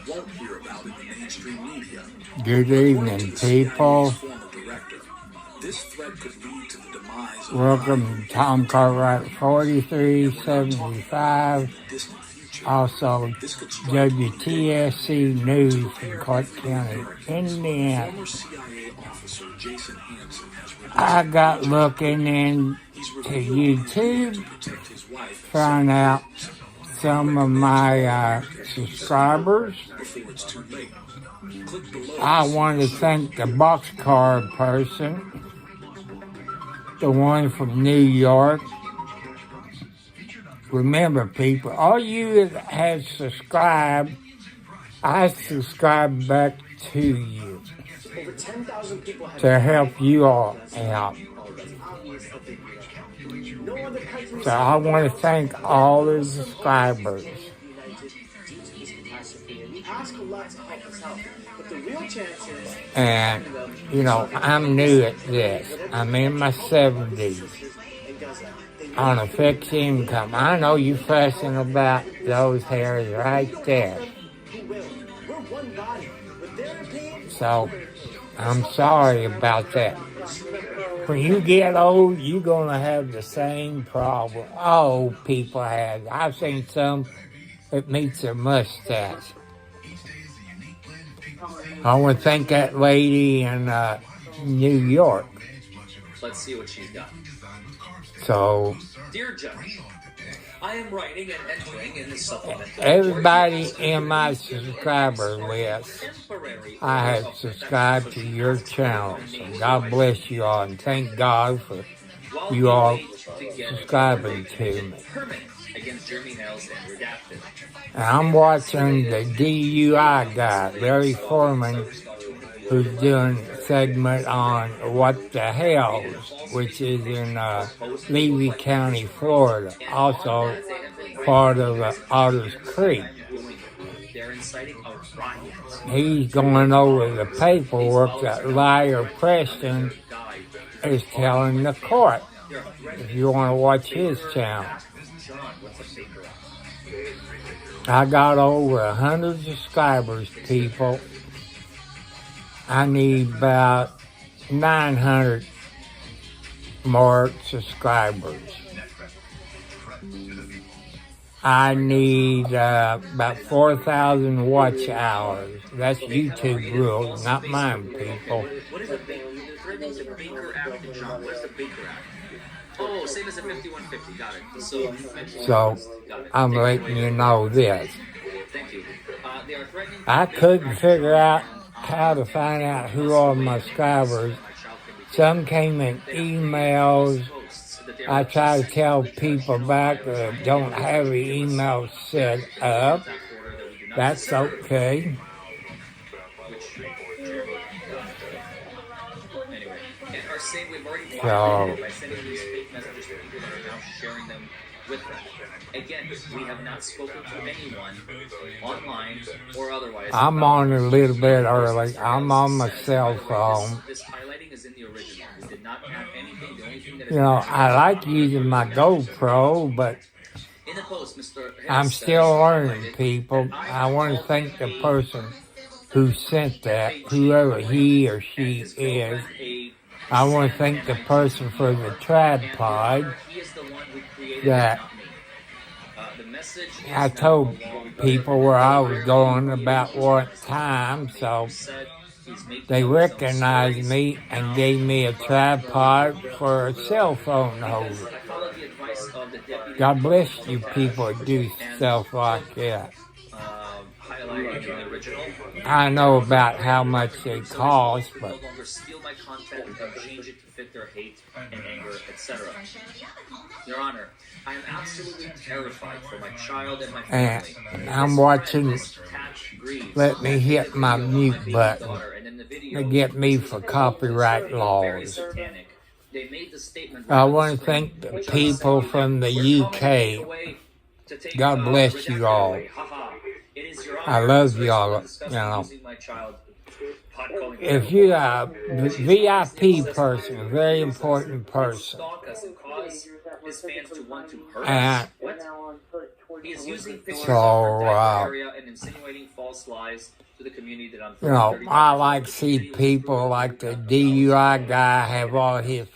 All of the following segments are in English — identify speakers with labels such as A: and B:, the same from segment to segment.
A: won't hear about in the mainstream media.
B: Good evening, people.
A: This threat could lead to the demise of
B: Welcome to Tom Cartwright 4375. Also, WTSC News from Clark County, Indiana. I got looking into YouTube, trying out some of my subscribers. I want to thank the boxcar person, the one from New York. Remember, people, all you that have subscribed, I subscribe back to you to help you all out. So I want to thank all the subscribers. And, you know, I'm new at this. I'm in my 70s on a fixed income. I know you fussing about those hairs right there. So, I'm sorry about that. When you get old, you're going to have the same problem old people have. I've seen some that meets their mustache. I want to thank that lady in New York.
C: Let's see what she's got.
B: So,
C: Dear Judge, I am writing and entering in the supplemental.
B: Everybody in my subscriber list, I have subscribed to your channel. So God bless you all, and thank God for you all subscribing to me. And I'm watching the DUI guy, Larry Foreman, who's doing a segment on What the Hell, which is in Levy County, Florida, also part of Otters Creek. He's going over the paperwork that Liar Preston is telling the court, if you want to watch his channel. I got over 100 subscribers, people. I need about 900 more subscribers. I need about 4,000 watch hours. That's YouTube rules, not mine, people.
C: What is the Baker Act in John? What is the Baker Act? Oh, same as the 5150. Got it.
B: So I'm letting you know this.
C: Thank you.
B: I couldn't figure out how to find out who are my subscribers. Some came in emails. I try to tell people back that don't have the email set up. That's okay. So,
C: again, we have not spoken to anyone online or otherwise.
B: I'm on a little bit early. I'm on my cell phone.
C: This highlighting is in the original. We did not have anything. The only thing that is,
B: you know, I like using my GoPro, but
C: in the post, Mr.
B: I'm still learning, people. I want to thank the person who sent that, whoever he or she is. I want to thank the person for the tripod that I told people where I was going about what time, so they recognized me and gave me a tripod for a cell phone holder. God bless you people that do stuff like that. I know about how much they cost, but
C: Your Honor, I am absolutely terrified for my child and my family.
B: And I'm watching. Let me hit my mute button to get me for copyright laws. I want to thank the people from the UK. God bless you all. I love y'all, you know. If you're a VIP person, a very important person, and
C: He is using pictures
B: So,
C: of her diaper area and insinuating false lies to the community that I'm
B: you know, I like to see people like the DUI guy have all his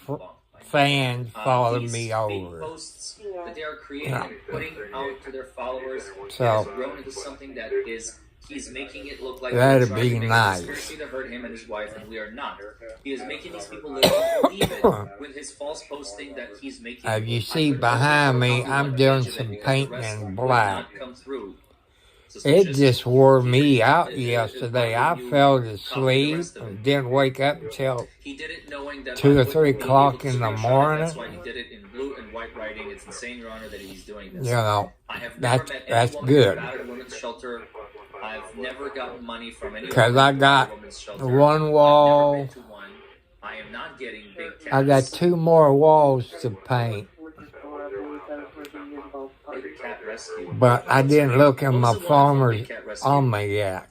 B: fans follow me over.
C: Posts that they are creating and putting out to their followers
B: So
C: has grown into something that is he's making it look like
B: that'd
C: we're trying
B: be
C: to make
B: nice.
C: a conspiracy to hurt him and his wife, and we are not. He is making these people believe it with his false posting that he's making.
B: As you see behind me, I'm doing some painting in black. It just wore me out yesterday. I fell asleep and didn't wake up until 2 or 3 o'clock in the morning.
C: That's why he did it in blue and white writing. It's insane, Your Honor, that he's doing this.
B: You know,
C: I have never met
B: that's
C: any woman
B: good.
C: out of a women's shelter. I've never gotten money from any
B: Because I got one wall.
C: I am not getting big cats.
B: I got 2 more walls to paint.
C: Cat rescue.
B: But I didn't look in my farmer's almanac.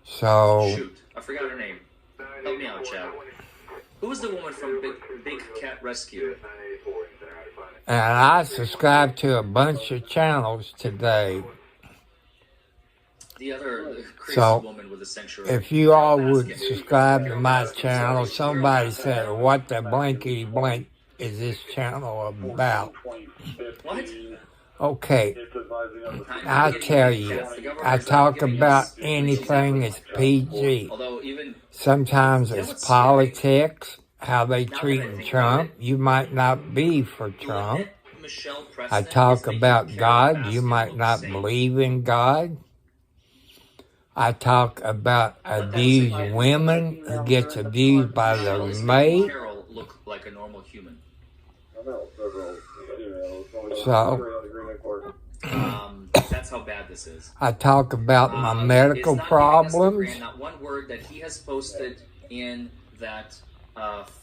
B: So,
C: Shoot, I forgot her name. Help me out, Chad. Who was the woman from Big Cat Rescue?
B: and I subscribed to a bunch of channels today.
C: The other crazy
B: So,
C: woman with a sanctuary.
B: if you all would subscribe to my channel, somebody said, what the blankety blank is this channel about?
C: What?
B: Okay, I'll tell you, I talk about anything that's PG.
C: Although even
B: Sometimes it's politics, how they treat Trump. You might not be for Trump. I talk about God. You might not believe in God. I talk about abused women who gets abused by their mate.
C: look like a normal human.
B: So,
C: That's how bad this is.
B: I talk about my medical problems.
C: Not one word that he has posted in that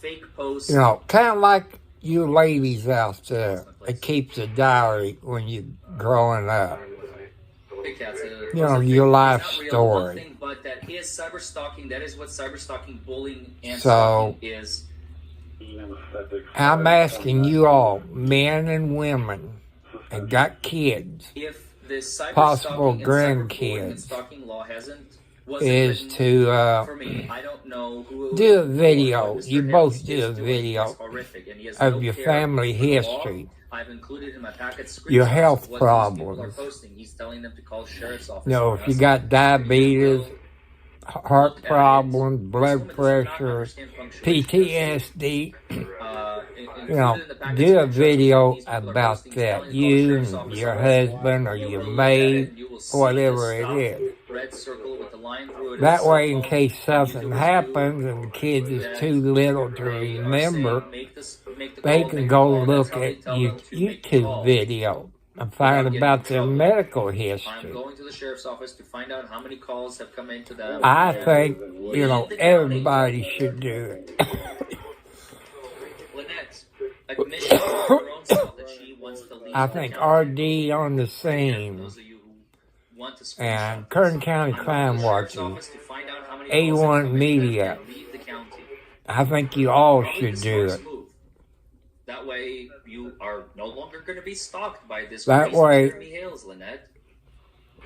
C: fake post.
B: You know, kind of like you ladies out there. It keeps a diary when you're growing up. You know, your life story.
C: But that is cyber stalking. That is what cyber stalking, bullying, and
B: So,
C: stalking is.
B: I'm asking you all, men and women, and got kids,
C: If this cyber
B: possible
C: stalking and cyber bullying and
B: grandkids,
C: stalking law wasn't
B: is
C: written
B: to
C: for me. I don't know who
B: do a video.
C: Mr.
B: You
C: Harris
B: both
C: is
B: do a
C: doing.
B: video
C: It's horrific, and he has
B: of
C: no
B: your
C: care
B: family
C: for the law.
B: history,
C: I've included in my packet
B: your
C: screenshots
B: health
C: of what these people are
B: problems.
C: posting. He's telling them to call sheriff's office.
B: You know,
C: for
B: if you
C: us.
B: got diabetes, heart
C: Look at it.
B: problems,
C: This
B: blood
C: woman does not
B: pressure,
C: understand punctuation.
B: PTSD, you know,
C: Included in the packet
B: do a
C: screenshots
B: video
C: these people are
B: about
C: posting, telling
B: that.
C: to call
B: You
C: sheriff's
B: and
C: office
B: your
C: for us.
B: husband or
C: You
B: your
C: will look at
B: maid,
C: it and you will see
B: whatever
C: this
B: it
C: stuff,
B: is.
C: red circle with the line through it.
B: That
C: It's
B: way, in
C: so
B: case
C: you
B: something
C: do as
B: happens and the kids is
C: that
B: too little to
C: they are
B: remember,
C: saying, make the
B: they
C: call,
B: can
C: make the
B: go
C: call. That's
B: look
C: how they
B: at
C: tell them to make the
B: YouTube
C: call.
B: video and find
C: Without
B: about
C: getting
B: their
C: in
B: medical
C: I'm
B: history.
C: going to the sheriff's office to find out how many calls have come into them.
B: I
C: and
B: think, you know,
C: leave the county.
B: everybody should do it.
C: Lynette, admission to her own self that she wants to leave
B: I
C: the
B: think
C: county.
B: RD on the
C: Again,
B: scene
C: those of you who want to screenshot
B: and
C: this,
B: Kern County
C: I'm going to
B: Crime
C: the sheriff's
B: Watchers,
C: office to find out how many calls have
B: A1
C: come into them
B: Media,
C: and leave the county.
B: I think you all
C: Probably
B: should
C: the
B: do
C: smartest
B: it.
C: move. That way, you are no longer going to be stalked by this
B: That
C: crazy
B: way,
C: Jeremy Hales, Lynette.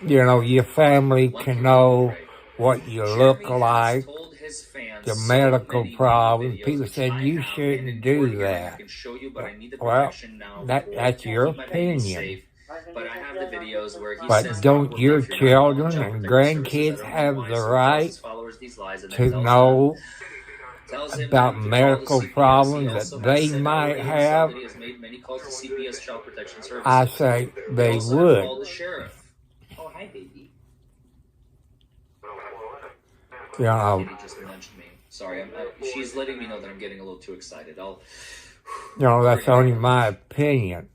B: you know, your family
C: One
B: can
C: thing
B: know
C: right.
B: what you
C: Jeremy
B: look
C: has
B: like,
C: told his fans
B: your
C: so
B: medical
C: many
B: problems.
C: videos,
B: People
C: which
B: said
C: I
B: you
C: have,
B: shouldn't
C: and in
B: do
C: court hearing I
B: that.
C: can show you, but I need the
B: Well,
C: protection now
B: that's
C: for
B: your
C: keep my baby
B: opinion.
C: safe. But I have the videos where he
B: But
C: says,
B: don't
C: "Look,
B: your
C: if you're not involved in
B: children
C: child
B: and
C: protective services,
B: grandkids
C: I don't
B: have
C: know why."
B: the
C: So he tells
B: right
C: his followers these lies and
B: to
C: then tells
B: know
C: him
B: about
C: to call
B: medical
C: the CPS. He
B: problems
C: also
B: that
C: has
B: they
C: said
B: might
C: already himself
B: have?
C: that he has made many calls to CPS Child Protection Services.
B: I say
C: He
B: they
C: also has
B: would.
C: called the sheriff. Oh, hi, baby.
B: You know,
C: Kitty just nudged me. Sorry, she's letting me know that I'm getting a little too excited.
B: that's only my opinion.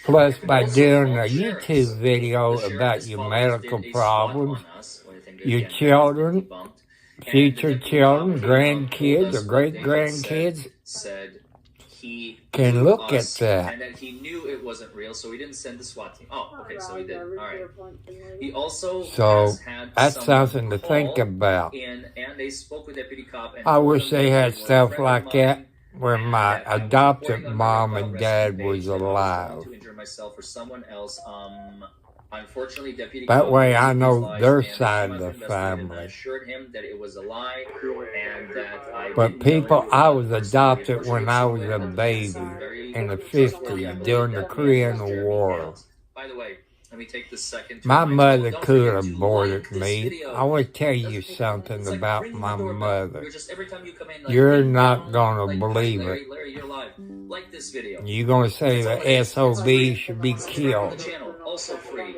B: Plus, by doing a YouTube video about your medical problems, your children, future children, grandkids, or great-grandkids can look at that.
C: And that he knew it wasn't real, so he didn't send the SWAT team. Oh, okay, so he did. All right. He also
B: So,
C: has had
B: that's
C: someone
B: something to think
C: call
B: about.
C: and they spoke with Deputy Cop. And
B: I
C: told
B: wish
C: him
B: they
C: that
B: had
C: were a
B: stuff
C: friend of
B: like that
C: mine
B: when my adopted mom and dad was alive.
C: To injure myself or someone else. Unfortunately, Deputy
B: That way I
C: These
B: know
C: lies,
B: their
C: and she
B: side of
C: must
B: the
C: investigate, and I
B: family.
C: assured him that it was a lie and that I
B: But
C: didn't know
B: people,
C: anything
B: I
C: about
B: was
C: the personality.
B: adopted when I was a baby in the 50s during the Korean War.
C: By the way, let me take this second to
B: My
C: remind you,
B: mother
C: don't
B: could
C: forget
B: have
C: to
B: aborted
C: like this
B: me.
C: video.
B: I want to tell you
C: Doesn't take long.
B: something
C: It's like
B: about
C: ringing
B: my
C: the doorbell.
B: mother.
C: You're just every time you come in, like,
B: You're
C: ding
B: not
C: dong,
B: going to
C: like,
B: believe
C: Larry,
B: it.
C: Larry, you're live. Like this video.
B: You're going to say
C: That's all
B: the
C: it is. It's
B: SOB
C: free.
B: should be
C: Subscribe to the
B: killed.
C: channel, also free.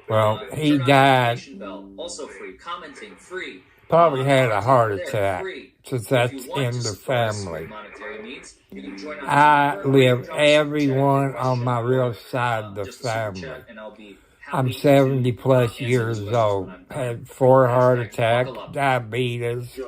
B: Well, he
C: Turn on the
B: died,
C: notification bell, also free. Commenting, free.
B: probably had a
C: Commenting
B: heart
C: over there,
B: attack,
C: free.
B: since
C: If
B: that's
C: you want
B: in
C: to
B: the
C: support us
B: family.
C: with monetary means, you can join our
B: I
C: member or you
B: live
C: can drop a super chat,
B: everyone
C: a
B: on
C: question,
B: my real
C: or
B: side of the
C: just a super
B: family.
C: chat, and I'll be
B: I'm
C: happy
B: 70
C: to
B: plus
C: answer
B: years
C: those questions
B: old,
C: when I'm done.
B: had 4 heart
C: Hashtag
B: attacks,
C: buckle up.
B: diabetes,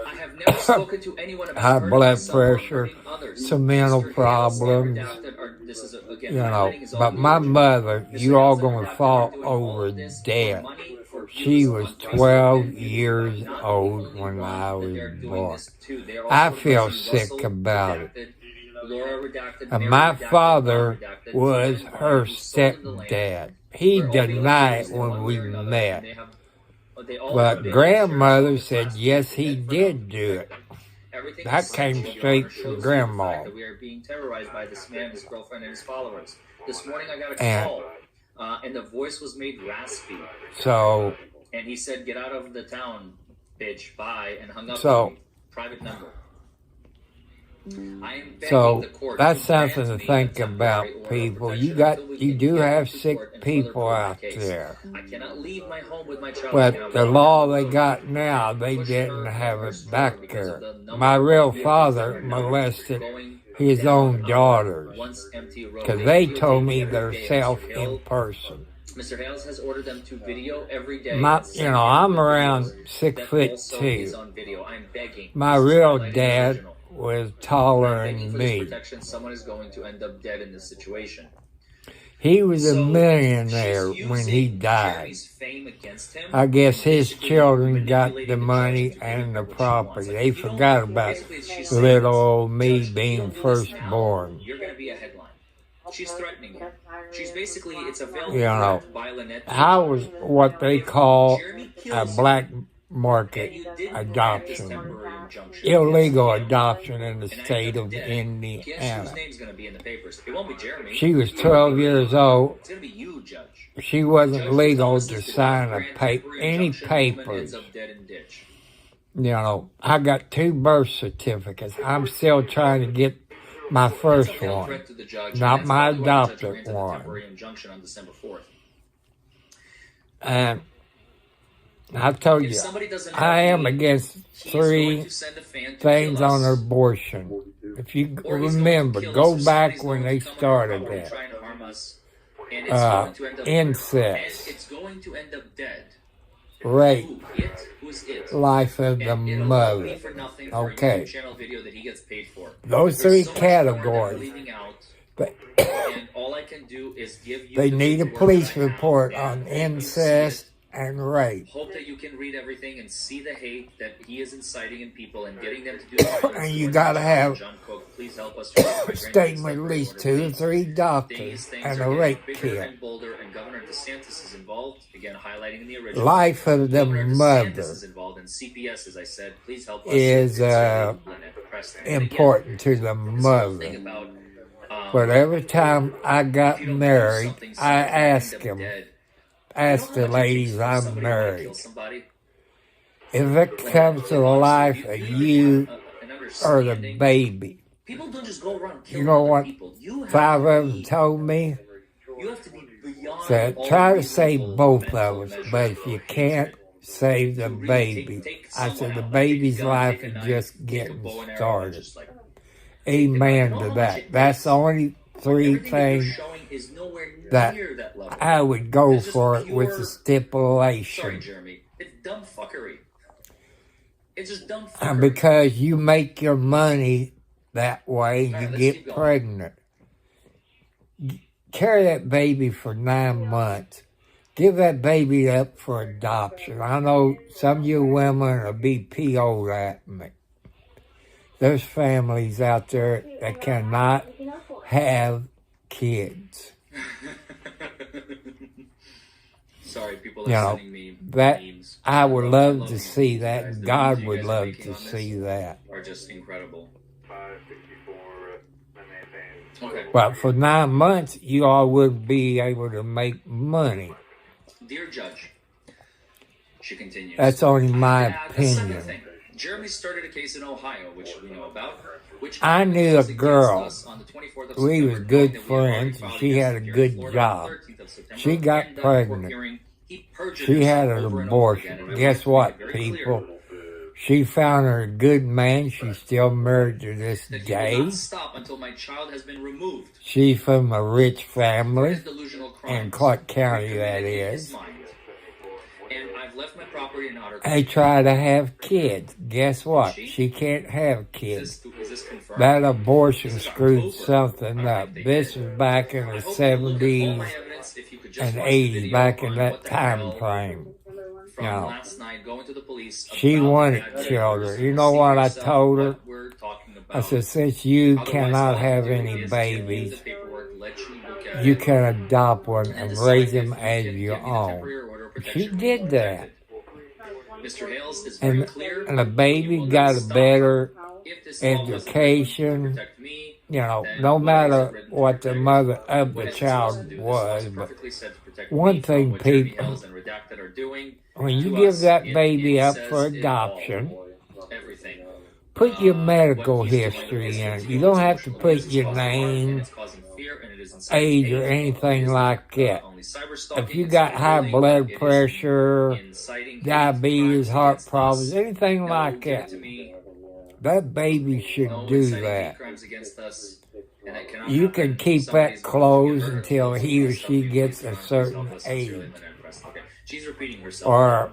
C: I have never spoken to anyone about
B: high
C: hurting
B: blood
C: myself or
B: pressure,
C: hurting others.
B: some mental
C: Mr. Hales
B: problems,
C: redacted, or this is again,
B: you know.
C: highlighting is all
B: But
C: the
B: my
C: original.
B: mother,
C: Mr.
B: you all
C: Hales
B: going to
C: redacted,
B: fall
C: I'm doing all
B: over
C: of this for
B: dead.
C: money, for
B: She
C: views,
B: was
C: unprecedented
B: 12
C: views.
B: years
C: Not the
B: old
C: only
B: when
C: one
B: I
C: that
B: was
C: they're doing
B: born.
C: this to. They're
B: I
C: also
B: feel
C: addressing
B: sick
C: Russell
B: about it.
C: redacted, Laura redacted,
B: And
C: Mary
B: my
C: redacted, Bob
B: father
C: redacted,
B: was
C: Ted and
B: her
C: Brian, who sold them the land,
B: stepdad. He
C: where all the other
B: denied
C: videos,
B: when
C: one
B: we
C: way or another, and
B: met.
C: they all have
B: But
C: been
B: grandmother
C: shared this
B: said
C: last
B: yes,
C: week.
B: he
C: And for
B: did
C: now,
B: do it.
C: everything
B: That
C: is
B: came
C: sensual, Your Honor,
B: straight from
C: shows you the
B: grandma.
C: fact that we are being terrorized by this man, his girlfriend, and his followers. This morning I got a
B: And
C: call, and the voice was made raspy.
B: so,
C: And he said, "Get out of the town, bitch, bye," and hung up on
B: so,
C: me. Private number. I am begging
B: so
C: the court
B: that's
C: to
B: something
C: grant
B: to
C: me a
B: think
C: temporary
B: about,
C: order of
B: people.
C: protection until we
B: You
C: can
B: do
C: get
B: have
C: into
B: sick
C: court and further
B: people
C: prove my
B: out
C: case.
B: there.
C: I cannot leave my home with my child. I
B: But
C: cannot
B: the
C: walk
B: law
C: down the
B: they
C: road
B: got now,
C: and
B: they
C: push
B: didn't
C: her
B: have
C: or
B: it
C: stroller
B: back
C: because of
B: there.
C: the number
B: My
C: of
B: real
C: vehicles that
B: father
C: are now
B: molested
C: going
B: his
C: down
B: own
C: our
B: daughters,
C: once empty road.
B: because
C: They
B: they
C: videotape
B: told me
C: every
B: they're
C: day, Mr.
B: self in
C: Hill.
B: person.
C: Mr. Hales has ordered them to video every day
B: My,
C: and
B: you
C: send
B: know,
C: him
B: I'm
C: the
B: around
C: videos that also is
B: 6'2".
C: on video. I'm begging.
B: My
C: This is
B: real
C: highlighting the
B: dad
C: original.
B: was
C: I'm
B: taller
C: begging
B: than
C: for this
B: me.
C: protection. Someone is going to end up dead in this situation.
B: He was a
C: So
B: millionaire
C: she's
B: when he
C: using
B: died.
C: Jeremy's fame against him
B: I guess
C: and
B: his
C: basically
B: children got the
C: manipulating the judge
B: money
C: into giving
B: and
C: her
B: the
C: what she wants.
B: property.
C: Like,
B: They
C: if you don't,
B: forgot about
C: basically she's saying
B: little
C: this,
B: old me
C: Judge, if you
B: being
C: don't do this now,
B: firstborn.
C: you're going to be a headline. She's threatening you. She's basically, it's a veiled
B: You know,
C: threat by Lynette.
B: I was what they call
C: Jeremy
B: a
C: kills
B: black
C: you,
B: market
C: and you didn't grant this
B: adoption,
C: temporary injunction
B: illegal
C: against him,
B: adoption in the
C: and I
B: state
C: end up
B: of
C: dead. Guess whose
B: Indiana.
C: name's going to be in the papers? It won't be Jeremy.
B: She was 12 years old.
C: It's going to be you, Judge.
B: She wasn't
C: Judge
B: legal
C: Thomas
B: to
C: is the
B: sign a
C: grant temporary
B: any
C: injunction. The woman
B: papers.
C: ends up dead in ditch.
B: You know, I got 2 birth certificates. I'm still trying to get my
C: That's a
B: first
C: veiled
B: one,
C: threat to the judge, and
B: not
C: that's
B: my
C: probably why the judge
B: adopted
C: granted the
B: one.
C: temporary injunction on December 4th.
B: And I told
C: If
B: you,
C: somebody doesn't
B: I
C: help
B: am
C: me,
B: against
C: he's going
B: 3
C: to send a fan to
B: things
C: kill
B: on
C: us,
B: abortion. If you
C: or he's going to
B: remember,
C: kill us,
B: go
C: or
B: back
C: somebody's
B: when
C: going
B: they
C: to come on our
B: started
C: property
B: that.
C: trying to harm us, and it's going to end up
B: Incest,
C: and it's going to end up dead.
B: rape,
C: Who? It? Who's it?
B: life of the
C: And it'll all
B: mother.
C: be for nothing for a
B: Okay.
C: YouTube channel video that he gets paid for.
B: Those
C: There's
B: 3
C: so much more that I'm
B: categories.
C: leaving out,
B: But
C: and all I can do is give you
B: they
C: the
B: need a
C: paperwork
B: police
C: that I have,
B: report
C: and
B: on
C: hope that you see it.
B: incest and rape.
C: Hope that you can read everything and see the hate that he is inciting in people and getting them to do violence.
B: And you
C: towards
B: gotta
C: my child,
B: have
C: John Cook. Please help us to raise my
B: statement
C: grandkids
B: at
C: that
B: least
C: order,
B: 2 or
C: please.
B: 3
C: These
B: doctors
C: things
B: and
C: are
B: a
C: getting
B: rape
C: bigger
B: kit.
C: and bolder, and Governor DeSantis is involved. Again, highlighting in the original.
B: Life of the
C: Governor DeSantis
B: mother
C: is involved, and CPS, as I said, please help us.
B: is
C: Lynette Preston. And again,
B: important to the
C: this whole
B: mother.
C: thing about
B: But every time I
C: if
B: got
C: you don't do
B: married,
C: something,
B: I
C: someone's gonna
B: asked
C: end up
B: him,
C: dead.
B: asked
C: You
B: the
C: know how much it takes
B: ladies
C: for
B: I'm
C: somebody to want to
B: married,
C: kill somebody?
B: if it comes to the life of you
C: An
B: or the
C: understanding.
B: baby,
C: People don't just go around
B: you
C: killing
B: know
C: other
B: what
C: people. You have
B: 5
C: to
B: of them
C: be,
B: told me?
C: you have to be beyond
B: Said,
C: all
B: try to save
C: reasonable
B: both
C: mental
B: of us,
C: measures
B: but if
C: for
B: you
C: hatred.
B: can't, save the
C: To really
B: baby.
C: take
B: I
C: someone
B: said, the
C: out, like take a
B: baby's
C: gun,
B: life
C: take a
B: is
C: knife,
B: just
C: take a
B: getting
C: bow and arrow, and
B: started.
C: just like take it out.
B: Amen
C: You know
B: to
C: how much
B: that.
C: it
B: That's
C: takes?
B: the only 3
C: Everything that you're
B: things
C: showing is nowhere
B: that
C: near that level.
B: I would go
C: It's just
B: for it with the
C: pure. Sorry,
B: stipulation.
C: Jeremy. It's dumb fuckery. It's just dumb
B: And
C: fuckery.
B: because you make your money that way,
C: All
B: you
C: right, let's
B: get
C: keep going.
B: pregnant. Carry that baby for 9 months. Give that baby up for adoption. I know some of you women will be PO'd at me. there's families out there that cannot have kids.
C: Sorry, people
B: You
C: are
B: know,
C: sending me
B: that
C: memes.
B: I would
C: love
B: love to
C: you
B: see
C: guys.
B: that,
C: The
B: and
C: memes
B: God
C: you
B: would
C: guys are
B: love
C: making
B: to
C: on
B: see
C: this
B: that.
C: are just incredible. Okay.
B: But for 9 months, you all would be able to make money.
C: Dear Judge, she continues.
B: That's only my
C: To add a second
B: opinion.
C: thing, Jeremy started a case in Ohio, which we know about, which
B: I knew a
C: was against
B: girl.
C: us on the 24th of
B: We was
C: September,
B: good
C: knowing that we had already
B: friends, and
C: filed
B: she
C: against
B: had a
C: him here in
B: good
C: Florida on the
B: job.
C: 13th of September,
B: She got
C: and done the court
B: pregnant.
C: hearing. He perjured
B: She had
C: himself
B: an
C: over and over again,
B: abortion.
C: and I
B: Guess
C: want to
B: what,
C: make it very
B: people?
C: clear
B: She found her a good man. She's still married to this
C: that he will
B: day.
C: not stop until my child has been removed
B: She's from a rich
C: for
B: family
C: his delusional
B: in
C: crimes
B: Clark County,
C: committed
B: that
C: in his
B: is.
C: mind. And I've left my property in Otter
B: They
C: Creek.
B: try to have kids. Guess what?
C: She?
B: She can't have
C: Is
B: kids.
C: this confirmed?
B: That abortion
C: This is
B: screwed
C: October.
B: something
C: All right,
B: up.
C: they
B: This
C: did.
B: was back in
C: I
B: the
C: hope you look at all
B: 70s
C: my evidence if you could just
B: and
C: watch the
B: 80s,
C: video
B: back in
C: on
B: that
C: what the
B: time
C: hell
B: frame.
C: from
B: You know,
C: last night going to the police
B: she
C: about
B: wanted
C: that
B: children.
C: divorce.
B: You know
C: See
B: what I
C: yourself
B: told her?
C: what we're talking
B: I
C: about.
B: said, since you
C: Otherwise,
B: cannot
C: all I
B: have
C: can do
B: any
C: is give you
B: babies,
C: the paperwork, let you look at
B: you
C: it,
B: can adopt one
C: and
B: and
C: decide
B: raise
C: if
B: them
C: you
B: as
C: can
B: your
C: give me the
B: own.
C: temporary order of
B: She
C: protection
B: did
C: when
B: that.
C: rejected. Mr. Hales is very clear.
B: And the
C: He
B: baby
C: will
B: got
C: not
B: a
C: stop.
B: better
C: If this law wasn't written to
B: education.
C: protect me,
B: You know,
C: then
B: no
C: what is it
B: matter
C: written to
B: what the
C: protect?
B: mother of
C: What
B: the
C: is it supposed to
B: child
C: do? This
B: was,
C: was
B: but
C: perfectly said to protect
B: one
C: me
B: thing,
C: from what Jeremy
B: people,
C: Hales and Redacted are doing
B: when you
C: to
B: give
C: us.
B: that baby
C: It
B: up
C: says
B: for
C: it all.
B: adoption,
C: Everything.
B: put your
C: What
B: medical
C: he's doing with
B: history
C: this
B: in.
C: 15
B: You don't
C: years
B: have to
C: emotional
B: put
C: abuse is
B: your
C: causing harm, and
B: name,
C: it's causing fear, and it is inciting
B: age, or
C: hate. It
B: anything
C: isn't
B: like that.
C: only cyber
B: If
C: stalking,
B: you
C: it's
B: got high
C: cyberbullying,
B: blood
C: it is
B: pressure,
C: inciting hate
B: diabetes,
C: crimes
B: heart
C: against
B: problems,
C: us.
B: anything
C: No,
B: like
C: give it
B: that,
C: to me.
B: that baby should
C: No
B: do
C: inciting hate
B: that.
C: crimes against us. And that cannot
B: You
C: happen.
B: can keep
C: Somebody's
B: that
C: going to get
B: closed
C: hurt.
B: until
C: Those
B: he or
C: of us
B: she
C: help you.
B: gets
C: Please
B: a
C: come. Please
B: certain
C: help us. Sincerely,
B: age.
C: Lynette Preston. Okay. She's repeating herself.
B: Or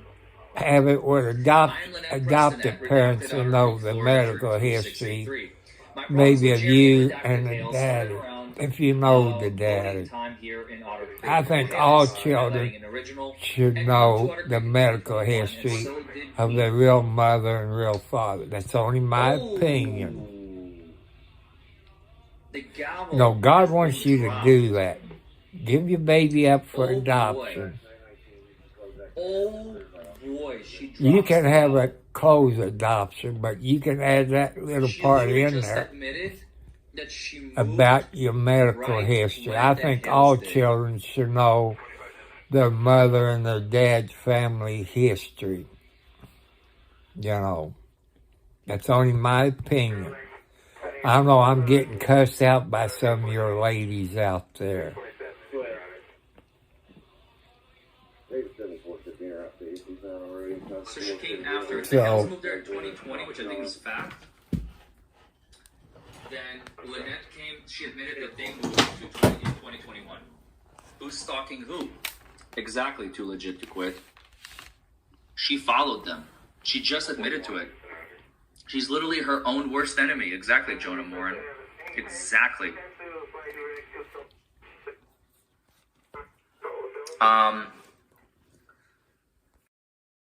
B: have it with
C: I am Lynette Preston
B: adopted
C: at
B: parents
C: Redacted
B: who
C: Otter
B: know
C: Creek,
B: the
C: Florida,
B: medical history,
C: 32683. My problems
B: maybe
C: with
B: of
C: Jeremy
B: you
C: Redacted
B: and the
C: Hales started
B: daddy,
C: around
B: if you know the
C: voting
B: daddy.
C: time here in Otter Creek.
B: I think
C: Hales
B: all
C: highlighting
B: children
C: an original
B: should
C: and
B: know
C: come to Otter
B: the
C: Creek in
B: medical
C: 2021, and
B: history
C: so did
B: of
C: he.
B: their real mother and real father. That's only my opinion.
C: Oh. The gavel
B: No, God
C: has
B: wants
C: been
B: you to
C: dropped.
B: do that. Give your baby up for
C: Oh boy.
B: adoption.
C: Oh boy, she drops
B: You can
C: the
B: have
C: gavel.
B: a closed adoption, but you can add that little
C: She
B: part
C: literally
B: in
C: just
B: there
C: admitted that she moved
B: about your medical
C: right
B: history.
C: when
B: I
C: the
B: think
C: Hales
B: all
C: did.
B: children should know their mother and their dad's family history. You know, that's only my opinion. I know I'm getting cussed out by some of your ladies out there.
C: So she came after.
B: So-
C: The Hales moved there in 2020, which I think is fact. Then Lynette came. She admitted that they moved to 2021. Who's stalking who? Exactly, too legit to quit. She followed them. She just admitted to it. She's literally her own worst enemy. Exactly, Jonah Morin. Exactly.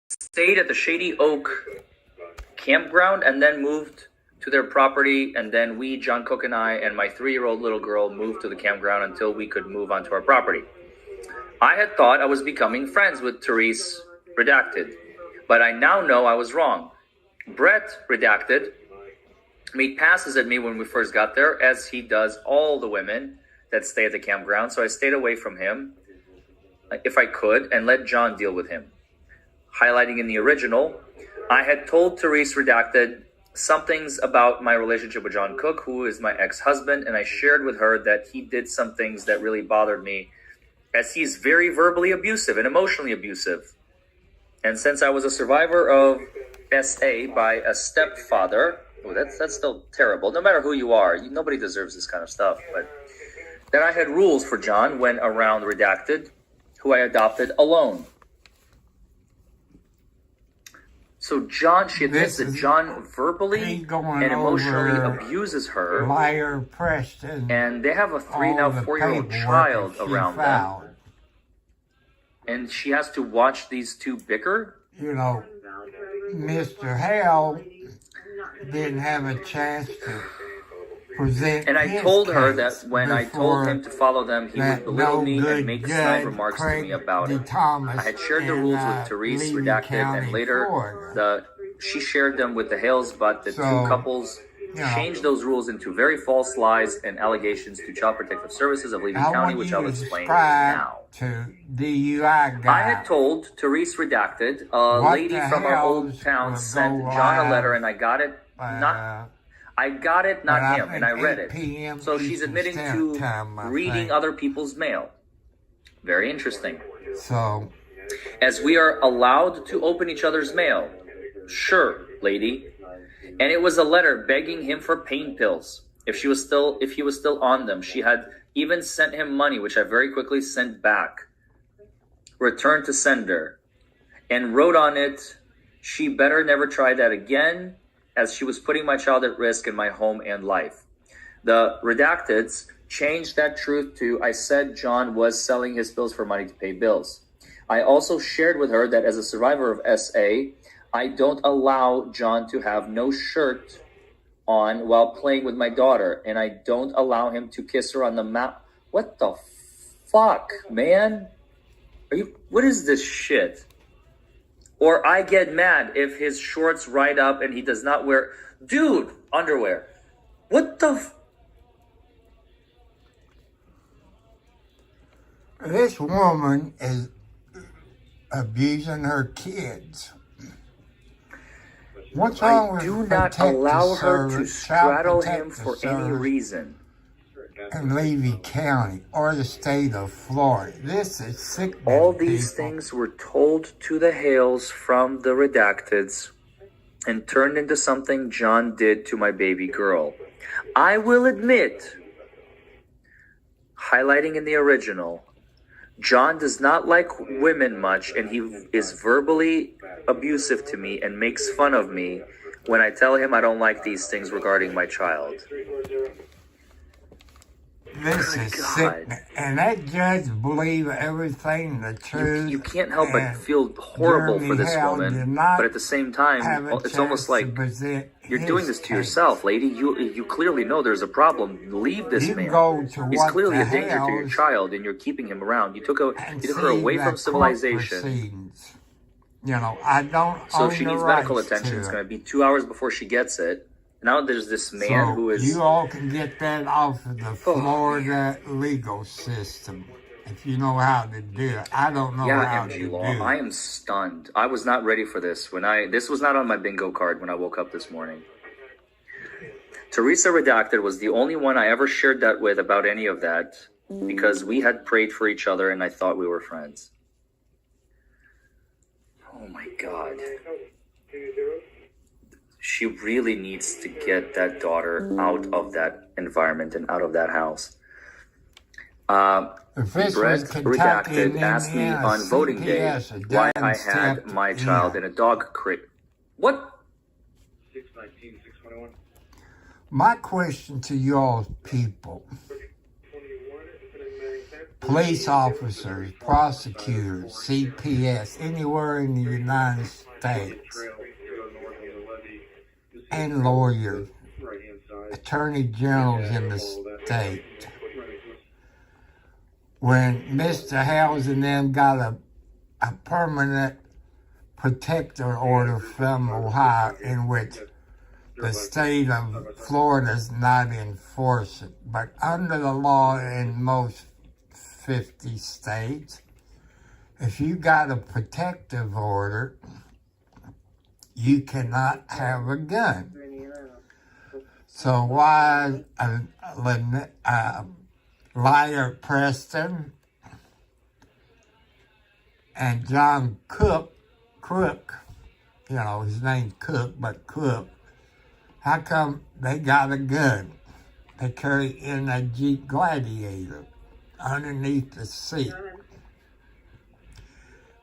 C: Stayed at the Shady Oak campground and then moved to their property. And then we, John Cook and I, and my 3-year-old little girl moved to the campground until we could move onto our property. I had thought I was becoming friends with Therese Redacted, but I now know I was wrong. Brett Redacted made passes at me when we first got there, as he does all the women that stay at the campground. So I stayed away from him if I could and let John deal with him. Highlighting in the original, I had told Therese Redacted some things about my relationship with John Cook, who is my ex-husband, and I shared with her that he did some things that really bothered me, as he's very verbally abusive and emotionally abusive. And since I was a survivor of SA by a stepfather, that's still terrible. No matter who you are, nobody deserves this kind of stuff. But that I had rules for John when around Redacted, who I adopted alone. So John, she admits that John verbally and emotionally abuses her.
B: Liar Preston.
C: And they have a 4-year-old child around them. And she has to watch these two bicker.
B: You know, Mr. Hale didn't have a chance to present
C: And I
B: his
C: told her
B: case
C: that when I told him to follow them, he would
B: that
C: belittle
B: no
C: me and
B: good
C: make snide
B: judge,
C: remarks to
B: Craig
C: me about
B: D.
C: it.
B: Thomas,
C: I had shared the
B: in,
C: rules with Therese,
B: Levy
C: redacted,
B: County,
C: and later
B: Florida.
C: she shared them with the Hales, but the two
B: So,
C: couples
B: you know,
C: changed those rules into very false lies and allegations to Child Protective Services of Levy
B: I
C: County,
B: want
C: which
B: you
C: I'll
B: to
C: explain
B: subscribe
C: now.
B: to DUI
C: I had
B: Guy.
C: told Therese Redacted, a
B: What
C: lady
B: the
C: from our old
B: hells
C: town
B: will
C: sent
B: go
C: John a letter,
B: live,
C: and I got it,
B: but
C: not
B: I
C: him, and
B: think
C: I read
B: 8
C: it.
B: p.m.
C: So she's
B: Eastern
C: admitting
B: Standard
C: to
B: Time, I
C: reading
B: think.
C: other people's mail. Very interesting.
B: So,
C: As we are allowed to open each other's mail. Sure, lady. And it was a letter begging him for pain pills. If he was still on them. She had even sent him money, which I very quickly sent back. Returned to sender. And wrote on it, she better never try that again, as she was putting my child at risk in my home and life. The redacteds changed that truth to, I said John was selling his pills for money to pay bills. I also shared with her that as a survivor of SA, I don't allow John to have no shirt on while playing with my daughter, and I don't allow him to kiss her on the mouth. What the fuck, man? What is this shit? Or I get mad if his shorts ride up and he does not wear, dude, underwear. What the
B: this woman is abusing her kids. What's wrong with
C: I do not allow her to straddle him for any reason.
B: In Levy County or the state of Florida. This is sick.
C: All these things were told to the Hales from the redacteds and turned into something John did to my baby girl. I will admit, highlighting in the original, John does not like women much, and he is verbally abusive to me and makes fun of me when I tell him I don't like these things regarding my child.
B: This is sick, and that judge believe everything the truth.
C: You can't help but feel horrible for this woman, but at the same time, it's almost like you're doing this to yourself, lady. You clearly know there's a problem. Leave this man. He's clearly a danger to your child, and you're keeping him around. You took her away from civilization.
B: You know, I don't.
C: So she needs medical attention. It's going to be 2 hours before she gets it. Now there's this man who is...
B: You all can get that off of the Florida legal system, if you know how to do it. I don't know how to do it.
C: I am stunned. I was not ready for this. This was not on my bingo card when I woke up this morning. Teresa Redacted was the only one I ever shared that with about any of that, because we had prayed for each other and I thought we were friends. Oh my God. She really needs to get that daughter out of that environment and out of that house. Brett Redacted asked me on voting day why I had my child in a dog crate. What?
D: 619, 621.
B: My question to y'all people, police officers, prosecutors, CPS, anywhere in the United States, and lawyers, attorney generals in the state. When Mr. Hales and them got a permanent protector order from Ohio in which the state of Florida does not enforce it, but under the law in most 50 states, if you got a protective order, you cannot have a gun. So why Liar Preston and John Crook, you know, his name's Cook, but Crook, how come they got a gun? They carry in a Jeep Gladiator underneath the seat.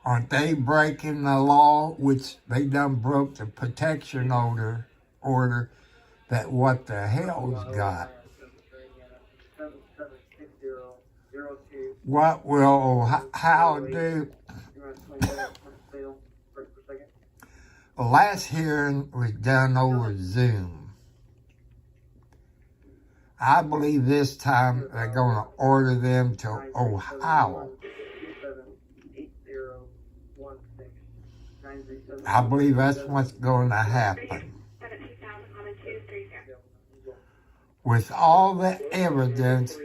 B: Aren't they breaking the law, which they done broke the protection order that what the hell's got? What will, how do, the last hearing was done over Zoom. I believe this time they're going to order them to Ohio. I believe that's what's going to happen. With all the evidence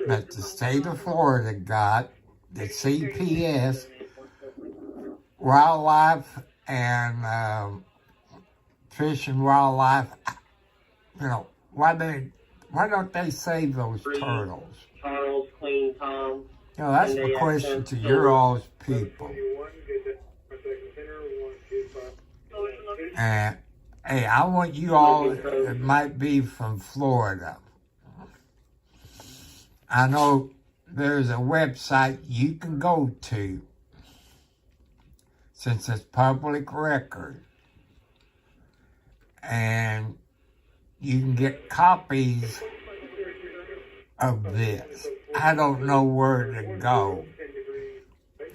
B: that the state of Florida got, the CPS, wildlife, and Fish and Wildlife, why don't they save those turtles?
E: Charles, Clean Tom.
B: That's the question to your all's people. And hey, I want you all that might be from Florida. I know there's a website you can go to, since it's public record, and you can get copies of this. I don't know where to go.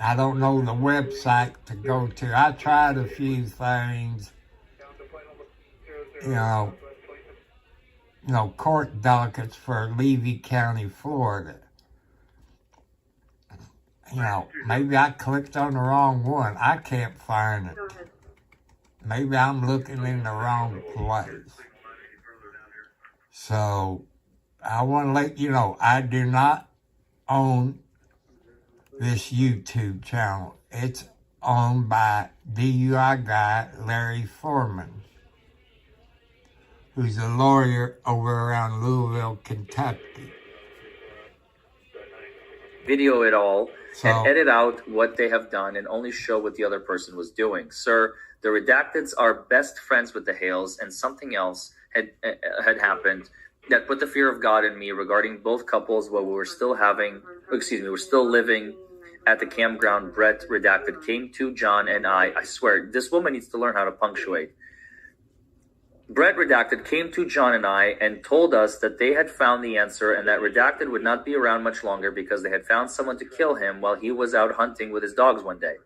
B: I don't know the website to go to. I tried a few things, court dockets for Levy County, Florida. Maybe I clicked on the wrong one. I can't find it. Maybe I'm looking in the wrong place. So, I want to let you know, I do not own this YouTube channel. It's owned by DUI guy Larry Foreman, who's a lawyer over around Louisville, Kentucky.
C: Video it all and edit out what they have done and only show what the other person was doing. Sir, the redacteds are best friends with the Hales, and something else had happened that put the fear of God in me regarding both couples while we were still living at the campground. Brett redacted came to John and I swear, this woman needs to learn how to punctuate. Brett redacted came to John and I and told us that they had found the answer and that redacted would not be around much longer because they had found someone to kill him while he was out hunting with his dogs one day.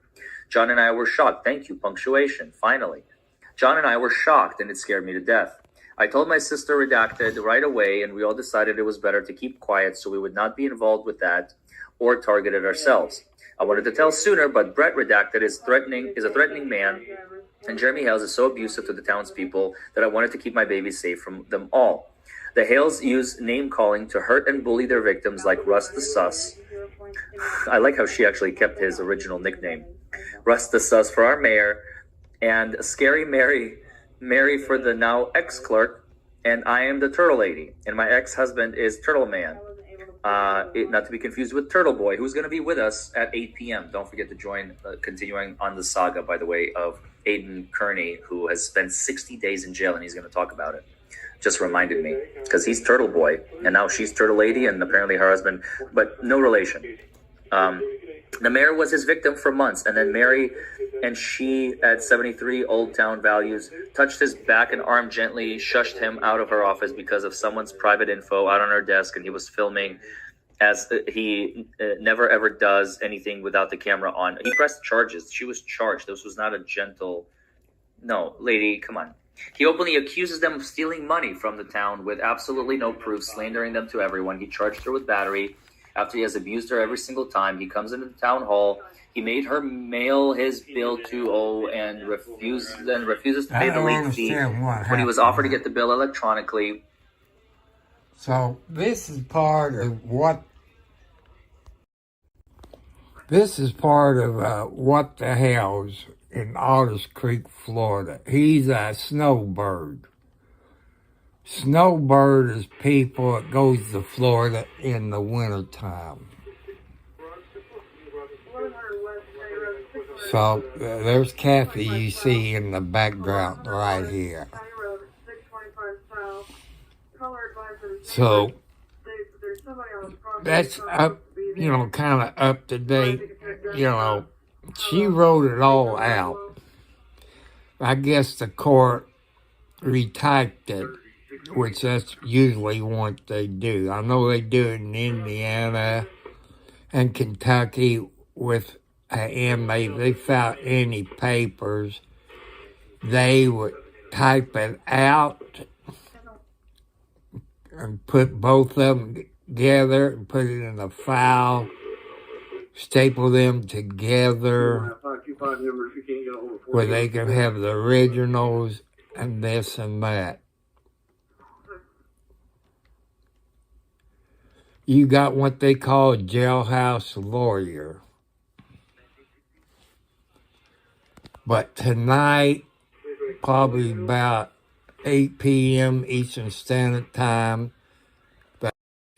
C: John and I were shocked. Thank you, punctuation, finally. John and I were shocked, and it scared me to death. I told my sister redacted right away, and we all decided it was better to keep quiet so we would not be involved with that or target it ourselves. I wanted to tell sooner, but Brett redacted is a threatening man, and Jeremy Hales is so abusive to the townspeople that I wanted to keep my baby safe from them all. The Hales use name-calling to hurt and bully their victims like Russ the Sus. I like how she actually kept his original nickname. Russ the Sus for our mayor, and Scary Mary for the now ex-clerk, and I am the Turtle Lady, and my ex-husband is Turtle Man. Not to be confused with Turtle Boy, who's going to be with us at 8 p.m. Don't forget to join, continuing on the saga, by the way, of Aiden Kearney, who has spent 60 days in jail, and he's going to talk about it. Just reminded me, because he's Turtle Boy, and now she's Turtle Lady, and apparently her husband, but no relation. The mayor was his victim for months, and then Mary and she, at 73 Old Town Values, touched his back and arm gently, shushed him out of her office because of someone's private info out on her desk, and he was filming, as he never ever does anything without the camera on. He pressed charges. She was charged. This was not a gentle... No, lady, come on. He openly accuses them of stealing money from the town with absolutely no proof, slandering them to everyone. He charged her with battery after he has abused her every single time. He comes into the town hall. He made her mail his bill to and refuses to pay the late fee when he was offered to get the bill electronically.
B: So this is part of what what the hell's in Otters Creek, Florida. He's a snowbird. Snowbird is people that goes to Florida in the wintertime. So there's Kathy you see in the background right here. So that's up, kind of up to date. She wrote it all out. I guess the court retyped it, which that's usually what they do. I know they do it in Indiana and Kentucky with an inmate. They found any papers they would type it out and put both of them together and put it in a file, staple them together where they can have the originals and this and that. You got what they call a jailhouse lawyer. But tonight, probably about 8 p.m. Eastern Standard Time, that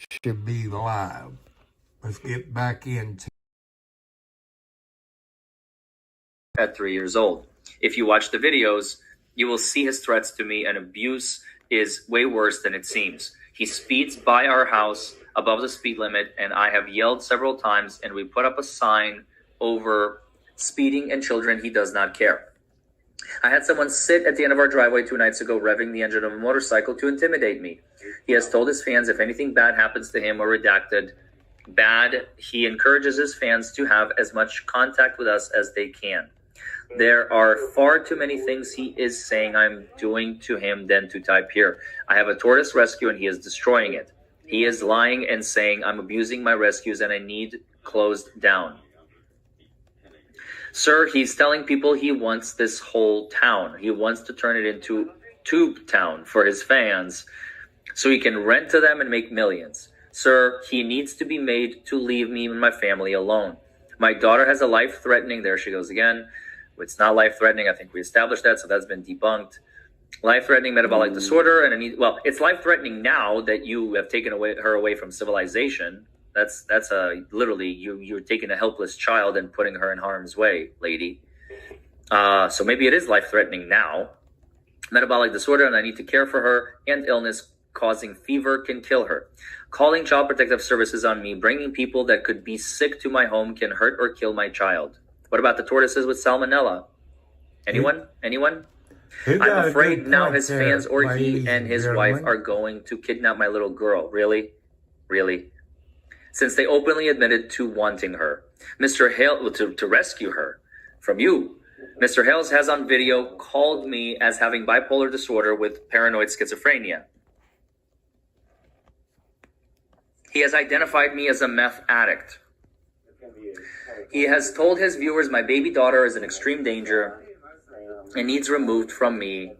B: should be live. Let's get back into
C: at 3 years old. If you watch the videos, you will see his threats to me, and abuse is way worse than it seems. He speeds by our house above the speed limit, and I have yelled several times, and we put up a sign over speeding and children. He does not care. I had someone sit at the end of our driveway 2 nights ago, revving the engine of a motorcycle to intimidate me. He has told his fans if anything bad happens to him or redacted bad, he encourages his fans to have as much contact with us as they can. There are far too many things he is saying I'm doing to him than to type here. I have a tortoise rescue and he is destroying it. He is lying and saying I'm abusing my rescues and I need closed down. Sir, he's telling people he wants this whole town. He wants to turn it into Tube Town for his fans so he can rent to them and make millions. Sir, he needs to be made to leave me and my family alone. My daughter has a life-threatening, there she goes again. It's not life-threatening. I think we established that, so that's been debunked. Life-threatening metabolic disorder, and it's life-threatening now that you have taken her away from civilization. That's literally you're taking a helpless child and putting her in harm's way, lady. So maybe it is life-threatening now. Metabolic disorder, and I need to care for her, and illness causing fever can kill her. Calling Child Protective Services on me, bringing people that could be sick to my home can hurt or kill my child. What about the tortoises with salmonella? Anyone? I'm afraid now his fans or he and his wife are going to kidnap my little girl. Really? Since they openly admitted to wanting her. Mr. Hale, to rescue her from you. Mr. Hales has on video called me as having bipolar disorder with paranoid schizophrenia. He has identified me as a meth addict. He has told his viewers my baby daughter is in extreme danger and needs removed from me.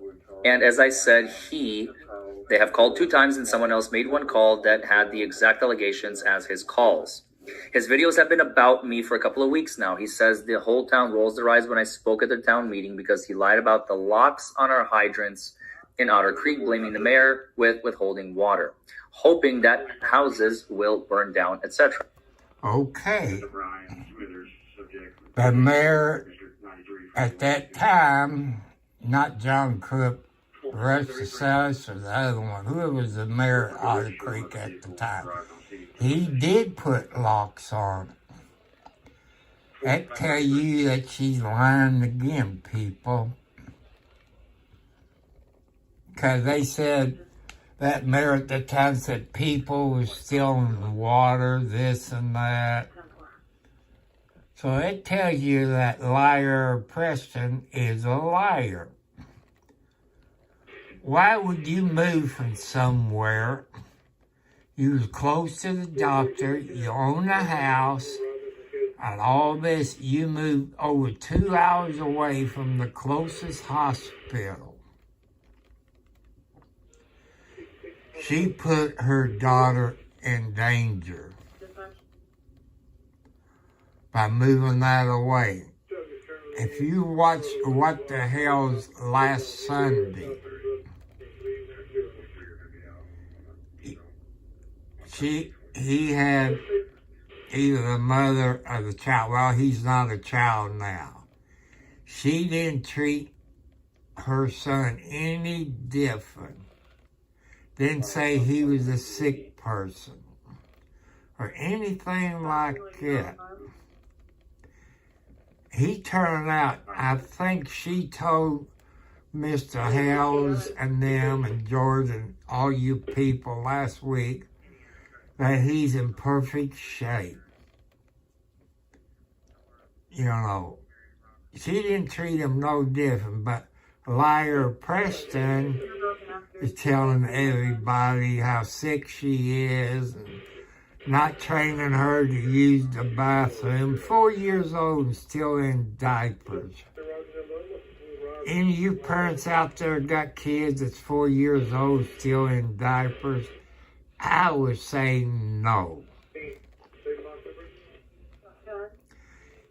C: And as I said, they have called 2 times and someone else made one call that had the exact allegations as his calls. His videos have been about me for a couple of weeks now. He says the whole town rolls their eyes when I spoke at the town meeting because he lied about the locks on our hydrants in Otter Creek, blaming the mayor with withholding water, hoping that houses will burn down, etc.
B: Okay. The mayor at that time, not John Cook, Rustis or the other one, whoever was the mayor of Otter Creek at the time, he did put locks on it. That tell you that she's lying again, people. Because they said, that mayor at the time said people were stealing water, this and that. So it tells you that liar Preston is a liar. Why would you move from somewhere? You was close to the doctor, you own a house, and all this, you moved over 2 hours away from the closest hospital. She put her daughter in danger by moving that away. If you watch What the Hell's last Sunday, he had either the mother or the child. Well, he's not a child now. She didn't treat her son any different. Didn't say he was a sick person or anything like that. He turned out, I think she told Mr. Hales and them and George and all you people last week that he's in perfect shape. You know, she didn't treat him no different, but liar Preston is telling everybody how sick she is and not training her to use the bathroom. 4 years old and still in diapers. Any of you parents out there got kids that's 4 years old still in diapers? I would say no.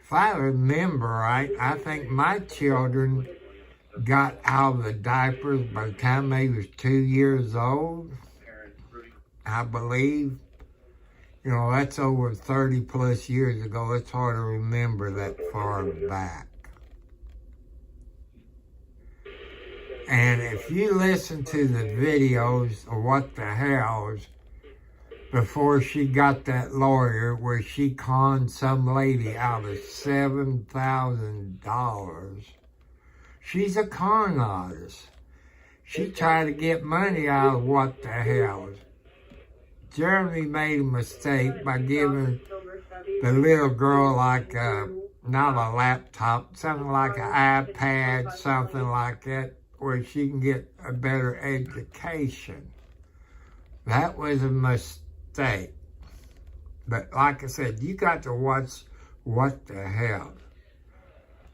B: If I remember right, I think my children got out of the diapers by the time they was 2 years old, I believe. You know, that's over 30 plus years ago. It's hard to remember that far back. And if you listen to the videos of what the hell's before she got that lawyer where she conned some lady out of $7,000, she's a con artist. She tried to get money out of what the hell. Jeremy made a mistake by giving the little girl like not a laptop, something like an iPad, something like that, where she can get a better education. That was a mistake. But like I said, you got to watch What the Hell.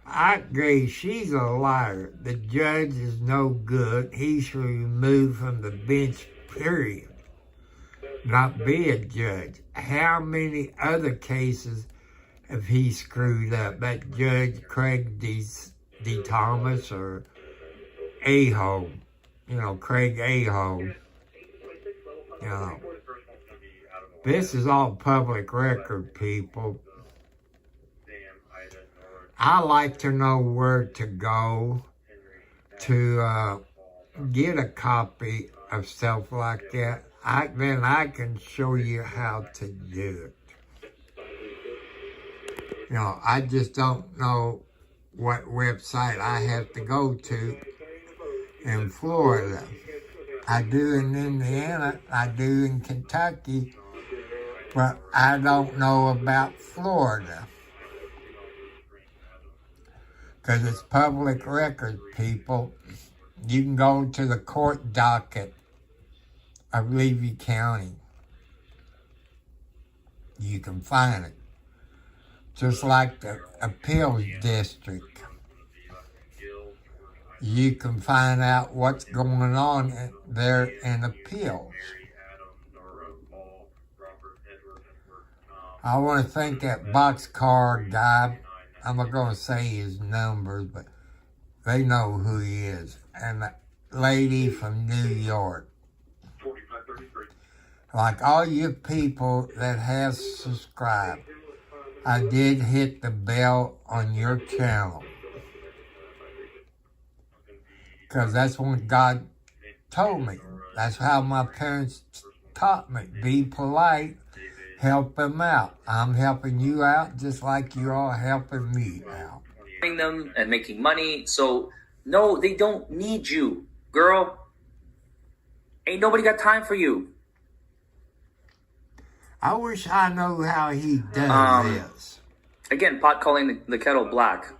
B: I agree, she's a liar. The judge is no good. He should be removed from the bench, period. Not be a judge. How many other cases have he screwed up? That Judge Craig D. Thomas or A-hole. You know, Craig A-hole. You know, this is all public record, people. I like to know where to go to get a copy of stuff like that. Then I can show you how to do it. You know, I just don't know what website I have to go to in Florida. I do in Indiana, I do in Kentucky, but I don't know about Florida. Because it's public record, people. You can go to the court docket of Levy County. You can find it. Just like the appeals district. You can find out what's going on there in appeals. I want to thank that boxcar guy. I'm not going to say his numbers, but they know who he is. And the lady from New York. Like all you people that have subscribed, I did hit the bell on your channel. Because that's what God told me. That's how my parents taught me. Be polite, help them out. I'm helping you out just like you're all helping me out.
C: Them and making money. So, no, they don't need you, girl. Ain't nobody got time for you.
B: I wish I knew how he does this.
C: Again, pot calling the kettle black.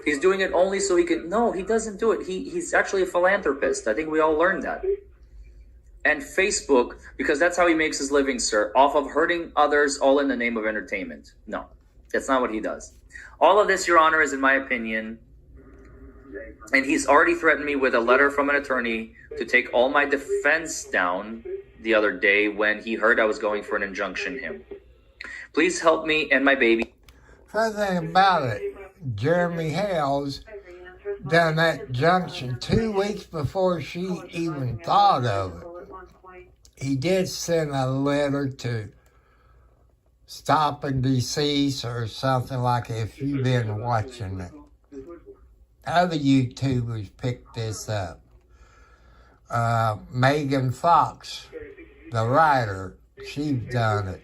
C: He's doing it only so he can... No, he doesn't do it. He's actually a philanthropist. I think we all learned that. And Facebook, because that's how he makes his living, sir, off of hurting others all in the name of entertainment. No, that's not what he does. All of this, Your Honor, is in my opinion, and he's already threatened me with a letter from an attorney to take all my defense down the other day when he heard I was going for an injunction him. Please help me and my baby.
B: Funny thing about it, Jeremy Hales done that junction 2 weeks before she even thought of it. He did send a letter to stop and decease or something like that, if you've been watching it. Other YouTubers picked this up. Megan Fox, the writer, she's done it.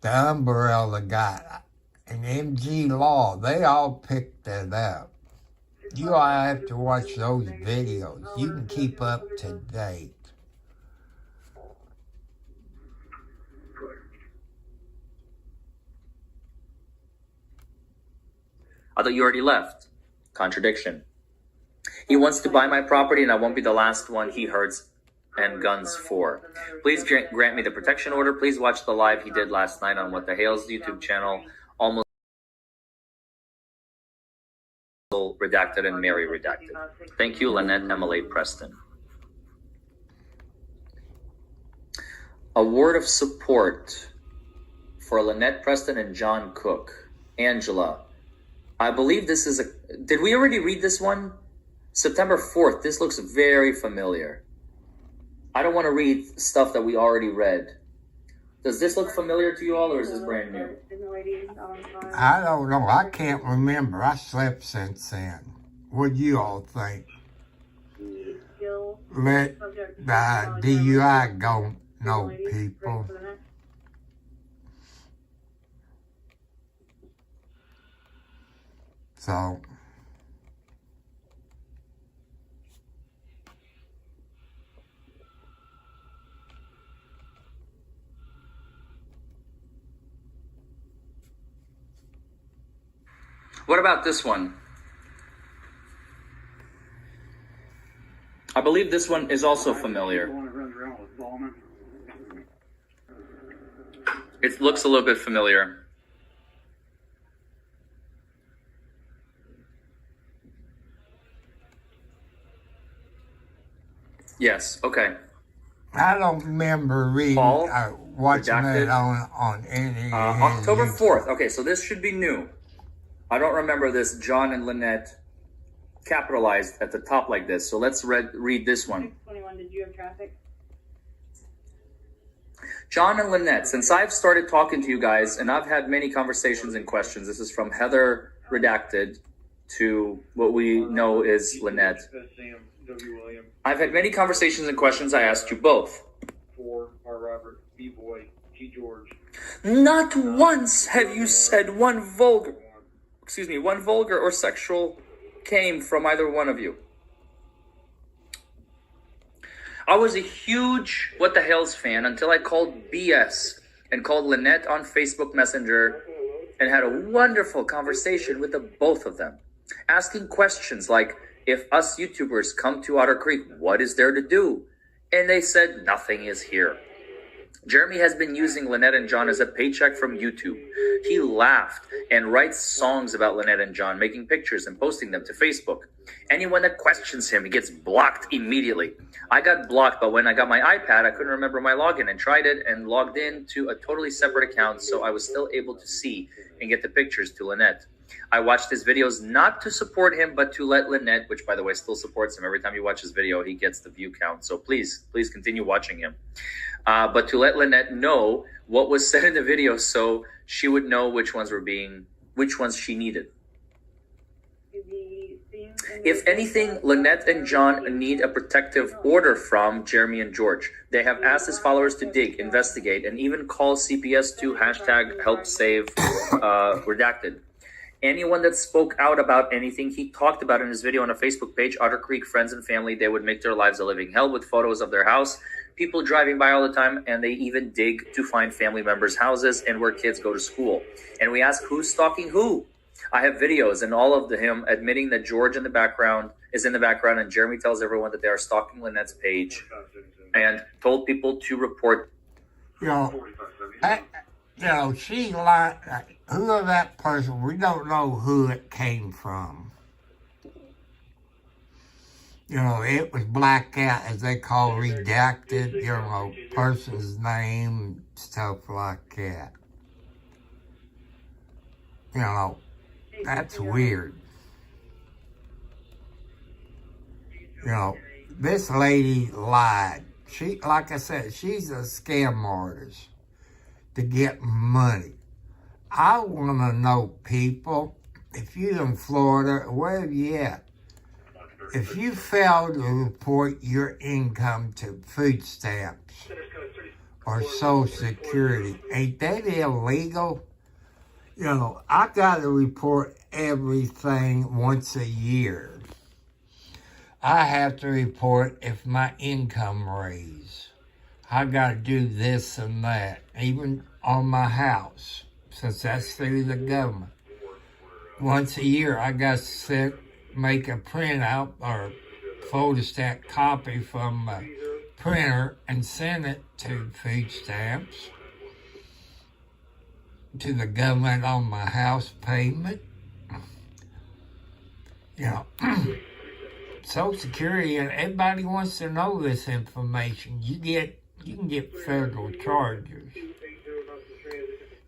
B: The Umbrella guy and MG Law, they all picked it up. You all have to watch those videos. You can keep up to date.
C: I thought you already left. Contradiction. He wants to buy my property and I won't be the last one he hurts and guns for. Please grant me the protection order. Please watch the live he did last night on What the Hale's YouTube channel. Almost redacted and Mary redacted. Thank you, Lynette Emily Preston. A word of support for Lynette Preston and John Cook. Angela, I believe this is did we already read this one? September 4th. This looks very familiar. I don't want to read stuff that we already read. Does this look familiar to you all, or is this brand new?
B: I don't know. I can't remember. I slept since then. What do you all think? Let the DUI go, no people. So,
C: what about this one? I believe this one is also familiar. It looks a little bit familiar. Yes, okay.
B: I don't remember reading,
C: Paul,
B: watching
C: redacted.
B: it on any.
C: October 4th. Okay, so this should be new. I don't remember this John and Lynette capitalized at the top like this. So let's read this one.
F: 621, did you have traffic?
C: John and Lynette, since I've started talking to you guys and I've had many conversations and questions, this is from Heather redacted to what we know is Lynette.
D: Sam W. William.
C: I've had many conversations and questions. I asked you both.
D: 4 R. Robert B. Boy T. George.
C: Not once have you said one vulgar or sexual came from either one of you. I was a huge What the Hell's fan until I called BS and called Lynette on Facebook Messenger and had a wonderful conversation with the both of them, asking questions like, if us YouTubers come to Otter Creek, what is there to do? And they said, nothing is here. Jeremy has been using Lynette and John as a paycheck from YouTube. He laughed and writes songs about Lynette and John, making pictures and posting them to Facebook. Anyone that questions him, he gets blocked immediately. I got blocked, but when I got my iPad, I couldn't remember my login and tried it and logged in to a totally separate account, so I was still able to see and get the pictures to Lynette. I watched his videos not to support him, but to let Lynette, which by the way still supports him. Every time you watch his video, he gets the view count. So please continue watching him. But to let Lynette know what was said in the video so she would know which ones she needed. If anything, Lynette and John need a protective order from Jeremy and George. They have asked his followers to dig, investigate, and even call CPS to #HelpSave redacted. Anyone that spoke out about anything he talked about in his video on a Facebook page, Otter Creek Friends and Family, they would make their lives a living hell with photos of their house, people driving by all the time, and they even dig to find family members' houses and where kids go to school. And we ask, who's stalking who? I have videos and all of him admitting that George is in the background, and Jeremy tells everyone that they are stalking Lynette's page and told people to report.
B: She lied. Who is that person? We don't know who it came from. It was blacked out, as they call redacted, person's name, stuff like that. That's weird. This lady lied. Like I said, she's a scam artist to get money. I want to know, people, if you're in Florida, wherever you at, if you fail to report your income to food stamps or Social Security, ain't that illegal? I got to report everything once a year. I have to report if my income raise. I got to do this and that, even on my house, since that's through the government. Once a year, I got to make a printout or photostat copy from a printer and send it to food stamps, to the government on my house payment. You know, Social Security, and everybody wants to know this information. You can get federal charges.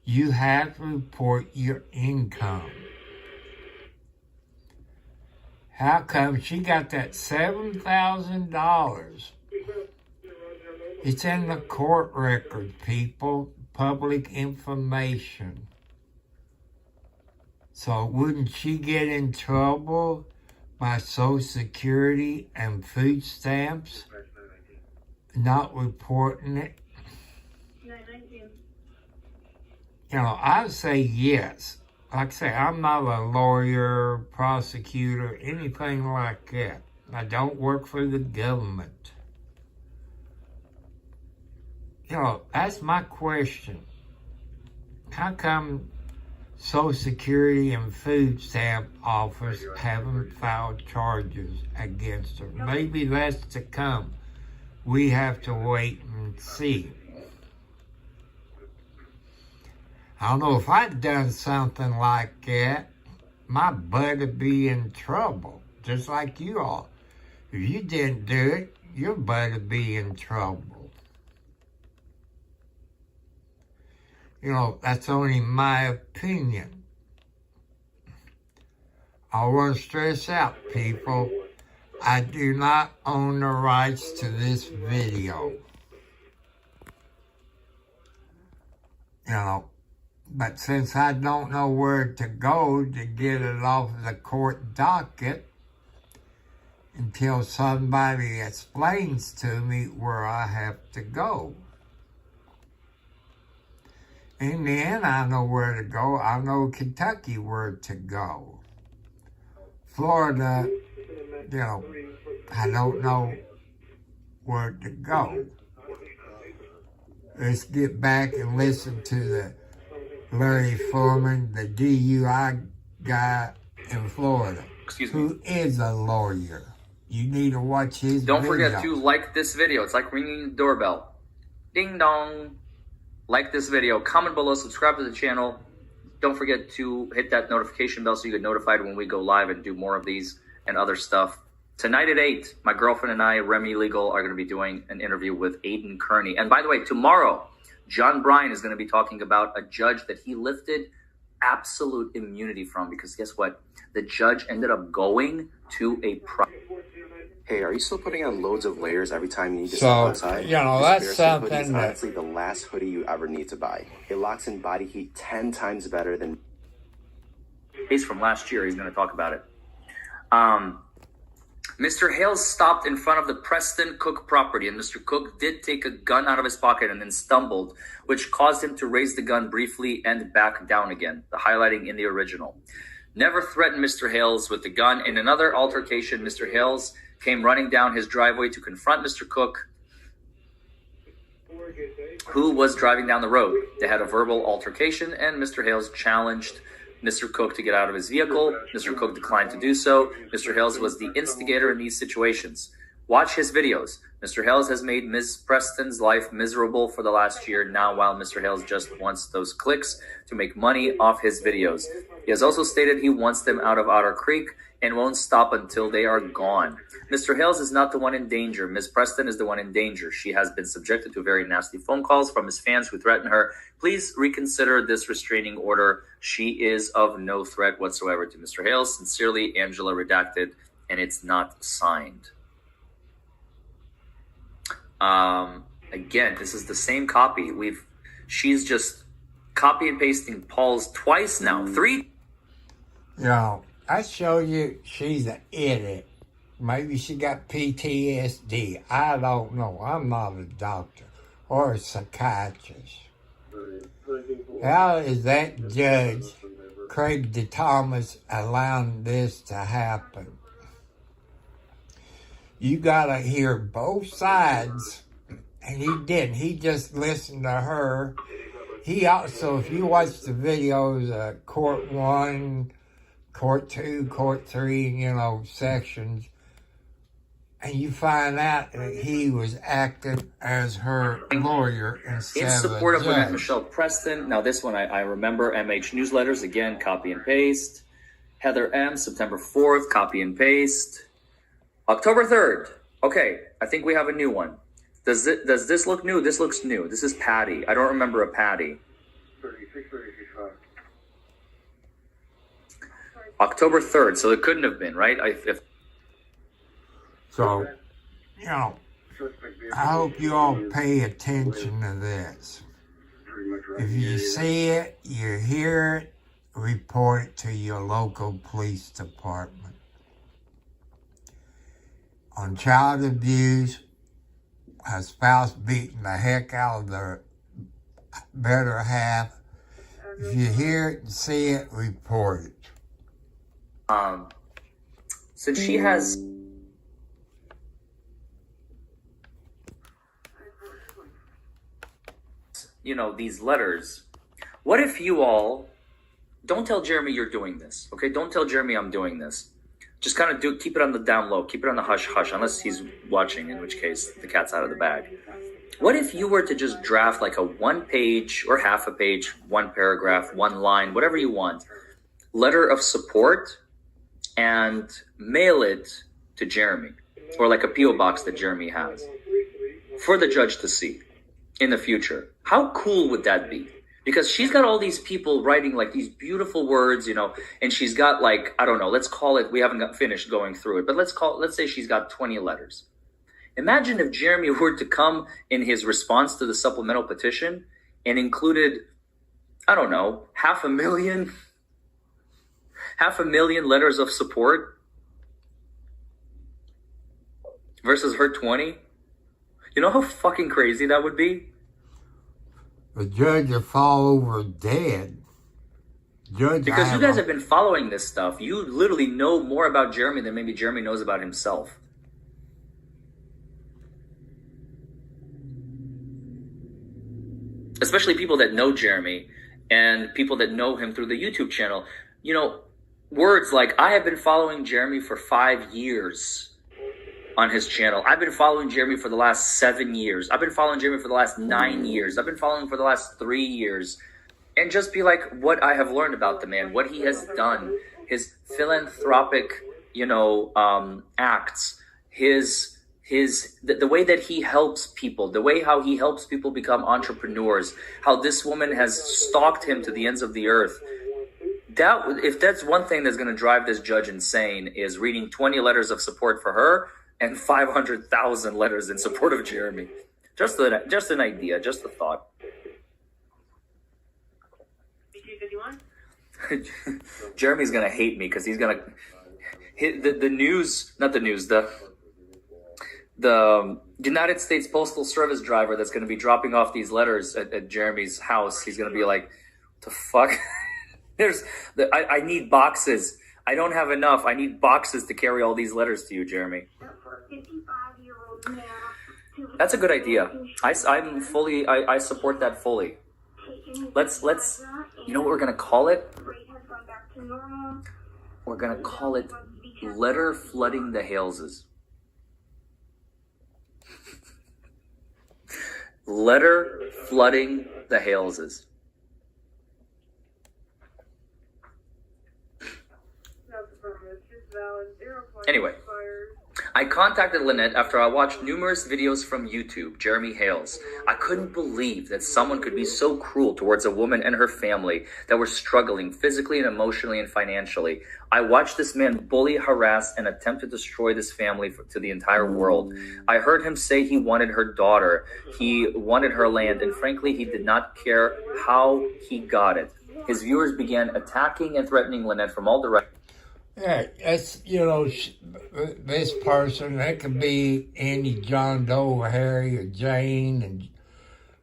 B: You have to report your income. How come she got that $7,000? It's in the court record, people. Public information. So wouldn't she get in trouble by Social Security and food stamps not reporting it? You know, I'd say yes. Like I say, I'm not a lawyer, prosecutor, anything like that. I don't work for the government. You know, that's my question. How come Social Security and Food Stamp Office haven't filed charges against her? Maybe that's to come. We have to wait and see. I don't know, if I'd done something like that, my butt would be in trouble, just like you all. If you didn't do it, your butt would be in trouble. You know, that's only my opinion. I want to stress out, people, I do not own the rights to this video. You know, but since I don't know where to go to get it off the court docket until somebody explains to me where I have to go. In the end, I know where to go. I know Kentucky where to go. Florida, you know, I don't know where to go. Let's get back and listen to the Larry Foreman, the DUI guy in Florida, who is a lawyer. You need to watch his
C: Don't
B: video.
C: forget to like this video. It's like ringing the doorbell. Ding dong. Like this video, comment below, subscribe to the channel. Don't forget to hit that notification bell so you get notified when we go live and do more of these and other stuff. Tonight at 8, my girlfriend and I, Remy Legal, are going to be doing an interview with Aiden Kearney. And by the way, tomorrow, John Bryan is going to be talking about a judge that he lifted absolute immunity from. Because guess what? The judge ended up going to a
F: Hey, are you still putting on loads of layers every time you need to step
B: So,
F: outside?
B: you know,
F: This
B: that's
F: Bearskin hoodie is
B: something that,
F: honestly the last hoodie you ever need to buy. It locks in body heat 10 times better than...
C: case from last year. He's going to talk about it. Mr. Hales stopped in front of the Preston Cook property, and Mr. Cook did take a gun out of his pocket and then stumbled, which caused him to raise the gun briefly and back down again, the highlighting in the original. Never threatened Mr. Hales with the gun. In another altercation, Mr. Hales came running down his driveway to confront Mr. Cook, who was driving down the road. They had a verbal altercation, and Mr. Hales challenged Mr. Cook to get out of his vehicle. Mr. Cook declined to do so. Mr. Hales was the instigator in these situations. Watch his videos. Mr. Hales has made Ms. Preston's life miserable for the last year now, while Mr. Hales just wants those clicks to make money off his videos. He has also stated he wants them out of Otter Creek and won't stop until they are gone. Mr. Hales is not the one in danger. Ms. Preston is the one in danger. She has been subjected to very nasty phone calls from his fans who threaten her. Please reconsider this restraining order. She is of no threat whatsoever to Mr. Hales. Sincerely, Angela redacted, and it's not signed. Again, this is the same copy. She's just copy and pasting Paul's twice now. 3.
B: you know, I show you she's an idiot. Maybe she got PTSD. I don't know. I'm not a doctor or a psychiatrist. How is that judge, Craig D. Thomas, allowing this to happen? You gotta hear both sides, and he didn't. He just listened to her. He also, if you watch the videos, Court 1, court 2, court 3, you know, sections. And you find out that he was acting as her lawyer instead
C: In
B: of
C: support
B: a
C: of Lynette
B: judge.
C: Michelle Preston. Now this one I remember. MH newsletters, again, copy and paste. Heather M, September 4th, copy and paste. October 3rd. Okay, I think we have a new one. Does this look new? This looks new. This is Patty. I don't remember a Patty.
D: 36,
C: October 3rd, so it couldn't have been, right?
B: So, you know, I hope you all pay attention to this. If you see it, you hear it, report it to your local police department. On child abuse, a spouse beating the heck out of their better half. If you hear it and see it, report it.
C: Since she has these letters, what if you all don't tell Jeremy you're doing this, okay? Don't tell Jeremy I'm doing this. Just kind of keep it on the down low, keep it on the hush hush, unless he's watching, in which case the cat's out of the bag. What if you were to just draft like a 1 page or half a page, 1 paragraph, 1 line, whatever you want, letter of support, and mail it to Jeremy, or like a P.O. box that Jeremy has, for the judge to see in the future? How cool would that be? Because she's got all these people writing like these beautiful words, and she's got like, I don't know, let's call it, we haven't finished going through it, but let's say she's got 20 letters. Imagine if Jeremy were to come in his response to the supplemental petition and included, I don't know, 500,000 letters of support versus her 20. You know how fucking crazy that would be?
B: The judge will fall over dead.
C: Because you guys have been following this stuff. You literally know more about Jeremy than maybe Jeremy knows about himself. Especially people that know Jeremy and people that know him through the YouTube channel. Words like, I have been following Jeremy for 5 years on his channel. I've been following Jeremy for the last 7 years. I've been following Jeremy for the last 9 years. I've been following him for the last 3 years. And just be like, what I have learned about the man, what he has done, his philanthropic, acts, the way that he helps people, the way how he helps people become entrepreneurs, how this woman has stalked him to the ends of the earth. If that's one thing that's going to drive this judge insane, is reading 20 letters of support for her and 500,000 letters in support of Jeremy. Just an idea, just a thought. Jeremy's gonna hate me because he's gonna hit the United States Postal Service driver that's gonna be dropping off these letters at Jeremy's house. He's gonna be like, "What the fuck? I need boxes. I don't have enough. I need boxes to carry all these letters to you, Jeremy." That's a good idea. I support that fully. Let's you know what we're gonna call it? We're gonna call it Letter Flooding the Haleses. Letter Flooding the Haleses. Anyway, I contacted Lynette after I watched numerous videos from YouTube, Jeremy Hales. I couldn't believe that someone could be so cruel towards a woman and her family that were struggling physically and emotionally and financially. I watched this man bully, harass, and attempt to destroy this family to the entire world. I heard him say he wanted her daughter, he wanted her land, and frankly, he did not care how he got it. His viewers began attacking and threatening Lynette from all directions.
B: Yeah, that's, this person, that could be Andy, John Doe, Harry, or Jane, and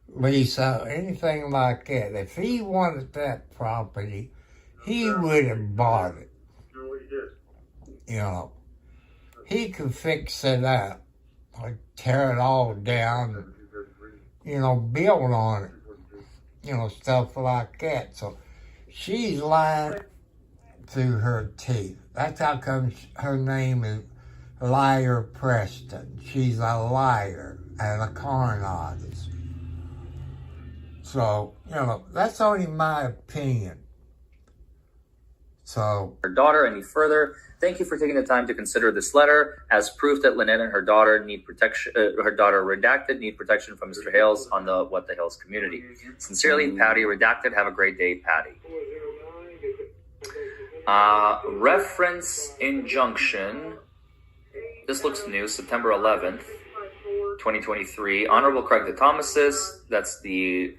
B: Lisa, anything like that. If he wanted that property, he would have bought it. He could fix it up, like tear it all down, build on it, stuff like that. So she's lying through her teeth. That's how come her name is Liar Preston. She's a liar and a con artist. So, that's only my opinion. So,
C: her daughter any further. Thank you for taking the time to consider this letter as proof that Lynette and her daughter need protection. Her daughter redacted need protection from Mr. Hales on the What the Hales community. Sincerely, Patty redacted. Have a great day, Patty. Reference injunction. This looks new. September 11th, 2023. Honorable Craig de Thomasis. That's the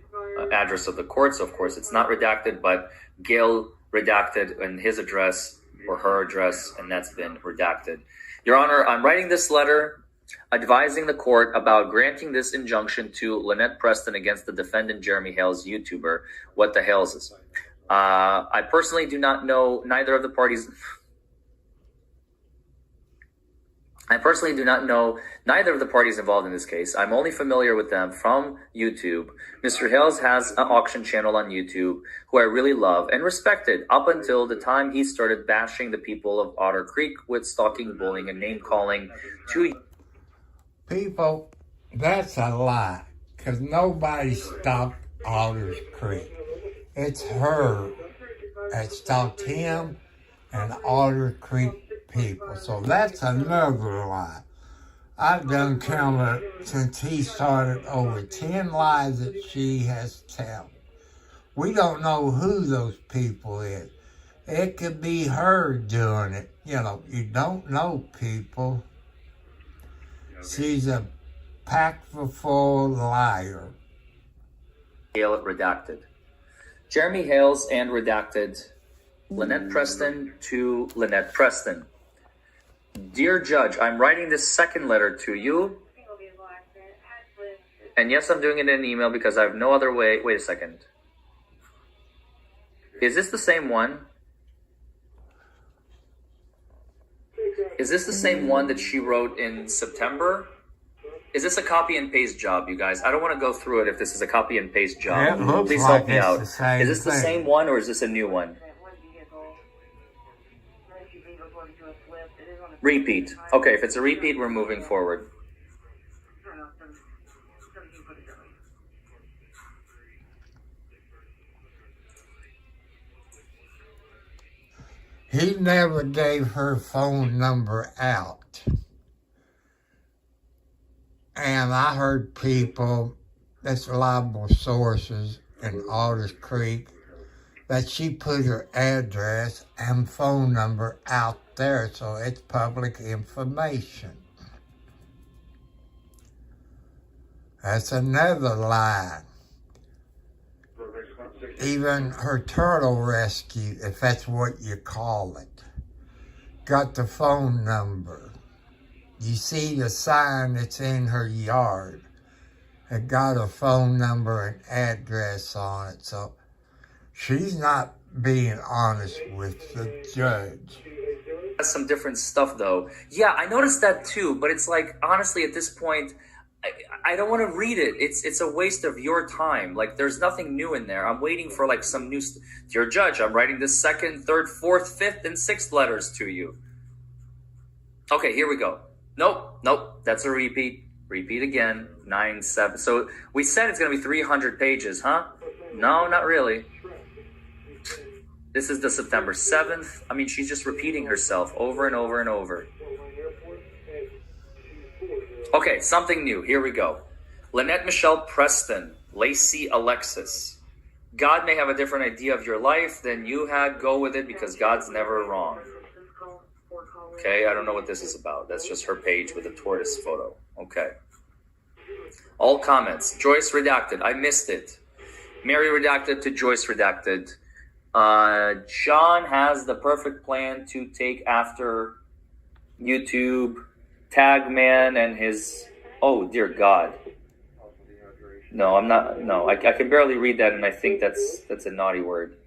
C: address of the court. So of course it's not redacted, but Gail redacted in his address or her address, and that's been redacted. Your Honor, I'm writing this letter advising the court about granting this injunction to Lynette Preston against the defendant Jeremy Hales, YouTuber, What the Haleses. I personally do not know neither of the parties. I personally do not know neither of the parties involved in this case. I'm only familiar with them from YouTube. Mr. Hales has an auction channel on YouTube who I really love and respected up until the time he started bashing the people of Otter Creek with stalking, bullying, and name-calling to
B: people, that's a lie, because nobody stalked Otter Creek. It's her that stalked him and Otter Creek people. So that's another lie. I've done counted since he started over 10 lies that she has told. We don't know who those people is. It could be her doing it. You don't know people. She's a pack-full liar.
C: Gail redacted. Jeremy Hales and redacted. Lynette Preston to Lynette Preston. Dear Judge, I'm writing this second letter to you. And yes, I'm doing it in an email because I have no other way. Wait a second. Is this the same one? Is this the same one that she wrote in September? Is this a copy and paste job, you guys? I don't want to go through it if this is a copy and paste job.
B: It looks
C: Please
B: like
C: help me
B: it's
C: out.
B: the same
C: Is this the
B: thing.
C: same one or is this a new one? Repeat. Okay, if it's a repeat, we're moving forward.
B: He never gave her phone number out. And I heard people, that's reliable sources in Otter Creek, that she put her address and phone number out there, so it's public information. That's another lie. Even her turtle rescue, if that's what you call it, got the phone number. You see the sign that's in her yard. It got a phone number and address on it, so she's not being honest with the judge.
C: That's some different stuff, though. Yeah, I noticed that too, but it's like, honestly, at this point, I don't want to read it. It's a waste of your time. Like, there's nothing new in there. I'm waiting for like some new. Dear Judge, I'm writing this second, third, fourth, fifth, and sixth letters to you. Okay, here we go. Nope. That's a repeat. Repeat again. 9, 7. So we said it's going to be 300 pages, huh? No, not really. This is the September 7th. I mean, she's just repeating herself over and over and over. Okay, something new. Here we go. Lynette Michelle Preston, Lacey Alexis. God may have a different idea of your life than you had. Go with it because God's never wrong. Okay, I don't know what this is about. That's just her page with a tortoise photo. Okay. All comments. Joyce redacted. I missed it. Mary redacted to Joyce redacted. John has the perfect plan to take after YouTube, Tagman, and his... Oh, dear God. No, I'm not... No, I can barely read that, and I think that's a naughty word.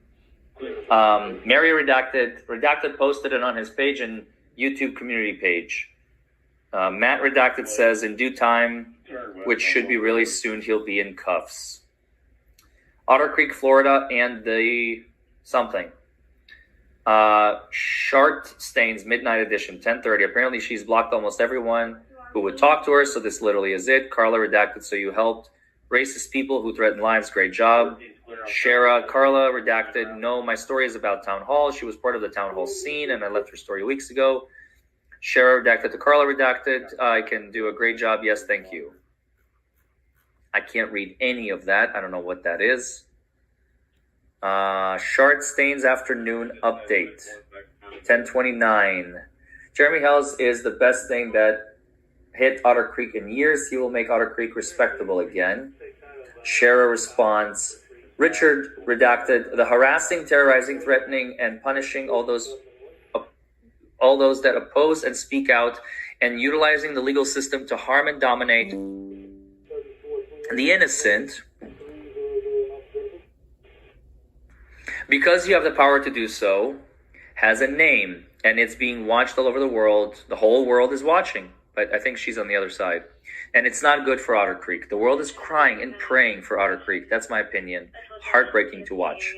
C: Mary redacted posted it on his page and YouTube community page. Matt redacted says, in due time, which should be really soon, he'll be in cuffs. Otter Creek, Florida, and the something. Shart Stains Midnight Edition, 10:30. Apparently she's blocked almost everyone who would talk to her, so this literally is it. Carla redacted, so you helped. Racist people who threaten lives, great job. Shara, Carla redacted, no, my story is about Town Hall. She was part of the Town Hall scene, and I left her story weeks ago. Shara redacted to Carla redacted. I can do a great job. Yes, thank you. I can't read any of that. I don't know what that is. Shart Stains Afternoon Update, 10:29. Jeremy Hells is the best thing that hit Otter Creek in years. He will make Otter Creek respectable again. Shara responds, Richard redacted, the harassing, terrorizing, threatening, and punishing all those that oppose and speak out, and utilizing the legal system to harm and dominate the innocent. Because you have the power to do so, has a name, and it's being watched all over the world. The whole world is watching, but I think she's on the other side. And it's not good for Otter Creek. The world is crying and praying for Otter Creek. That's my opinion. Heartbreaking to watch.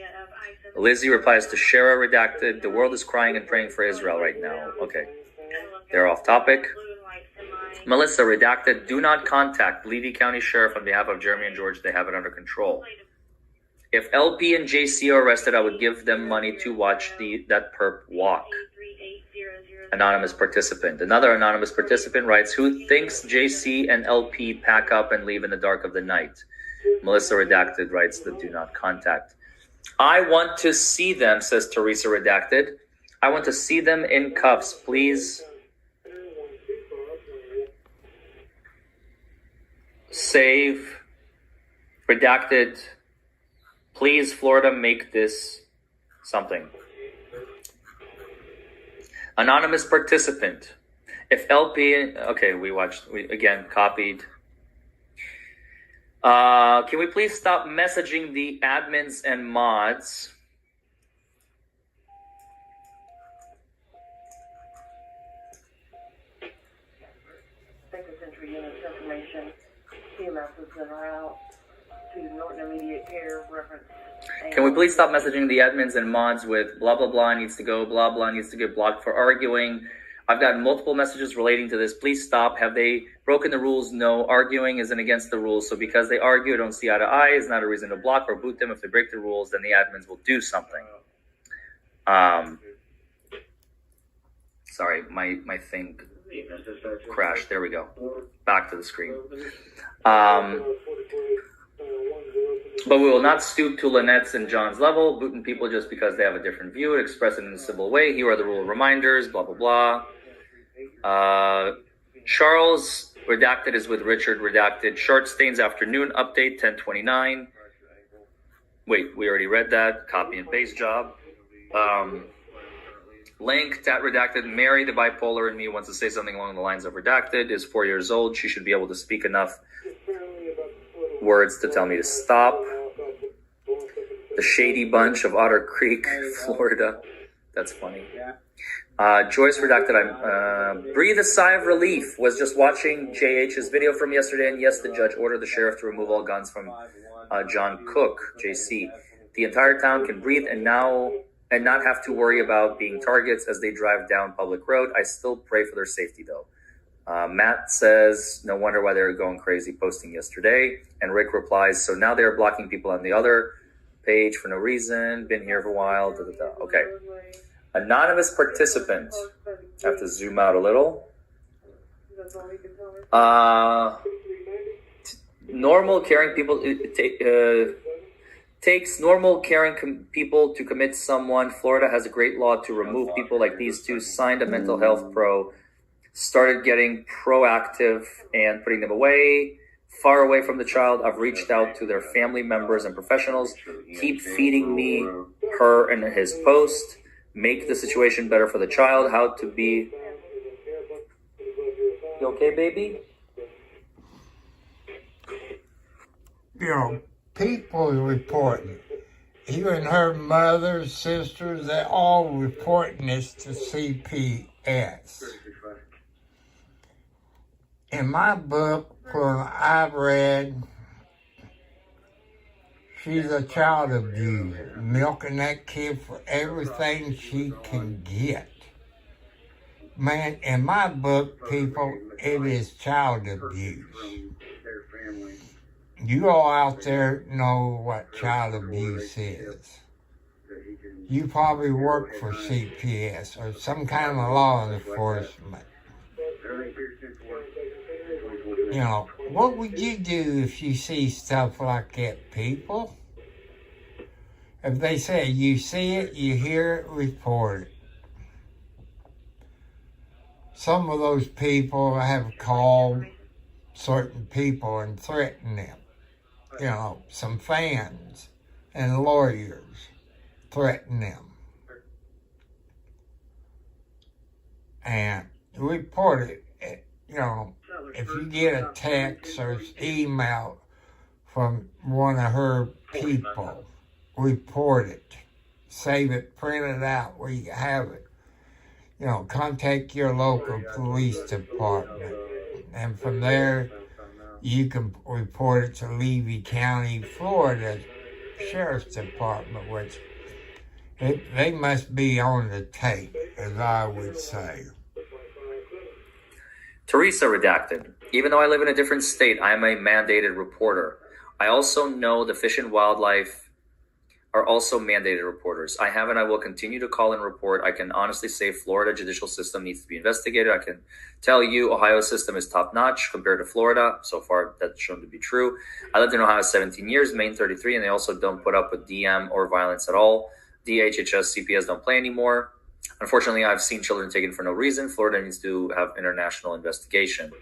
C: Lizzie replies to Shara redacted, the world is crying and praying for Israel right now. Okay, they're off topic. Melissa redacted, do not contact Levy County Sheriff on behalf of Jeremy and George. They have it under control. If LP and JC are arrested, I would give them money to watch that perp walk. Anonymous participant. Another anonymous participant writes, who thinks JC and LP pack up and leave in the dark of the night? Melissa redacted writes the do not contact. I want to see them, says Teresa redacted. I want to see them in cuffs, please. Save. Redacted. Please, Florida, make this something. Anonymous participant. If LP, okay, we again copied. Can we please stop messaging the admins and mods?
G: Second Century Unit's information. CMS's sent her out to Norton Immediate Care reference.
C: Can we please stop messaging the admins and mods with blah, blah, blah needs to go, blah, blah needs to get blocked for arguing. I've gotten multiple messages relating to this. Please stop. Have they broken the rules? No. Arguing isn't against the rules. So because they argue, don't see eye to eye, is not a reason to block or boot them. If they break the rules, then the admins will do something. Sorry, my thing crashed. There we go. Back to the screen. But we will not stoop to Lynette's and John's level, booting people just because they have a different view, express it in a civil way. Here are the rule reminders, blah, blah, blah. Charles, redacted, is with Richard, redacted. Short Stains Afternoon Update, 10:29. Wait, we already read that. Copy and paste job. Link, Tat redacted. Mary, the bipolar in me, wants to say something along the lines of redacted, is 4 years old. She should be able to speak enough words to tell me to stop. The Shady Bunch of Otter Creek, Florida. That's funny. Joyce redacted, breathe a sigh of relief. Was just watching JH's video from yesterday, and yes, the judge ordered the sheriff to remove all guns from John Cook, JC. The entire town can breathe and not have to worry about being targets as they drive down public road. I still pray for their safety though. Matt says, no wonder why they were going crazy posting yesterday. And Rick replies, so now they're blocking people on the other page for no reason. Been here for a while. Da, da, da. Okay. Anonymous participant. I have to zoom out a little. Normal caring people. Takes normal caring people to commit someone. Florida has a great law to remove people like these two. Signed a mental health pro. Started getting proactive and putting them away, far away from the child. I've reached out to their family members and professionals. Keep feeding me her and his post. Make the situation better for the child. How to be... You okay, baby?
B: You know, people reporting. Even her mother, sisters, they're all reporting this to CPS. In my book, when I read She's a child abuser, milking that kid for everything she can get. Man, in my book, people, it is child abuse. You all out there know what child abuse is. You probably work for CPS or some kind of law enforcement. You know, what would you do if you see stuff like that, people? If they say you see it, you hear it, report it. Some of those people have called certain people and threatened them. You know, some fans and lawyers threaten them. And report it. You know, if you get a text or email from one of her people, report it. Save it, print it out where you have it. You know, contact your local police department. And from there, you can report it to Levy County, Florida Sheriff's Department, which they must be on the tape, as I would say.
C: Teresa redacted. Even though I live in a different state, I am a mandated reporter. I also know the Fish and Wildlife are also mandated reporters. I have and I will continue to call and report. I can honestly say Florida judicial system needs to be investigated. I can tell you Ohio's system is top-notch compared to Florida. So far, that's shown to be true. I lived in Ohio 17 years, Maine 33, and they also don't put up with DM or violence at all. DHHS, CPS don't play anymore. Unfortunately, I've seen children taken for no reason. Florida needs to have international investigation.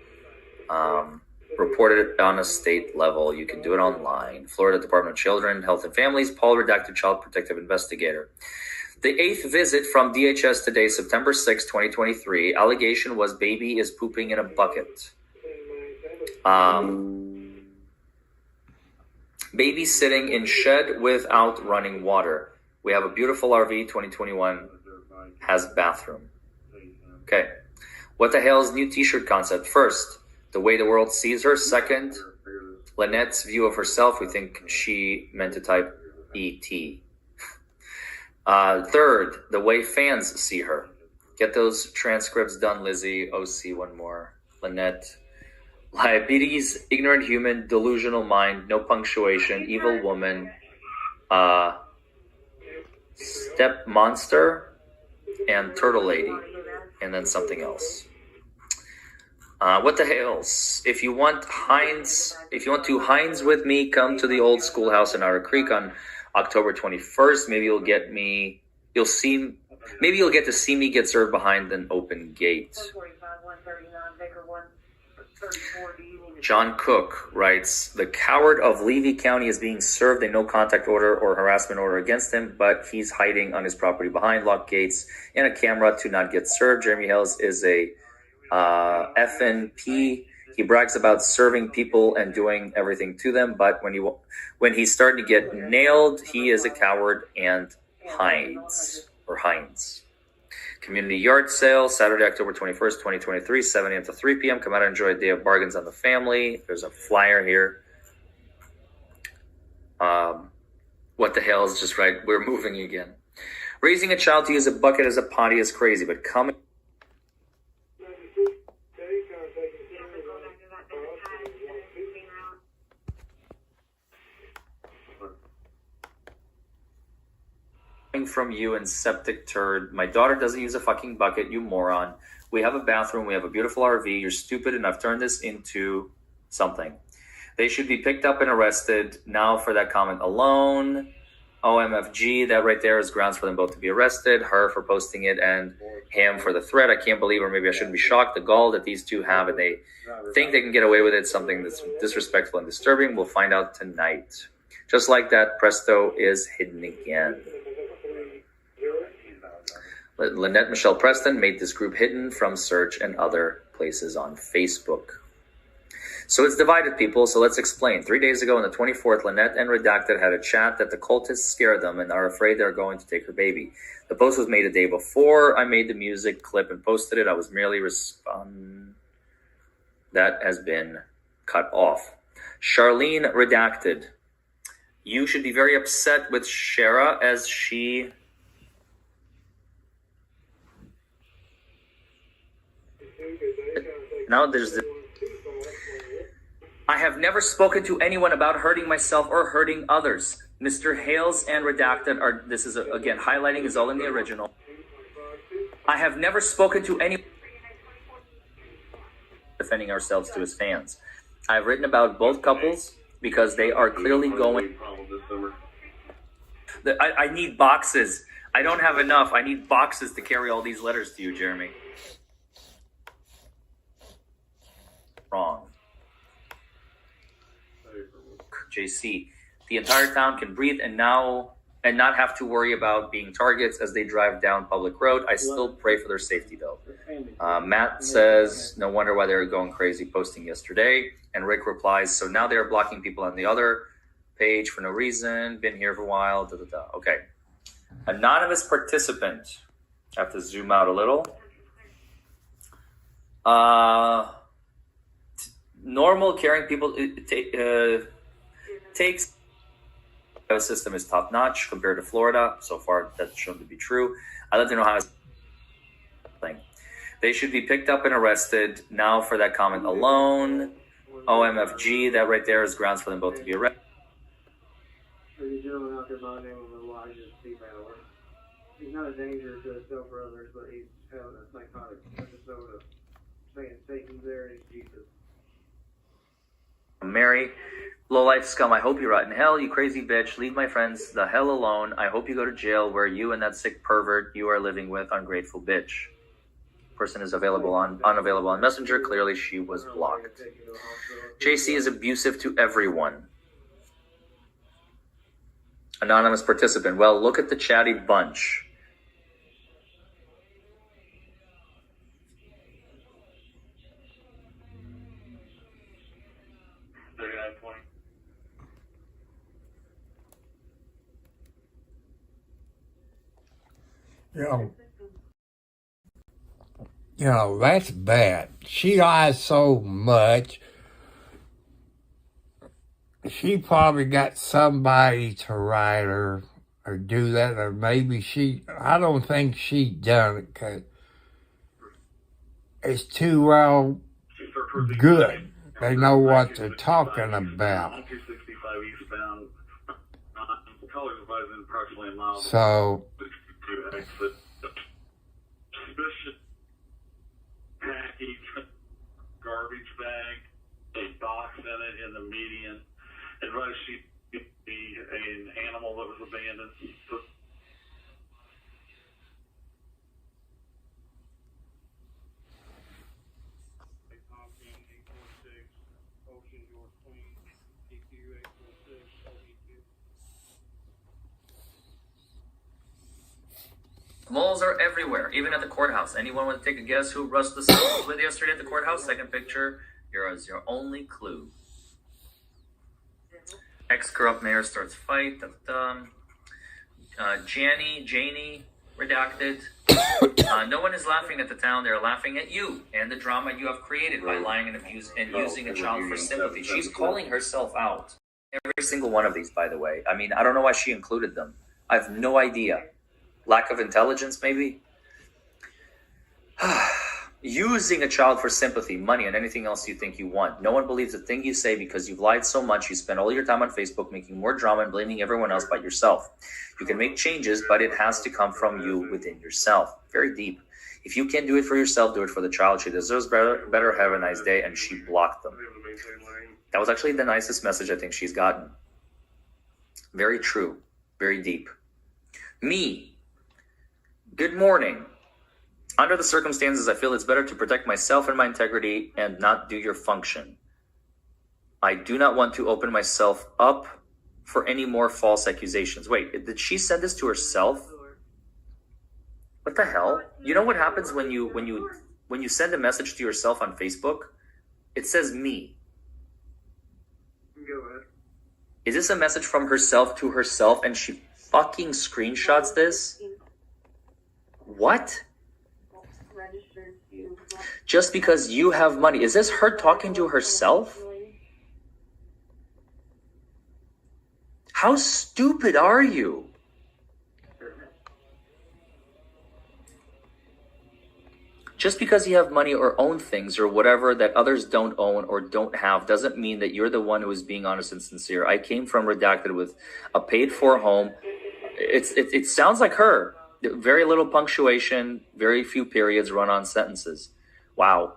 C: Reported it on a state level. You can do it online. Florida Department of Children, Health and Families, Paul Redacted Child Protective Investigator. The 8th visit from DHS today, September 6, 2023. Allegation was baby is pooping in a bucket. Baby sitting in shed without running water. We have a beautiful RV, 2021, has bathroom. Okay. What the hell is new t-shirt concept? First, the way the world sees her. Second, Lynette's view of herself. We think she meant to type E.T. Third, the way fans see her. Get those transcripts done, Lizzie. OC, one more. Lynette. Diabetes, ignorant human, delusional mind, no punctuation, evil woman, step monster, and turtle lady. And then something else. What the hells? If you want to Heinz with me, come to the old schoolhouse in Otter Creek on October 21st. Maybe you'll get to see me get served behind an open gate. John Cook writes, the coward of Levy County is being served a no contact order or harassment order against him, but he's hiding on his property behind locked gates and a camera to not get served. Jeremy Hells is a FNP. He brags about serving people and doing everything to them, but when he's starting to get nailed, he is a coward and hides. Community yard sale, Saturday, October 21st, 2023, 7 a.m. to 3 p.m. Come out and enjoy a day of bargains on the family. There's a flyer here. What the hell is just right? We're moving again. Raising a child to use a bucket as a potty is crazy, but coming from you and septic turd. My daughter doesn't use a fucking bucket, you moron. We have a bathroom, we have a beautiful RV. You're stupid and I've turned this into something. They should be picked up and arrested now for that comment alone. OMFG, that right there is grounds for them both to be arrested. Her for posting it and him for the threat. I can't believe, or maybe I shouldn't be shocked, the gall that these two have, and they think they can get away with it. Something that's disrespectful and disturbing. We'll find out tonight. Just like that, Presto is hidden again. Lynette Michelle Preston made this group hidden from search and other places on Facebook. So it's divided, people, so let's explain. 3 days ago on the 24th, Lynette and Redacted had a chat that the cultists scared them and are afraid they're going to take her baby. The post was made a day before I made the music clip and posted it. I was merely that has been cut off. Charlene Redacted. You should be very upset with Shara as she... Now there's the... I have never spoken to anyone about hurting myself or hurting others. Mr. Hales and Redacted are... This is, again, highlighting is all in the original. I have never spoken to anyone defending ourselves to his fans. I've written about both couples because they are clearly going... I need boxes. I don't have enough. I need boxes to carry all these letters to you, Jeremy. Wrong. JC. The entire town can breathe and not have to worry about being targets as they drive down public road. I still pray for their safety though. Matt says, no wonder why they were going crazy posting yesterday. And Rick replies, so now they're blocking people on the other page for no reason. Been here for a while. Da, da, da. Okay. Anonymous participant. I have to zoom out a little. Normal caring people takes the system is top notch compared to Florida. So far, that's shown to be true. I'd like to know how they should be picked up and arrested now for that comment alone. OMFG, that right there is grounds for them both to be arrested.
E: There's a gentleman out there by the name of Elijah Seabauer. He's not a danger to himself or others, but he's having a psychotic episode of saying Satan's there and he's Jesus.
C: Mary, lowlife scum, I hope you rot in hell, you crazy bitch. Leave my friends the hell alone. I hope you go to jail where you and that sick pervert you are living with, ungrateful bitch. Person is unavailable on Messenger. Clearly she was blocked. JC is abusive to everyone. Anonymous participant. Well, look at the chatty bunch.
B: You know, that's bad. She lies so much. She probably got somebody to write her or do that, or maybe I don't think she done it because it's too well good. They know what they're talking about. So,
H: package, garbage bag, a box in it in the median. Advice she be an animal that was abandoned.
C: Moles are everywhere, even at the courthouse. Anyone want to take a guess who Russ the was with yesterday at the courthouse? Second picture, here is your only clue. Ex-corrupt mayor starts fight. Janie, redacted. No one is laughing at the town. They're laughing at you and the drama you have created by lying and using a child for sympathy. She's calling herself out. Every single one of these, by the way. I mean, I don't know why she included them. I have no idea. Lack of intelligence, maybe? Using a child for sympathy, money, and anything else you think you want. No one believes a thing you say because you've lied so much. You spend all your time on Facebook making more drama and blaming everyone else but yourself. You can make changes, but it has to come from you within yourself. Very deep. If you can't do it for yourself, do it for the child. She deserves better. Have a nice day. And she blocked them. That was actually the nicest message I think she's gotten. Very true. Very deep. Me. Good morning. Under the circumstances, I feel it's better to protect myself and my integrity and not do your function. I do not want to open myself up for any more false accusations. Wait, did she send this to herself? What the hell? You know what happens when you send a message to yourself on Facebook? It says me.
E: Go ahead.
C: Is this a message from herself to herself and she fucking screenshots this? What? Just because you have money. Is this her talking to herself? How stupid are you? Just because you have money or own things or whatever that others don't own or don't have doesn't mean that you're the one who is being honest and sincere. I came from Redacted with a paid-for home. It sounds like her. Very little punctuation, very few periods, run-on sentences. Wow.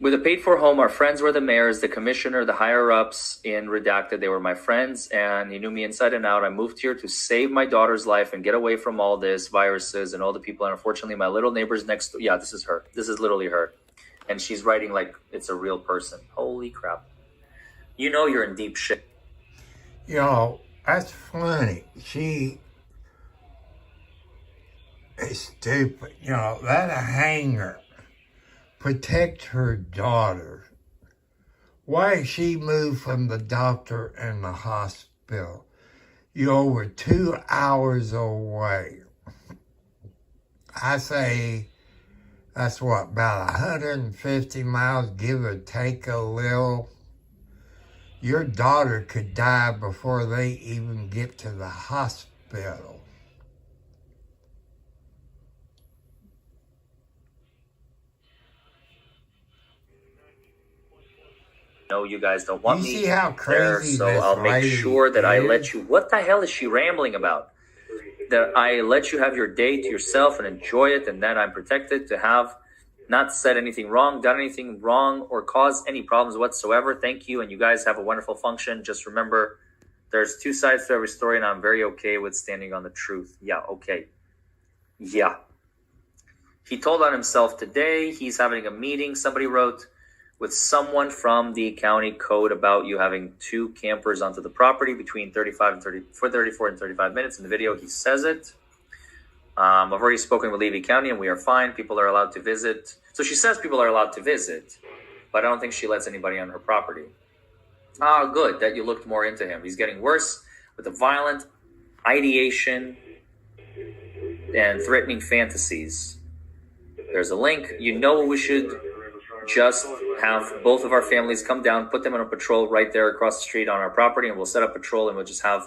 C: With a paid-for home, our friends were the mayors, the commissioner, the higher-ups in Redacted. They were my friends, and he knew me inside and out. I moved here to save my daughter's life and get away from all this, viruses, and all the people. And unfortunately, my little neighbor's next door. Yeah, this is her. This is literally her. And she's writing like it's a real person. Holy crap. You know you're in deep shit.
B: Yo, that's funny. She is stupid. You know, that'll hang her. Protect her daughter. Why she moved from the doctor and the hospital? You're over 2 hours away. I say that's what, about 150 miles, give or take a little. Your daughter could die before they even get to the hospital.
C: No, you guys don't want me
B: see how crazy
C: there, so
B: this
C: I'll make
B: lady
C: sure that I let
B: is?
C: you. What the hell is she rambling about? That I let you have your day to yourself and enjoy it, and that I'm protected to have not said anything wrong, done anything wrong, or caused any problems whatsoever. Thank you, and you guys have a wonderful function. Just remember, there's two sides to every story, and I'm very okay with standing on the truth. Yeah, okay. Yeah. He told on himself today. He's having a meeting, somebody wrote, with someone from the county code about you having two campers onto the property between 34 and 35 minutes. In the video, he says it. I've already spoken with Levy County and we are fine. People are allowed to visit. So she says people are allowed to visit, but I don't think she lets anybody on her property. Good that you looked more into him. He's getting worse with the violent ideation and threatening fantasies. There's a link. You know we should just have both of our families come down, put them on a patrol right there across the street on our property, and we'll set up patrol and we'll just have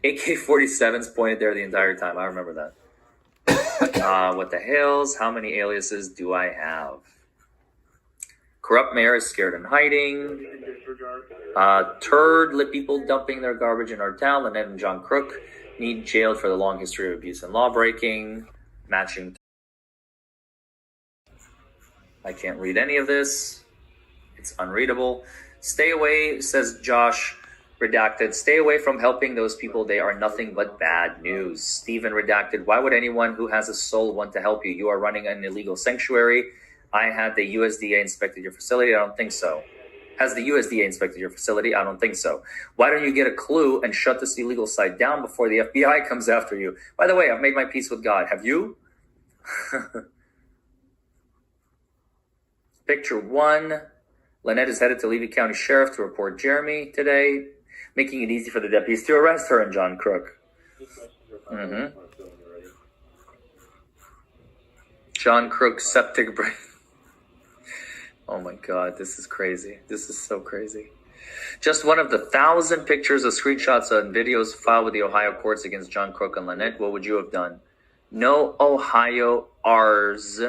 C: AK-47s pointed there the entire time. I remember that. What the hells? How many aliases do I have? Corrupt mayor is scared and hiding. Turd lit people dumping their garbage in our town. Lynette and John Crook need jailed for the long history of abuse and law breaking. Matching. I can't read any of this. It's unreadable. Stay away, says Josh, Redacted. Stay away from helping those people. They are nothing but bad news. Stephen, Redacted. Why would anyone who has a soul want to help you? You are running an illegal sanctuary. I had the USDA inspected your facility. I don't think so. Has the USDA inspected your facility? I don't think so. Why don't you get a clue and shut this illegal site down before the FBI comes after you? By the way, I've made my peace with God. Have you? Picture 1. Lynette is headed to Levy County Sheriff to report Jeremy today, making it easy for the deputies to arrest her and John Crook. John Crook, septic brain. Oh my God, this is crazy. This is so crazy. Just one of the 1,000 pictures of screenshots and videos filed with the Ohio courts against John Crook and Lynette. What would you have done? No Ohio R's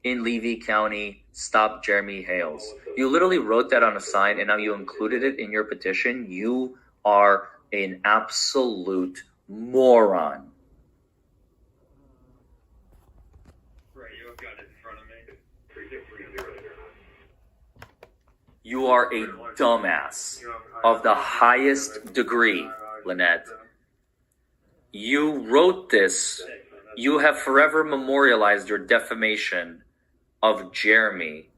C: in Levy County. Stop Jeremy Hales. You literally wrote that on a sign and now you included it in your petition. You are an absolute moron.
D: Right, you've got it in front of me.
C: You are a dumbass of the highest degree, Lynette. You wrote this. You have forever memorialized your defamation of Jeremy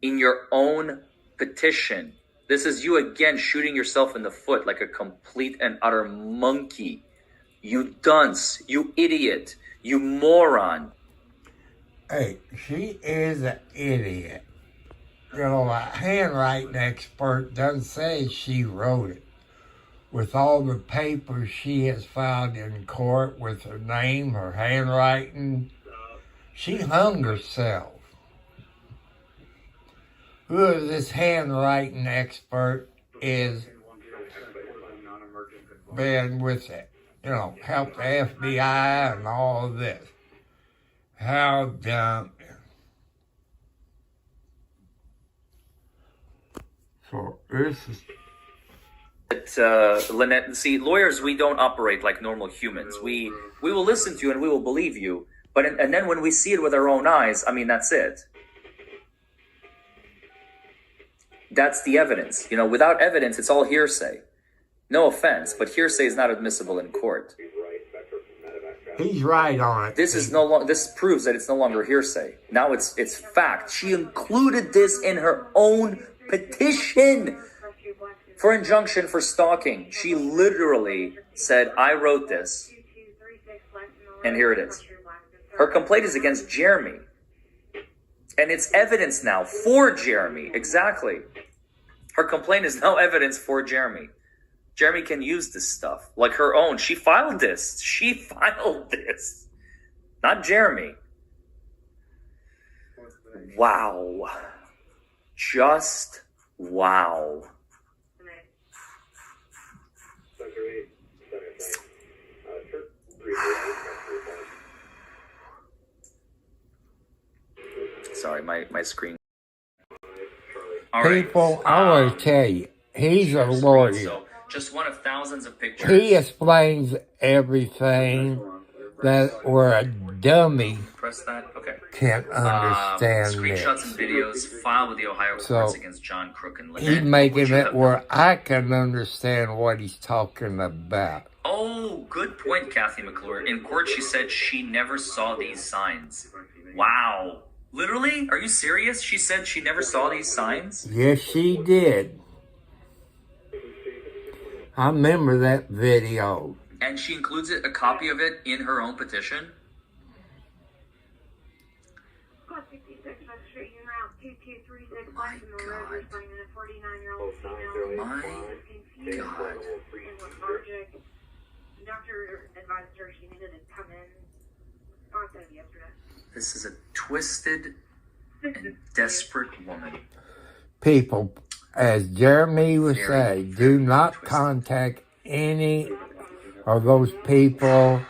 C: in your own petition. This is you again shooting yourself in the foot like a complete and utter monkey. You dunce, you idiot, you moron.
B: Hey, she is an idiot. You know, a handwriting expert doesn't say she wrote it. With all the papers she has filed in court with her name, her handwriting, she hung herself. Whoever this handwriting expert is been with it, help the FBI and all of this. How dumb. So this is...
C: Lynette, see, lawyers, we don't operate like normal humans. We will listen to you and we will believe you. And then when we see it with our own eyes, I mean, that's it. That's the evidence. Without evidence, it's all hearsay. No offense, but hearsay is not admissible in court.
B: He's right on it.
C: This proves that it's no longer hearsay. Now it's fact. She included this in her own petition for injunction for stalking. She literally said, I wrote this. And here it is. Her complaint is against Jeremy. And it's evidence now for Jeremy. Exactly. Her complaint is now evidence for Jeremy. Jeremy can use this stuff like her own. She filed this. Not Jeremy. Wow. Just wow. Sorry, my screen. All
B: People, I want to tell you, he's a lawyer.
C: So, just one of thousands of pictures.
B: He explains everything that where a dummy
C: Press that. Okay.
B: can't understand
C: Screenshots
B: this.
C: and videos filed with the Ohio courts against John Crook and Lynette.
B: He's making it where I can understand what he's talking about.
C: Oh, good point, Kathy McClure. In court, she said she never saw these signs. Wow. Literally? Are you serious? She said she never saw these signs?
B: Yes, she did. I remember that video.
C: And she includes a copy of it in her own petition?
G: Plus 66 West Street, you're out 2236
C: My God.
G: responding to a 49-year-old female.
C: My
G: Confused
C: God.
G: and lethargic. The doctor advised her she needed to come in. I said yesterday.
C: This is a twisted and desperate woman.
B: People, as Jeremy would say, do not contact any of those people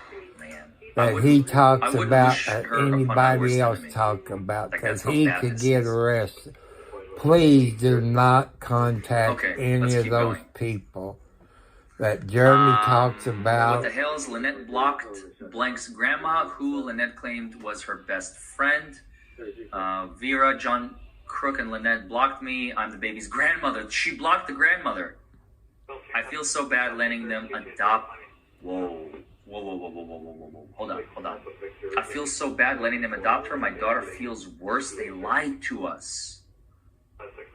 B: that he talks about or anybody else talks about, because he could get arrested. Please do not contact any of those people that Jeremy talks about.
C: What the hell is Lynette blocked Blank's grandma, who Lynette claimed was her best friend. Vera, John Crook, and Lynette blocked me. I'm the baby's grandmother. She blocked the grandmother. I feel so bad letting them adopt. Whoa. Hold on. I feel so bad letting them adopt her. My daughter feels worse. They lied to us.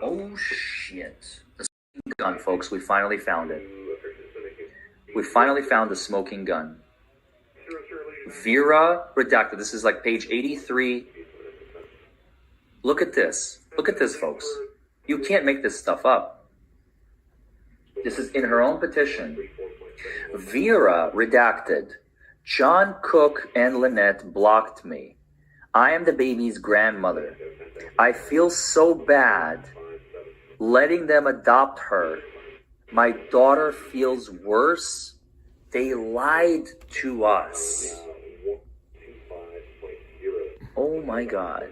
C: Oh, shit. The smoking gun, folks. We finally found it. We finally found the smoking gun. Vera redacted. This is like page 83. Look at this. Look at this, folks. You can't make this stuff up. This is in her own petition. Vera redacted. John Cook and Lynette blocked me. I am the baby's grandmother. I feel so bad letting them adopt her. My daughter feels worse. They lied to us. Oh my God.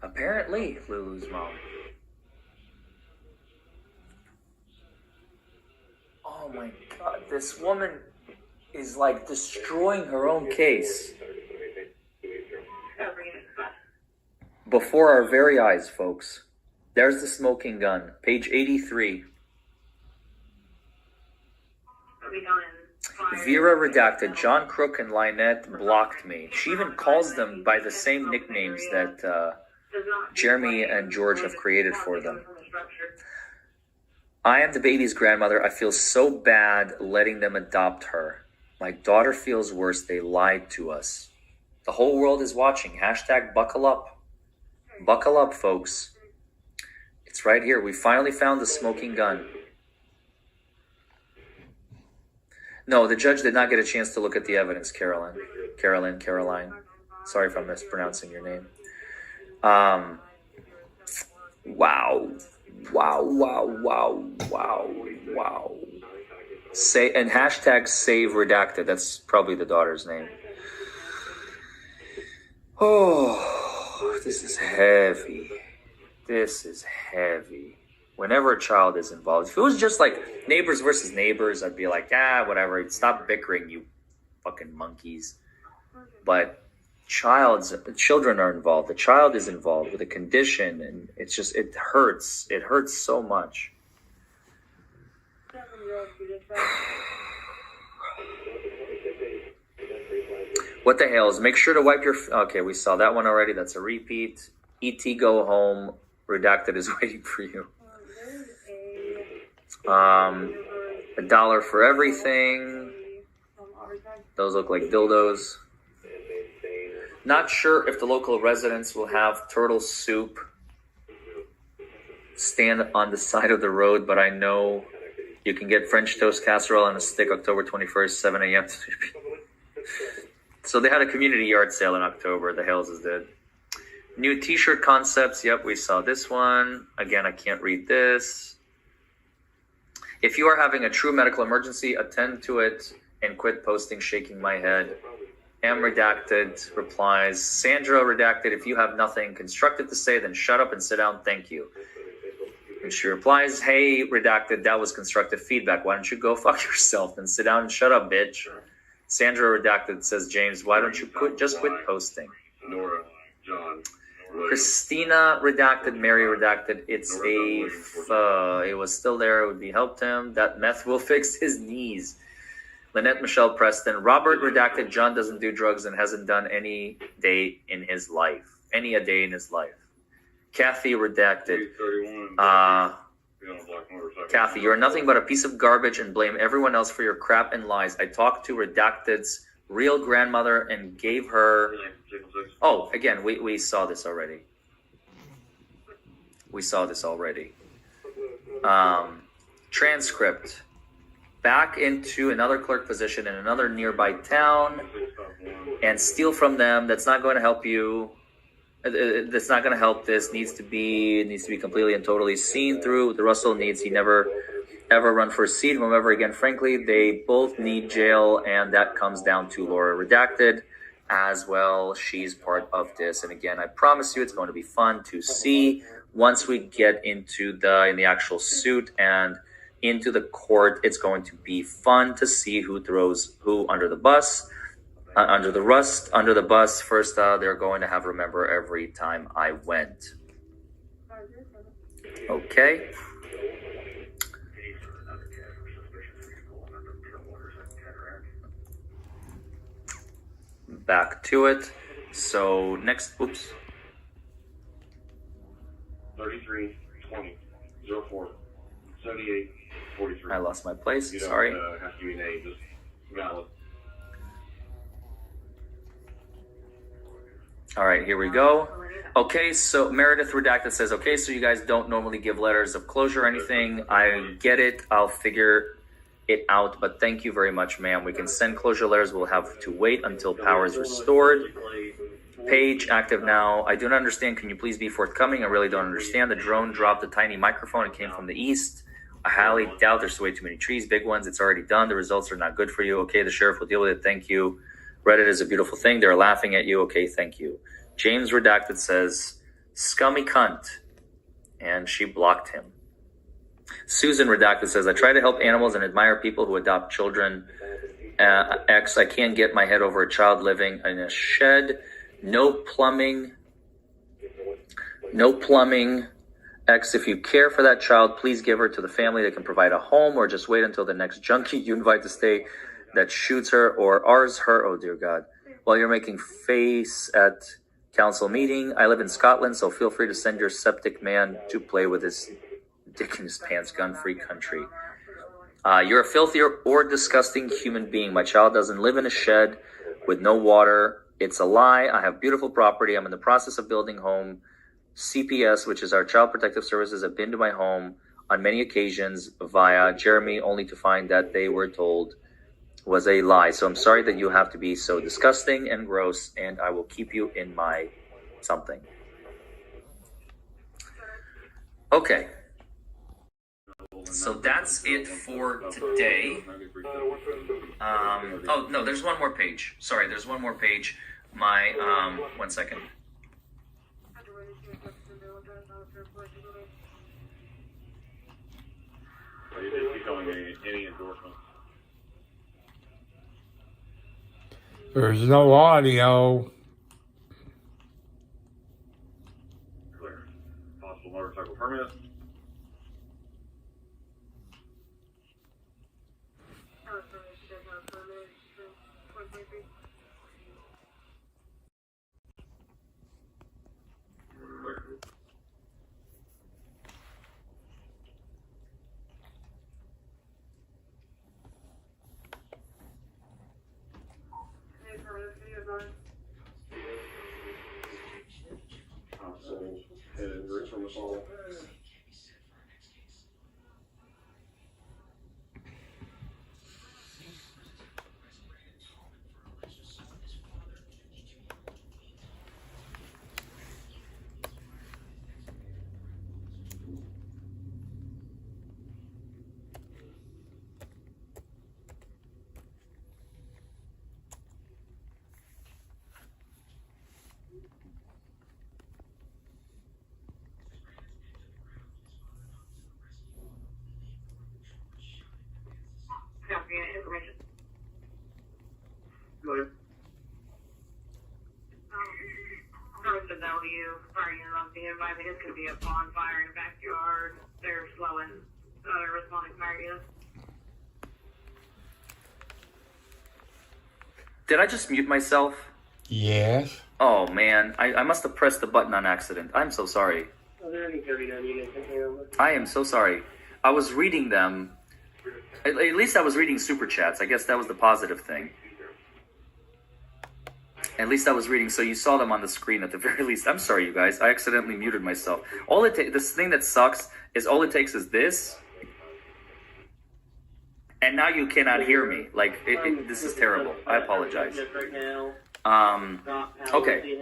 C: Apparently, Lulu's mom. Oh my God, this woman is like destroying her own case. Before our very eyes, folks. There's the smoking gun, page 83. Vera redacted. John Crook and Lynette blocked me. She even calls them by the same nicknames that Jeremy and George have created for them. I am the baby's grandmother. I feel so bad letting them adopt her. My daughter feels worse. They lied to us. The whole world is watching. Hashtag buckle up. Buckle up, folks. It's right here. We finally found the smoking gun. No, the judge did not get a chance to look at the evidence, Caroline. Sorry if I'm mispronouncing your name. Wow. Say, and hashtag save redacted. That's probably the daughter's name. Oh, this is heavy. Whenever a child is involved, if it was just like neighbors versus neighbors, I'd be like, whatever. Stop bickering, you fucking monkeys. But children are involved. The child is involved with a condition, and it hurts. It hurts so much. What the hell is? Make sure to wipe your. Okay, we saw that one already. That's a repeat. ET go home. Redacted is waiting for you. $1 for everything. Those look like dildos. Not sure if the local residents will have turtle soup stand on the side of the road, but I know you can get French toast casserole on a stick October 21st, 7 a.m. So they had a community yard sale in October. The Hells is dead. New t-shirt concepts. Yep, we saw this one. Again, I can't read this. If you are having a true medical emergency, attend to it and quit posting shaking my head. Am redacted replies, Sandra redacted, if you have nothing constructive to say, then shut up and sit down. Thank you. And she replies, hey, redacted, that was constructive feedback. Why don't you go fuck yourself and sit down and shut up, bitch? Sandra redacted says, James, why don't you just quit posting?
D: Nora, John.
C: Christina redacted, Mary redacted, it was still there, it would be helped him. That meth will fix his knees. Lynette Michelle Preston, Robert redacted, John doesn't do drugs and hasn't done any a day in his life. Kathy redacted, Kathy, you're nothing but a piece of garbage and blame everyone else for your crap and lies. I talked to redacted's real grandmother and gave her... Oh, again, we saw this already. Transcript. Back into another clerk position in another nearby town and steal from them. That's not going to help you. That's not going to help. This needs to be completely and totally seen through. The Russell needs, he never ever run for a seat from ever again. Frankly, they both need jail, and that comes down to Laura redacted as well. She's part of this, and again, I promise you, it's going to be fun to see once we get into the actual suit and into the court. It's going to be fun to see who throws who under the bus. Under the bus. First, they're going to have remember every time I went. Okay. Back to it. So next,
D: 33, 20, 04, 78, 43.
C: I lost my place.
D: You don't,
C: Sorry.
D: Have to be named, just valid.
C: All right, here we go. Okay, so Meredith Redacted says, okay, so you guys don't normally give letters of closure or anything. I get it. I'll figure it out, but thank you very much, ma'am. We can send closure letters. We'll have to wait until power is restored. Page active now. I do not understand. Can you please be forthcoming? I really don't understand. The drone dropped a tiny microphone. It came from the east. I highly doubt there's way too many trees, big ones. It's already done. The results are not good for you. Okay, the sheriff will deal with it. Thank you. Reddit is a beautiful thing. They're laughing at you. Okay, thank you. James Redacted says, scummy cunt. And she blocked him. Susan Redacted says, I try to help animals and admire people who adopt children. X, I can't get my head over a child living in a shed. No plumbing. X, if you care for that child, please give her to the family that can provide a home, or just wait until the next junkie you invite to stay that shoots her or ours her. Oh, dear God. While you're making face at council meeting, I live in Scotland, so feel free to send your septic man to play with his dick in his pants, gun-free country. You're a filthy or disgusting human being. My child doesn't live in a shed with no water. It's a lie. I have beautiful property. I'm in the process of building home. CPS, which is our Child Protective Services, have been to my home on many occasions via Jeremy, only to find that they were told was a lie. So I'm sorry that you have to be so disgusting and gross, and I will keep you in my something. Okay. So that's it for today. Oh, no, there's one more page. Sorry, there's one more page. My, 1 second.
H: Any endorsement?
B: There's no audio.
H: Clear. Possible motorcycle permit.
G: Information.
E: Go ahead.
G: North of W, fire unit on standby. I think it's going to be a bonfire in the backyard. They're slowing, they're responding fire units.
C: Did I just mute myself?
B: Yes.
C: Oh, man. I must have pressed the button on accident. I'm so sorry.
E: Are there any 39 units in here?
C: I am so sorry. I was reading them. At least I was reading super chats. I guess that was the positive thing. At least I was reading, so you saw them on the screen at the very least. I'm sorry, you guys. I accidentally muted myself. This thing that sucks is all it takes is this, and now you cannot hear me. Like, this is terrible. I apologize. Okay.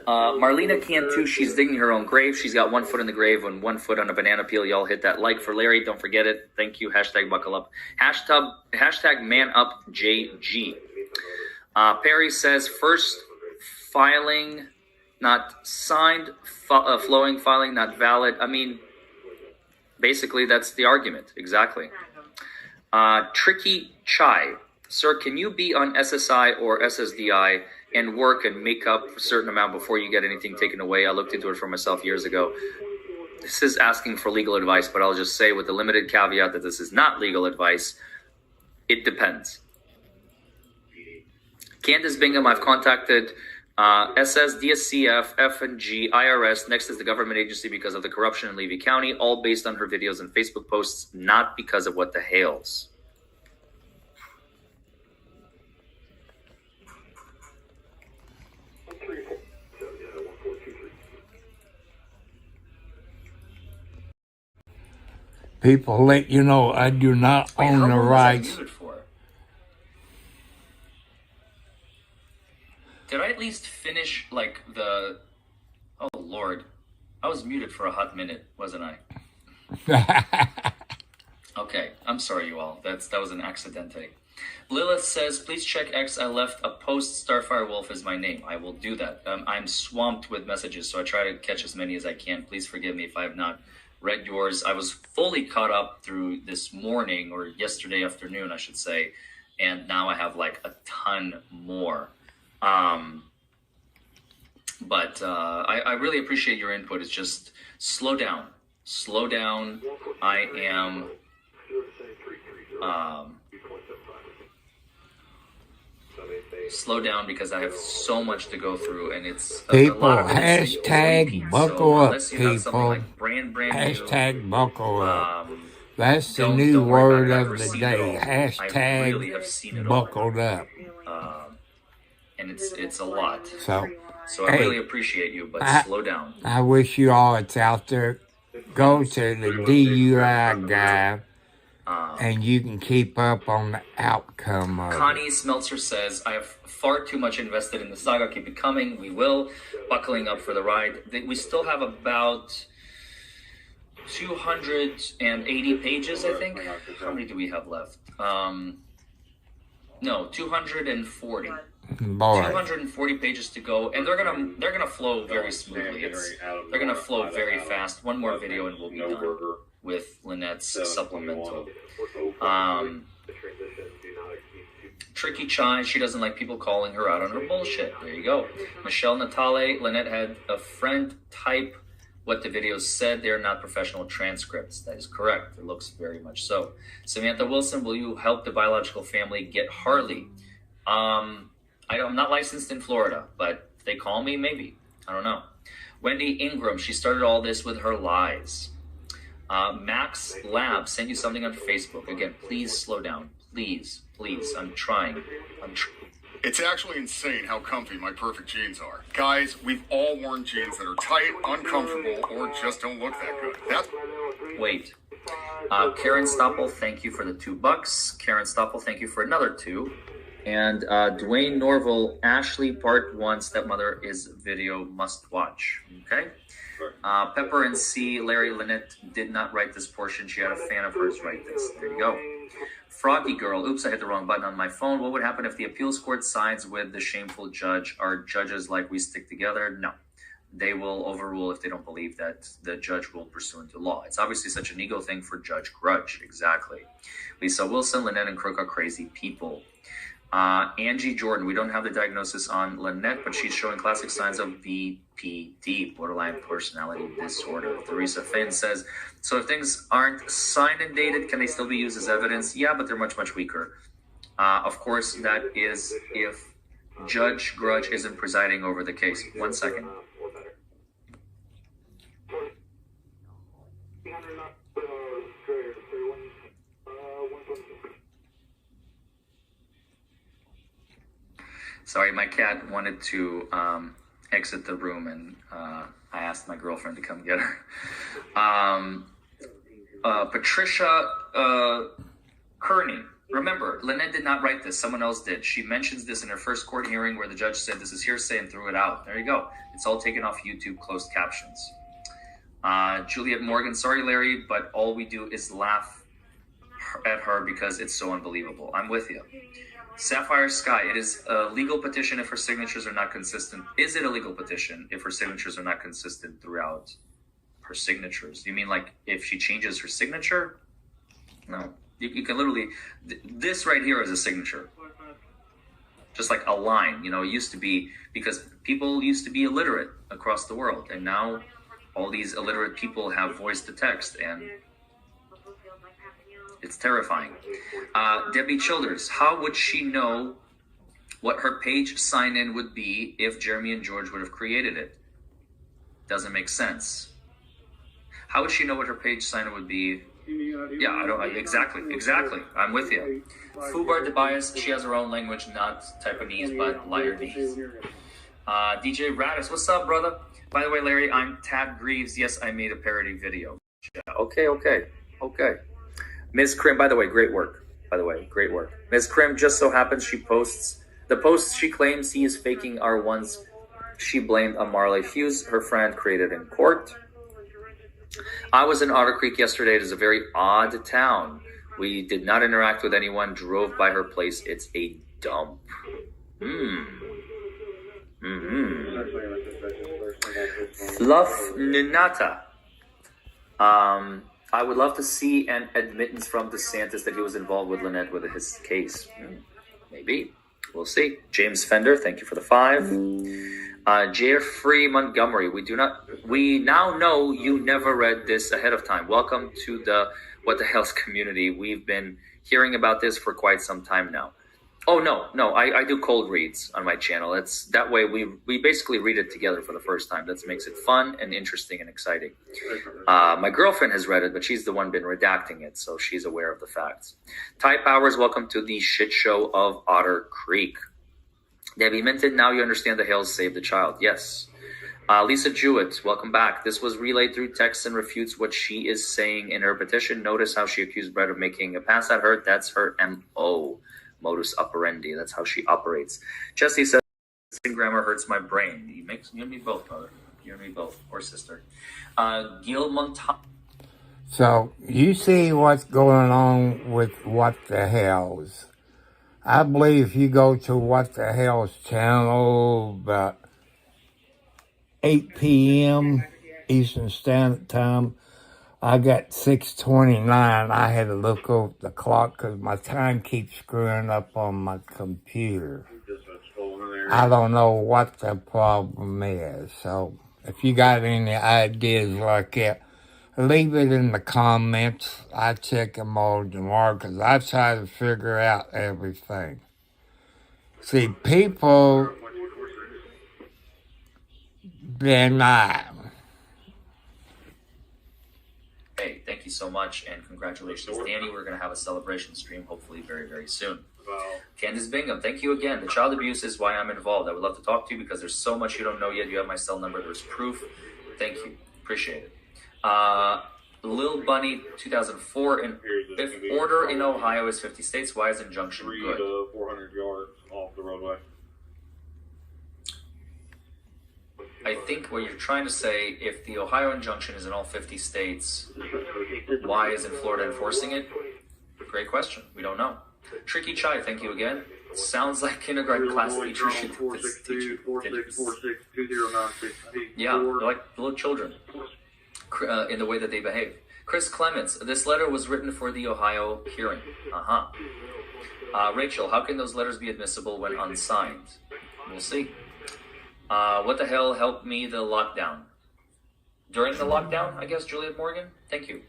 C: Marlena Cantu, she's digging her own grave. She's got 1 foot in the grave and 1 foot on a banana peel. Y'all hit that like for Larry. Don't forget it. Thank you. Hashtag buckle up. Hashtag man up JG. Perry says first filing, not signed, flowing filing, not valid. I mean, basically that's the argument. Exactly. Tricky Chai. Sir, can you be on SSI or SSDI and work and make up a certain amount before you get anything taken away? I looked into it for myself years ago. This is asking for legal advice, but I'll just say with the limited caveat that this is not legal advice, it depends. Candace Bingham, I've contacted SS, DSCF, F&G, IRS. Next is the government agency because of the corruption in Levy County, all based on her videos and Facebook posts, not because of what the hails.
B: People let you know I do not own the rights.
C: Did I at least finish, like, the... Oh, Lord. I was muted for a hot minute, wasn't I? Okay, I'm sorry, you all. That was an accidente. Lilith says, please check X. I left a post. Starfire Wolf is my name. I will do that. I'm swamped with messages, so I try to catch as many as I can. Please forgive me if I have not read yours. I was fully caught up through this morning, or yesterday afternoon, I should say, and now I have, like, a ton more. But I really appreciate your input. It's just slow down. I am slow down because I have so much to go through, and it's
B: people,
C: a lot of
B: hashtag buckle up,
C: people.
B: like
C: brand
B: hashtag
C: new,
B: buckle up. That's the new word of the day. Hashtag buckled up.
C: And it's a lot.
B: So
C: I really appreciate you, but slow down.
B: I wish you all that's out there, go to the DUI guy and you can keep up on the outcome of it.
C: Connie Smeltzer says, I have far too much invested in the saga. Keep it coming. We will. Buckling up for the ride. We still have about 280 pages, I think. How many do we have left? No, 240.
B: Boy.
C: 240 pages to go, and they're gonna flow very smoothly. They're gonna flow very fast. One more video and we'll be done with Lynette's supplemental. Tricky Chai, she doesn't like people calling her out on her bullshit. There you go. Michelle Natale, Lynette had a friend type what the videos said. They're not professional transcripts. That is correct. It looks very much so. Samantha Wilson, will you help the biological family get Harley? I'm not licensed in Florida, but if they call me, maybe. I don't know. Wendy Ingram, she started all this with her lies. Max Lab sent you something on Facebook. Again, please slow down. Please. I'm trying.
I: It's actually insane how comfy my perfect jeans are. Guys, we've all worn jeans that are tight, uncomfortable, or just don't look that good.
C: Wait. Karen Stoppel, thank you for the $2. Karen Stoppel, thank you for another 2. And Dwayne Norville, Ashley Part 1, Stepmother is video must watch. Okay? Pepper and C, Larry Lynette did not write this portion. She had a fan of hers write this. There you go. Froggy Girl, oops, I hit the wrong button on my phone. What would happen if the appeals court sides with the shameful judge? Are judges like we stick together? No. They will overrule if they don't believe that the judge will pursue into law. It's obviously such an ego thing for Judge Grudge. Exactly. Lisa Wilson, Lynette and Crook are crazy people. Angie Jordan, we don't have the diagnosis on Lynette, but she's showing classic signs of BPD, borderline personality disorder. Theresa Finn says, so if things aren't signed and dated, can they still be used as evidence? Yeah, but they're much, much weaker. Of course, that is if Judge Grudge isn't presiding over the case. 1 second. Sorry, my cat wanted to exit the room, and I asked my girlfriend to come get her. Patricia Kearney. Remember, Lynette did not write this. Someone else did. She mentions this in her first court hearing where the judge said this is hearsay and threw it out. There you go. It's all taken off YouTube closed captions. Juliet Morgan. Sorry, Larry, but all we do is laugh at her because it's so unbelievable. I'm with you. Sapphire Sky, it is a legal petition if her signatures are not consistent. Is it a legal petition if her signatures are not consistent throughout her signatures? You mean like if she changes her signature? No. You can literally, this right here is a signature. Just like a line, you know, it used to be, because people used to be illiterate across the world. And now all these illiterate people have voice to text, and it's terrifying. Debbie Childers, how would she know what her page sign-in would be if Jeremy and George would have created it? Doesn't make sense. How would she know what her page sign-in would be? Yeah, I don't. Exactly. I'm with you. Fubar Tobias, she has her own language, not Taiwanese, but Lyonese. DJ Radis, what's up, brother? By the way, Larry, I'm Tad Greaves. Yes, I made a parody video. Okay. Ms. Krim, by the way, great work. Ms. Krim, just so happens she posts, the posts she claims he is faking are ones she blamed on Marley Hughes, her friend, created in court. I was in Otter Creek yesterday. It is a very odd town. We did not interact with anyone, drove by her place. It's a dump. Fluff Ninata. I would love to see an admittance from DeSantis that he was involved with Lynette with his case. Maybe. We'll see. James Fender, thank you for the 5. Jeffrey Montgomery, we now know you never read this ahead of time. Welcome to the What the Hell's community. We've been hearing about this for quite some time now. Oh, no, I do cold reads on my channel. It's that way we basically read it together for the first time. That makes it fun and interesting and exciting. My girlfriend has read it, but she's the one been redacting it, so she's aware of the facts. Ty Powers, welcome to the shit show of Otter Creek. Debbie Minton, now you understand the Hales saved the child. Yes. Lisa Jewett, welcome back. This was relayed through text and refutes what she is saying in her petition. Notice how she accused Brett of making a pass at her. That's her MO, modus operandi. That's how she operates. Jesse says, grammar hurts my brain. You and me both, brother. You and me both, or sister. Gil Montano.
B: So, you see what's going on with What the Hells. I believe if you go to What the Hells channel about 8 p.m. Eastern Standard Time, I got 6:29. I had to look over the clock because my time keeps screwing up on my computer. I don't know what the problem is. So, if you got any ideas like that, leave it in the comments. I check them all tomorrow because I try to figure out everything. See, people, they're not.
C: Hey, thank you so much, and congratulations, Danny. We're going to have a celebration stream, hopefully very, very soon. Candace Bingham, thank you again. The child abuse is why I'm involved. I would love to talk to you because there's so much you don't know yet. You have my cell number. There's proof. Thank you. Appreciate it. Lil Bunny 2004 in if order in Ohio is 50 states. Why is injunction good?
H: 400 yards off the roadway.
C: I think what you're trying to say, if the Ohio injunction is in all 50 states, why isn't Florida enforcing it? Great question. We don't know. Tricky Chai, thank you again. Sounds like kindergarten class teacher should teach you. Yeah, they're like little children in the way that they behave. Chris Clements, this letter was written for the Ohio hearing. Rachel, how can those letters be admissible when unsigned? We'll see. What the hell helped me the lockdown? During the lockdown, I guess, Juliet Morgan? Thank you.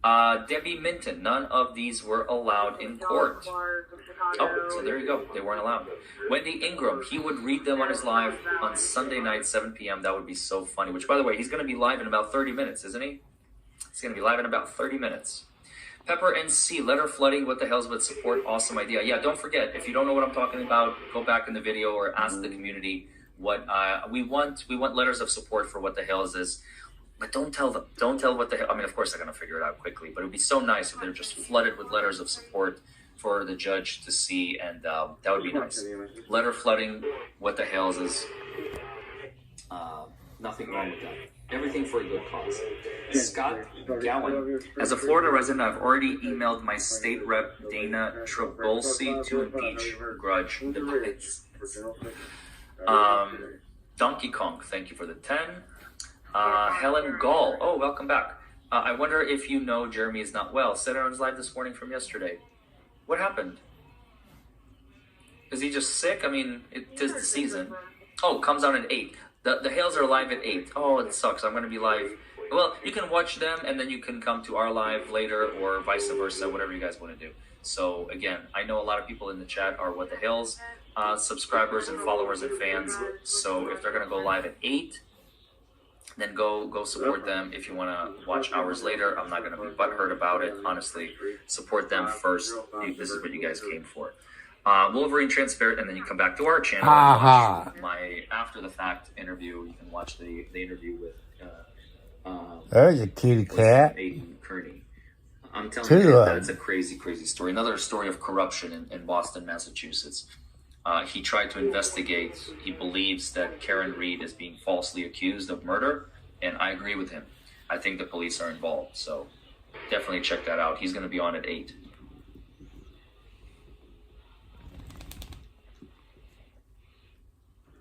C: Debbie Minton, none of these were allowed in court. Oh, so there you go. They weren't allowed. Wendy Ingram, he would read them on his live on Sunday night, 7 p.m. That would be so funny. Which, by the way, he's going to be live in about 30 minutes, isn't he? He's going to be live in about 30 minutes. Pepper NC, letter flooding, what the hell's with support? Awesome idea. Yeah, don't forget, if you don't know what I'm talking about, go back in the video or ask the community what we want. We want letters of support for what the hell is this. But don't tell them. Don't tell what the hell. I mean, of course, they're going to figure it out quickly. But it would be so nice if they're just flooded with letters of support for the judge to see. And that would be nice. Letter flooding, what the hell is nothing wrong with that. Everything for a good cause. Scott Gowan. As a Florida resident, I've already emailed my state rep, Dana Trabulsi, to impeach Grudge debates. Donkey Kong, thank you for the 10. Helen Gall, oh, welcome back. I wonder if you know Jeremy is not well. Said on his live this morning from yesterday. What happened? Is he just sick? I mean, it is the season. Oh, comes out at 8. The Hales are live at 8. Oh, it sucks. I'm going to be live. Well, you can watch them and then you can come to our live later or vice versa, whatever you guys want to do. So, again, I know a lot of people in the chat are What the Hales subscribers and followers and fans. So, if they're going to go live at 8, then go support them. If you want to watch hours later, I'm not going to be butthurt about it. Honestly, support them first. This is what you guys came for. Wolverine Transparent, and then you come back to our channel and watch my after the fact interview. You can watch the interview with
B: there's a kitty cat.
C: Aiden Kearney. I'm telling you that it's a crazy, crazy story. Another story of corruption in Boston, Massachusetts. He tried to investigate. He believes that Karen Reed is being falsely accused of murder, and I agree with him. I think the police are involved, so definitely check that out. He's going to be on at 8.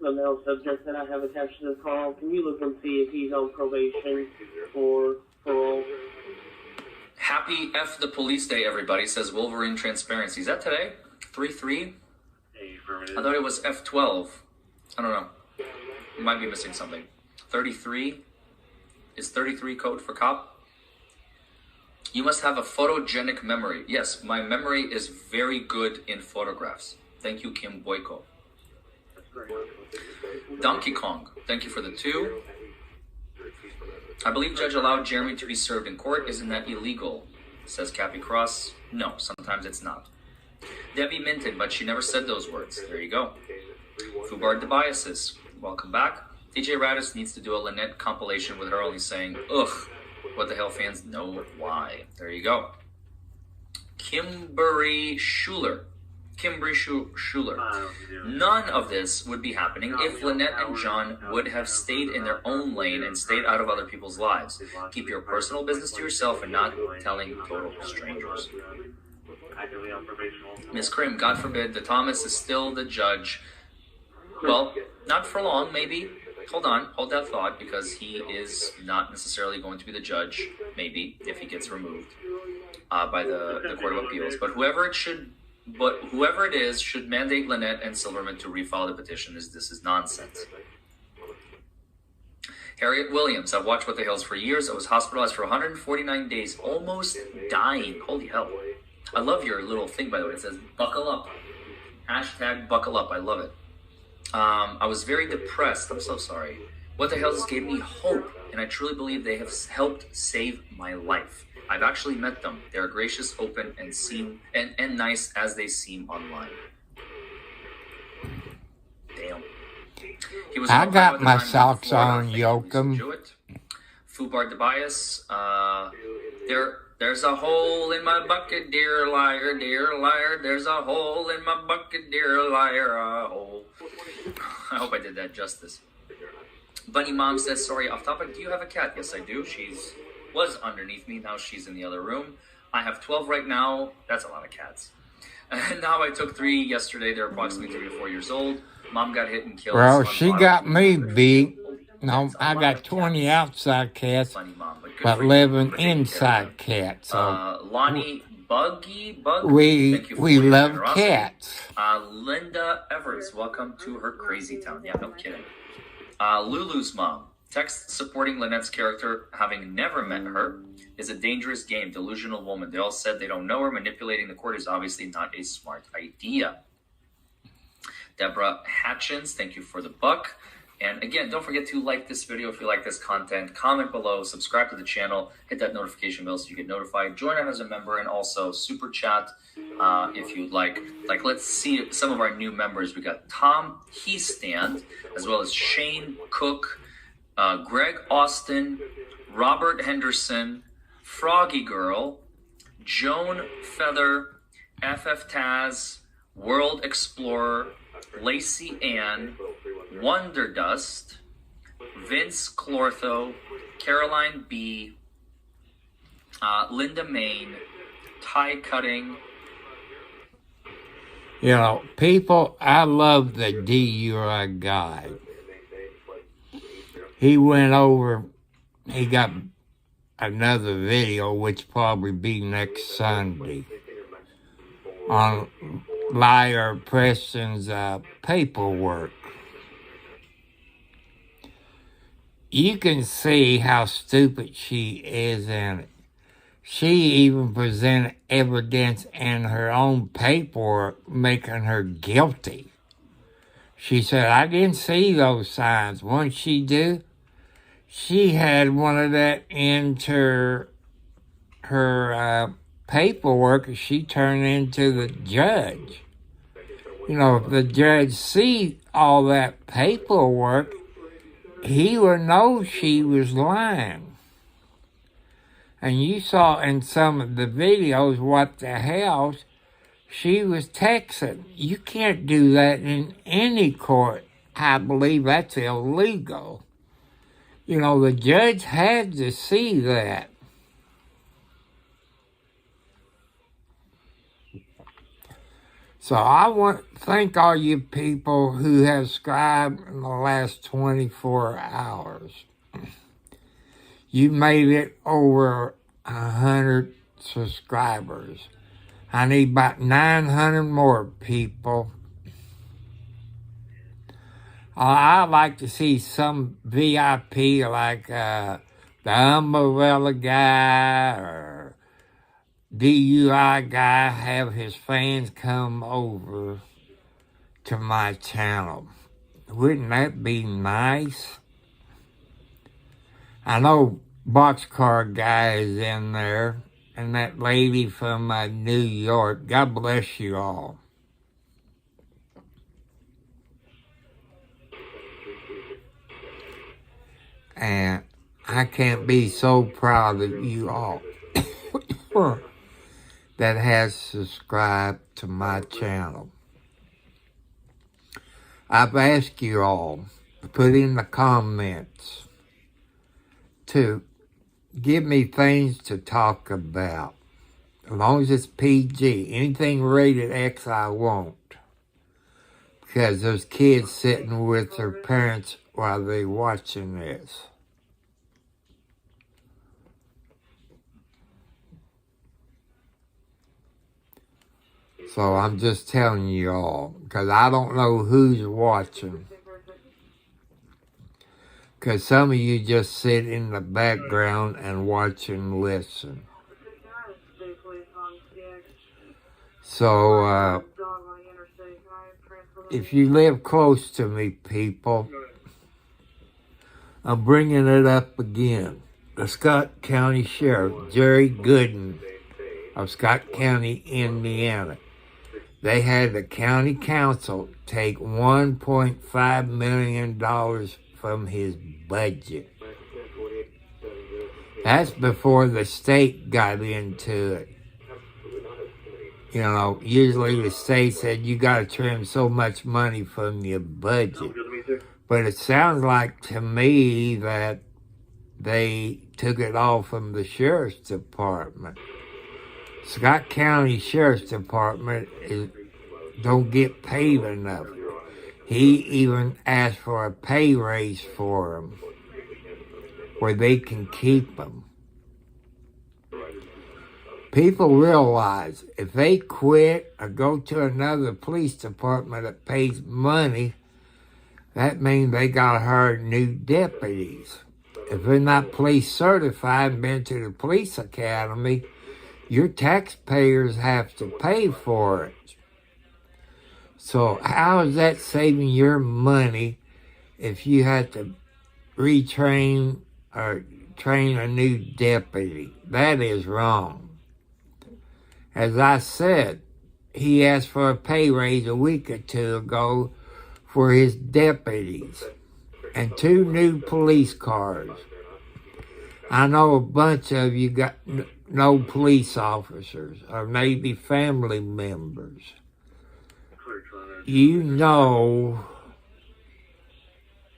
E: The male subject that I have attached to the call, can you look and see if he's on probation or parole?
C: Happy F the Police Day, everybody, says Wolverine Transparency. Is that today? 3-3? I thought it was F12. I don't know. Might be missing something. 33? Is 33 code for cop? You must have a photogenic memory. Yes, my memory is very good in photographs. Thank you, Kim Boyko. Donkey Kong, thank you for the 2. I believe judge allowed Jeremy to be served in court. Isn't that illegal? Says Cappy Cross. No, sometimes it's not. Debbie Minton, but she never said those words. There you go. Fubard DeBiases, welcome back. DJ Radis needs to do a Lynette compilation with her only saying, ugh, what the hell fans know why. There you go. Kimberly Schuler. None of this would be happening if Lynette and John would have stayed in their own lane and stayed out of other people's lives. Keep your personal business to yourself and not telling total strangers. Miss Krim, God forbid, the Thomas is still the judge. Well, not for long, maybe. Hold on, hold that thought, because he is not necessarily going to be the judge, maybe, if he gets removed by the Court of Appeals. But whoever it is should mandate Lynette and Silverman to refile the petition, as this is nonsense. Harriet Williams, I've watched What the Hills for years. I was hospitalized for 149 days, almost dying. Holy hell. I love your little thing, by the way. It says, buckle up. Hashtag buckle up. I love it. I was very depressed. I'm so sorry. What the Hills gave me hope, and I truly believe they have helped save my life. I've actually met them. They're gracious, open, and nice as they seem online. Damn.
B: I got my socks on, Yoakum.
C: Fubar Tobias. There's a hole in my bucket, dear liar, dear liar. There's a hole in my bucket, dear liar, a hole. I hope I did that justice. Bunny Mom says, sorry, off topic, do you have a cat? Yes, I do. She's was underneath me. Now she's in the other room. I have 12 right now. That's a lot of cats. And now I took 3 yesterday. They're approximately 3 to 4 years old. Mom got hit and killed.
B: Well, she got me beat. No, I got 20 outside cats, but 11 inside cats. So
C: Lonnie Buggy,
B: we love cats.
C: Linda Evers, welcome to her crazy town. Yeah, no kidding. Lulu's mom. Text supporting Lynette's character, having never met her, is a dangerous game. Delusional woman. They all said they don't know her. Manipulating the court is obviously not a smart idea. Deborah Hatchins, thank you for the buck. And again, don't forget to like this video if you like this content. Comment below, subscribe to the channel, hit that notification bell so you get notified. Join us as a member, and also super chat if you'd like. Like, let's see some of our new members. We got Tom Heestand, as well as Shane Cook, Greg Austin, Robert Henderson, Froggy Girl, Joan Feather, FF Taz, World Explorer, Lacey Ann, Wonder Dust, Vince Clortho, Caroline B, Linda Main, Ty Cutting.
B: You know, people, I love the DUI guy. He went over, he got another video, which probably be next Sunday, on Liar Preston's paperwork. You can see how stupid she is in it. She even presented evidence in her own paperwork making her guilty. She said, I didn't see those signs. Once she do, she had one of that into her paperwork she turned into the judge. You know, if the judge see all that paperwork, he would know she was lying. And you saw in some of the videos what the hell she was texting. You can't do that in any court. I believe that's illegal. You know, the judge had to see that. So I want to thank all you people who have subscribed in the last 24 hours. You made it over 100 subscribers. I need about 900 more people. I'd like to see some VIP like the Umbrella guy or DUI guy have his fans come over to my channel. Wouldn't that be nice? I know Boxcar Guy is in there, and that lady from New York. God bless you all. And I can't be so proud of you all that has subscribed to my channel. I've asked you all to put in the comments to give me things to talk about. As long as it's PG. Anything rated X I won't. Because there's kids sitting with their parents while they're watching this. So I'm just telling you all, because I don't know who's watching. Because some of you just sit in the background and watch and listen. So, if you live close to me, people, I'm bringing it up again. The Scott County Sheriff, Jerry Gooden of Scott County, Indiana. They had the county council take $1.5 million from his budget. That's before the state got into it. You know, usually the state said you got to trim so much money from your budget. But it sounds like to me that they took it all from the sheriff's department. Scott County Sheriff's Department don't get paid enough. He even asked for a pay raise for them, where they can keep them. People realize if they quit or go to another police department that pays money, that means they got to hire new deputies. If they're not police certified and been to the police academy, your taxpayers have to pay for it. So how is that saving your money if you have to retrain or train a new deputy? That is wrong. As I said, he asked for a pay raise a week or two ago for his deputies and 2 new police cars. I know a bunch of you got no police officers or maybe family members. You know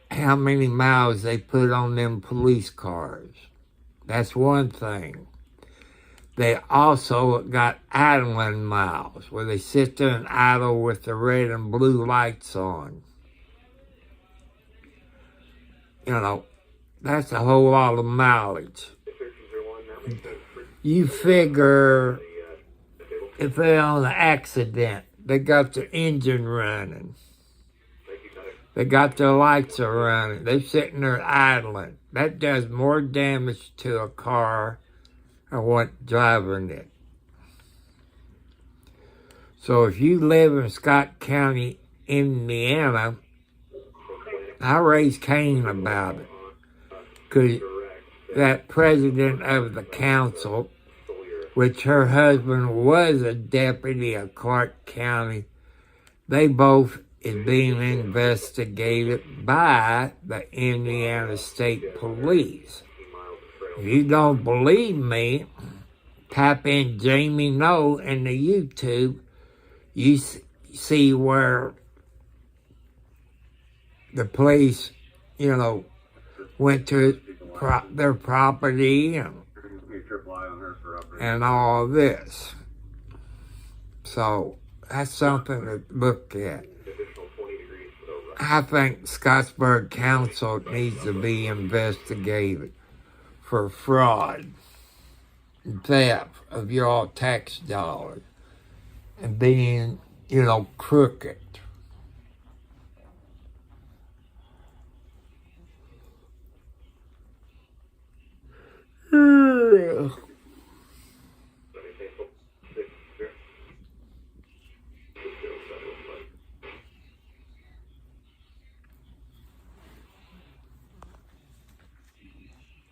B: how many miles they put on them police cars. That's one thing. They also got idling miles, where they sit there and idle with the red and blue lights on. You know, that's a whole lot of mileage. You figure if they're on an accident, they got the engine running. They got their lights are running. They're sitting there idling. That does more damage to a car than what driving it. So if you live in Scott County, Indiana, I raised Cain about it. Because that president of the council, which her husband was a deputy of Clark County, they both is being investigated by the Indiana State Police. If you don't believe me, type in Jamie No in the YouTube. You see where the police, you know, went to their property and all this. So that's something to look at. I think Scottsburg Council needs to be investigated for fraud and theft of your all tax dollars and being, you know, crooked.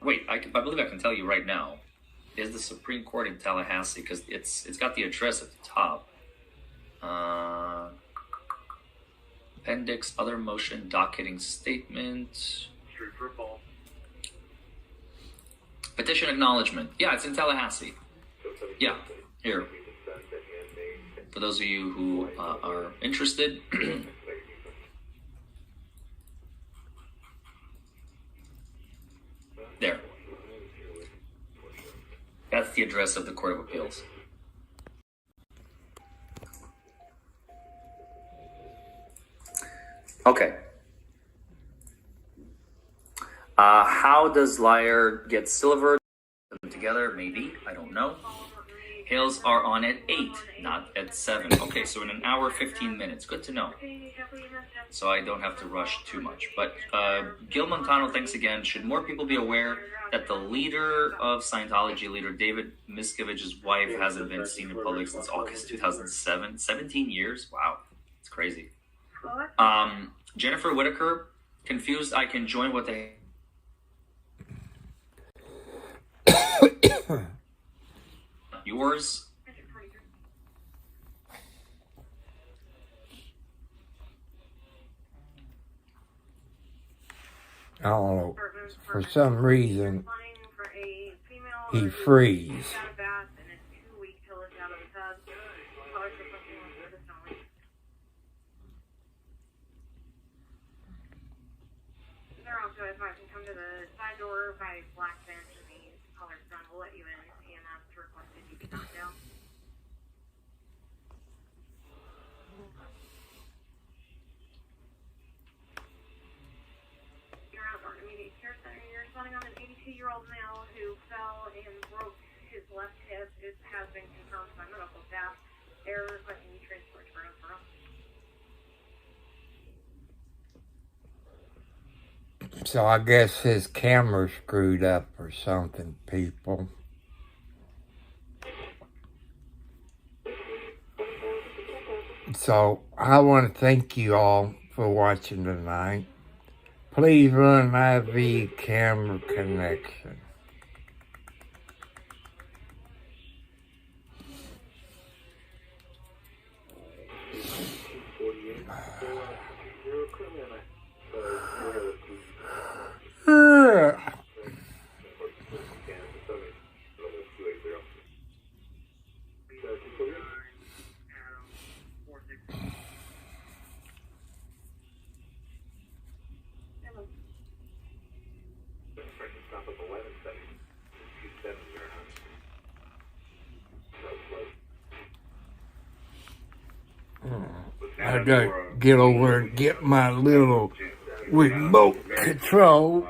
C: Wait, I believe I can tell you right now. Is the Supreme Court in Tallahassee? Because it's got the address at the top. Appendix, other motion, docketing statement. Petition acknowledgement. Yeah, it's in Tallahassee. Yeah, here. For those of you who are interested. There. That's the address of the Court of Appeals. Okay. How does Liar get silver? Put them together? Maybe. I don't know. Hails are on at 8, not at 7. Okay, so in an hour, 15 minutes. Good to know. So I don't have to rush too much. But Gil Montano, thanks again. Should more people be aware that the leader of Scientology, leader David Miscavige's wife, hasn't been seen in public since August 2007? 17 years? Wow. It's crazy. Jennifer Whitaker, confused I can join what they... Yours?
B: I don't know. For some reason, he freeze.
G: So if I can come to the side door by black bench and the colored sun will let you in, and that's requested you be knocked down. You're out of immediate care center. You're responding on an 82-year-old male who fell and broke his left hip. It has been confirmed by medical staff. They're requesting you transport to referral.
B: So I guess his camera screwed up or something, people. So I want to thank you all for watching tonight. Please run IV camera connection. I gotta get over and get my little remote control.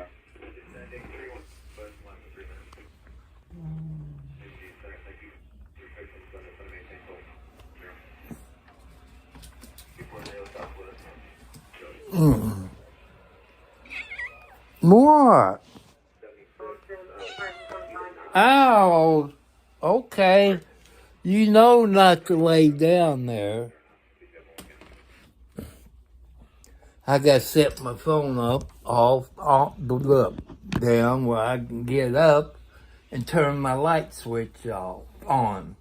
B: What? Ow! Okay. You know not to lay down there. I gotta set my phone up, down where I can get up and turn my light switch on.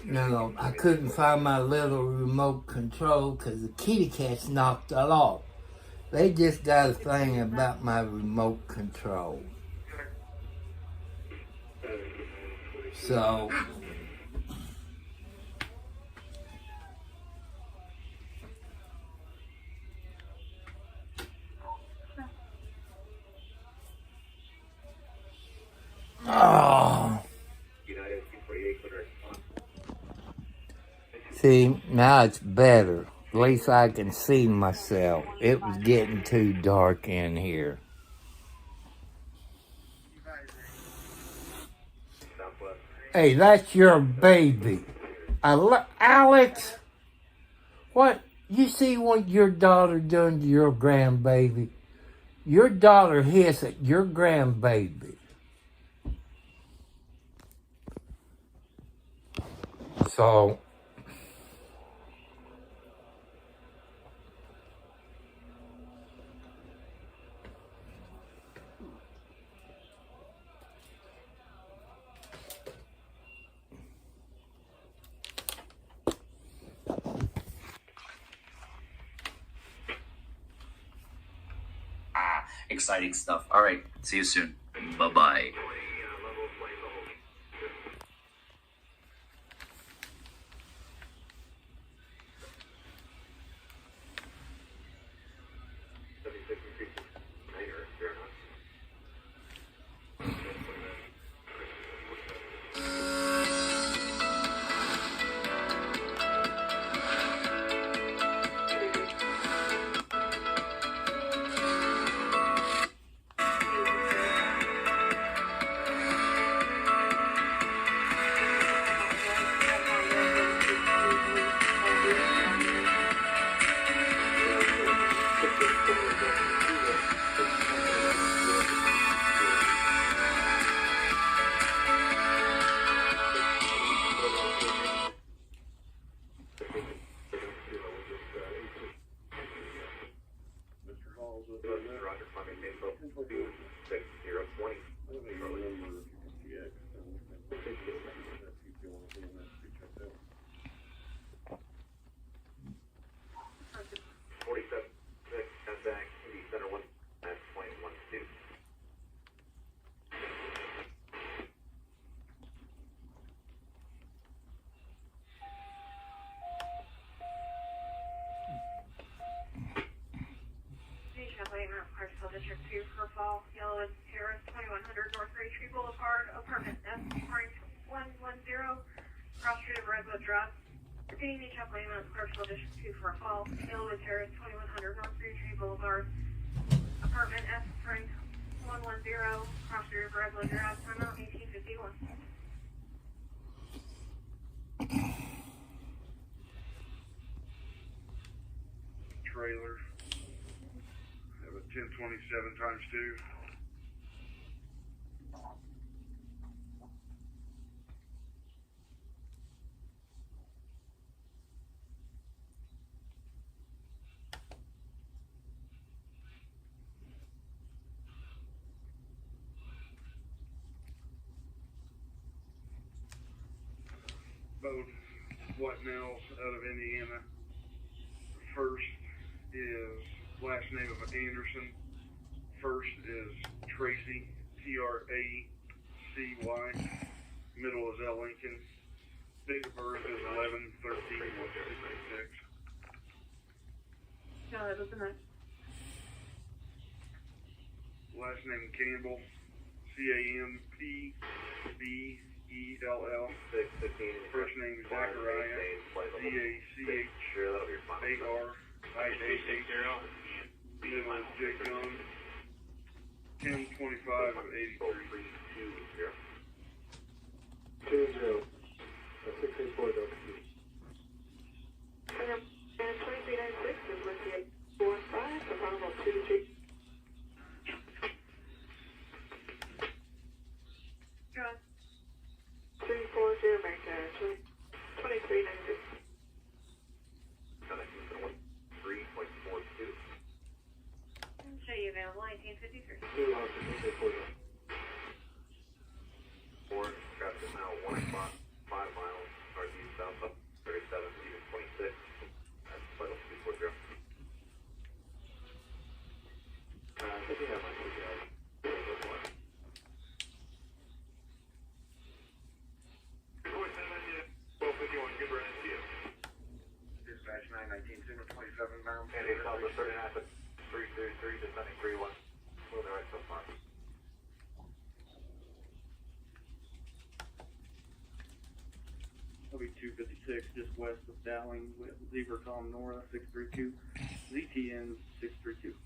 B: No, I couldn't find my little remote control because the kitty cats knocked it off. They just got a thing about my remote control. So... Oh. See, now it's better. At least I can see myself. It was getting too dark in here. Hey, that's your baby. Alex, what? You see what your daughter done to your grandbaby? Your daughter hissed at your grandbaby. So,
C: exciting stuff. All right, see you soon.
J: Bye-bye.
G: District 2 for Fall, Yellow is Terrace, 2100 North Ray Tree Boulevard, apartment S, Orange 110, cross street of Redwood Drive. Repeating each upline on Clarksville District 2 for Fall, Yellow is Terrace, 2100 North Ray Tree Boulevard, apartment S, Orange 110, cross street of Redwood Drive, timeout 1851.
D: Trailer. 1027 times 2. Both white males out of Indiana. First is last name of Anderson. First is Tracy, Tracy. Middle is L. Lincoln. Date of birth is 11/13/1966.
G: No, that doesn't matter.
D: Last name Campbell, Campbell. First name Zachariah, Zachariah. Middle is Jake Young. 10/25 of 83.
E: 20. 684 though.
G: And 2396 is with the 45, so probably 23. John. 340 back there, 2396.
D: 3.42.
G: Show you available 1953.
D: 4, traffic now 1 o'clock, 5 miles, northeast, south up 37, even 26. That's vital 240.
E: I think you have my guys.
D: 1251, give her an NCO. Dispatch 919, 27 miles. And it's on the 39, 333, descending 31. Moving right so far.
E: That'll be 256, just west of Dowling, with Zebra Tom Nora 632, ZTN 632.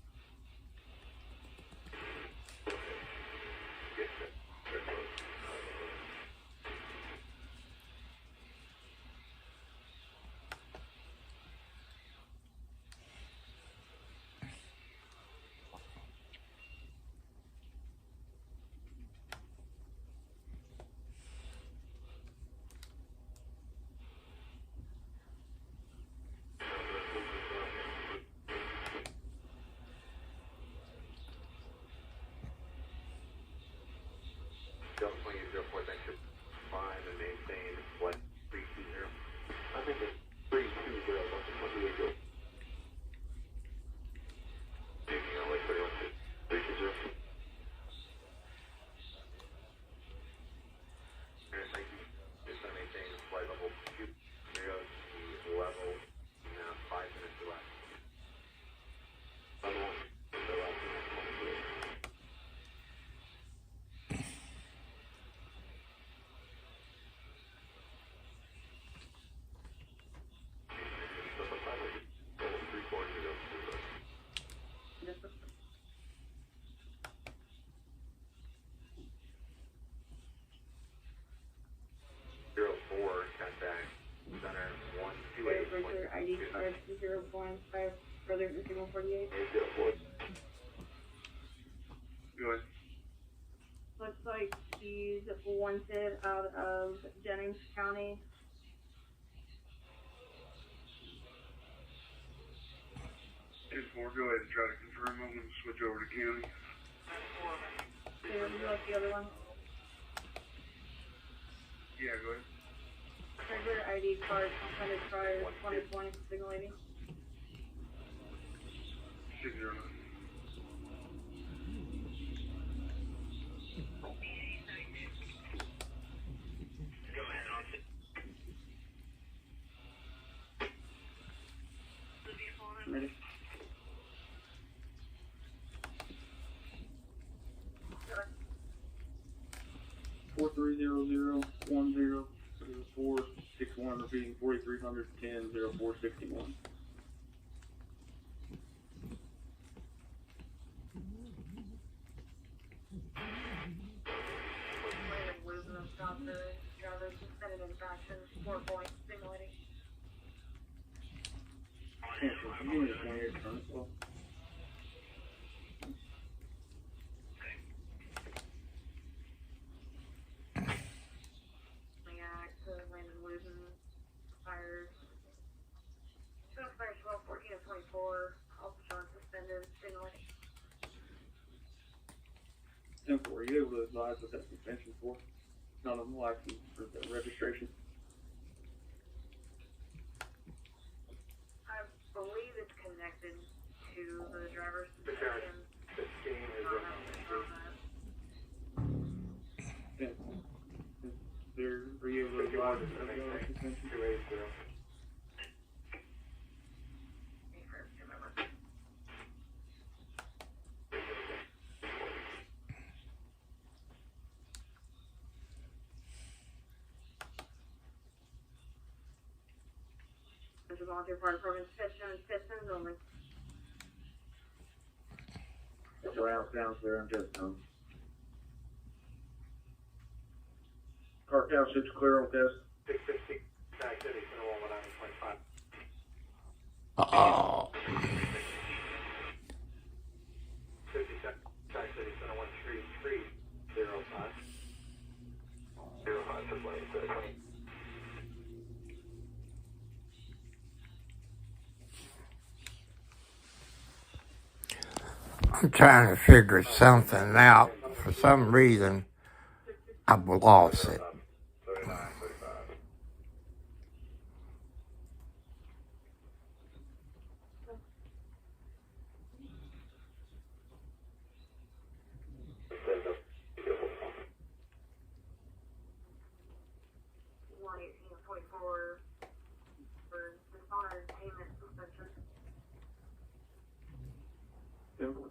G: charge 0.5 further than 148.
D: Good.
G: Looks like he's wanted out of Jennings County.
D: Ten four, go ahead and try to confirm. I'm gonna switch over to county.
G: Would you like the other one?
D: Yeah, go ahead.
G: Trigger ID card, suspended prior 2020, signal lady.
D: 609.
E: Ready? Four 461, repeating 4300 10 0461.
G: Driver suspended infraction, 4 points, signal lady.
E: Cancel. Give me the 28 turn as well.
G: Landon losing fires. 12, 14, and 24. Also showing suspended, signal lady.
E: 10-4, are you able to advise what that suspension for? Not on the license or the registration.
G: I believe it's connected to the driver's
D: The
G: suspension.
D: 15 is
G: Not sure on that.
E: Are you able to advise what that suspension?
D: 280.
G: Volunteer fire department Pistons only.
E: Surround sound clear on Jetstone. Car count 6 clear on test.
D: 650, Sky City, Center 11925.
B: Oh.
D: 50, Sky City, Center 13305. 05 to 20.
B: I'm trying to figure something out. For some reason, I've lost it.
D: 39, 35.
G: For dishonored payment suspension.
E: 10-4.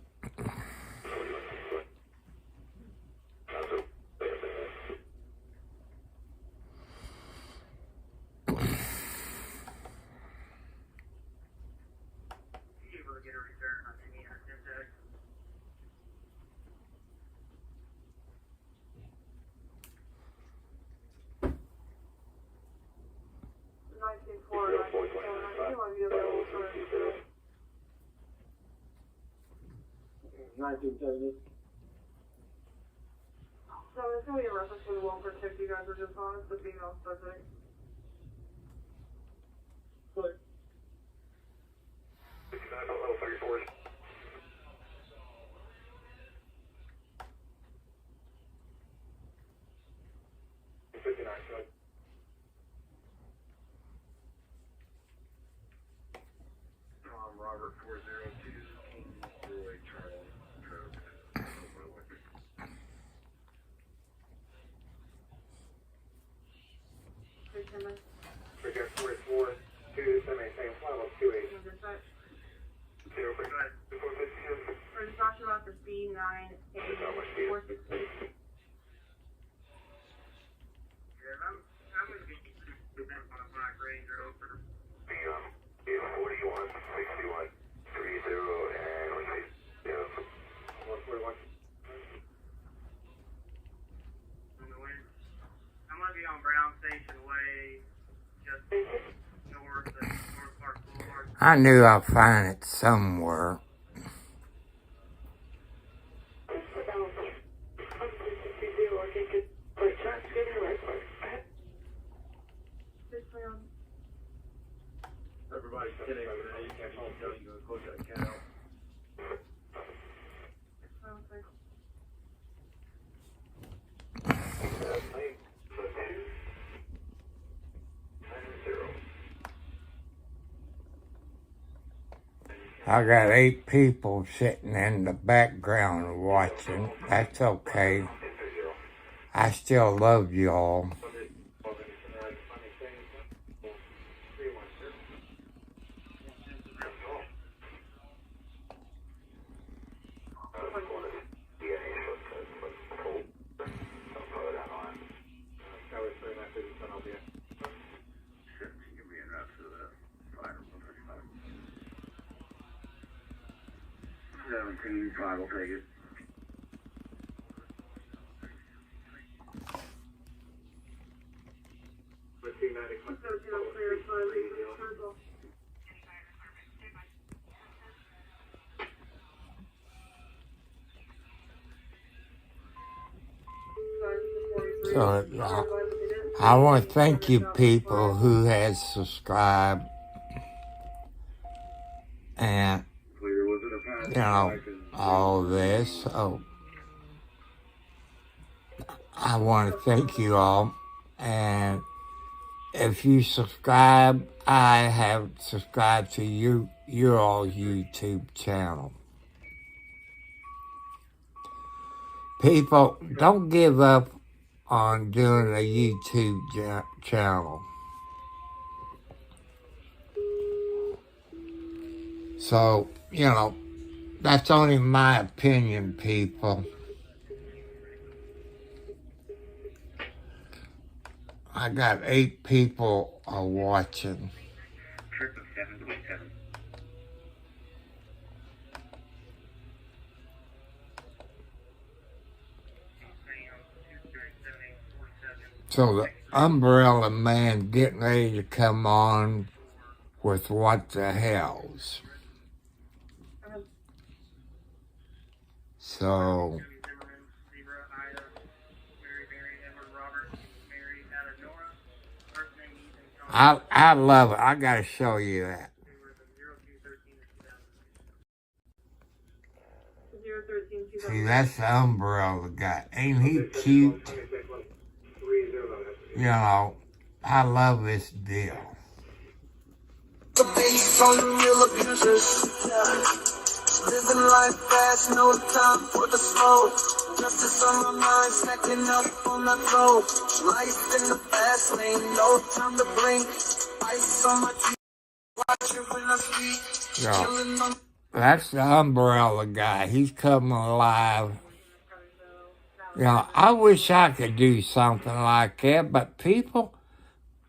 G: Able to get a return on any impact. So it's going to be a reference to the won't protect you guys were just honest, the female subject.
E: Clear.
D: 69, 34. Robert 402, Roy Charles, Figure 44, 2, semi-same level, 28. 0, for
G: We're just talking about the C9 468.
D: I'm going to be on a black Ranger over. The 41, 61, 30, and 141.
E: I'm going to be on Brown Station Way, just north of North Park Boulevard.
B: I knew I'd find it somewhere.
D: Everybody's kidding. You can't hold it. You go close that cat out.
B: I got 8 people sitting in the background watching. That's okay. I still love y'all.
D: Five will take it.
B: So I want to thank you people who has subscribed and all this. So I want to thank you all, and if you subscribe, I have subscribed to your all YouTube channel. People, don't give up on doing a YouTube channel. So, that's only my opinion, people. I got 8 people watching.
D: Trip of 727.
B: So the umbrella man getting ready to come on with what the hells. So I love it. I gotta show you that. See, that's the umbrella guy. Ain't he cute? I love this deal.
J: The bass on the real abusers, yeah. Living life fast, no time for the slow. Justice on my mind, stacking up on the throat. Life in the fast lane, no time to blink. Ice on my teeth, watch it when I speak.
B: Yeah. That's the umbrella guy. He's coming alive. I wish I could do something like that, but people,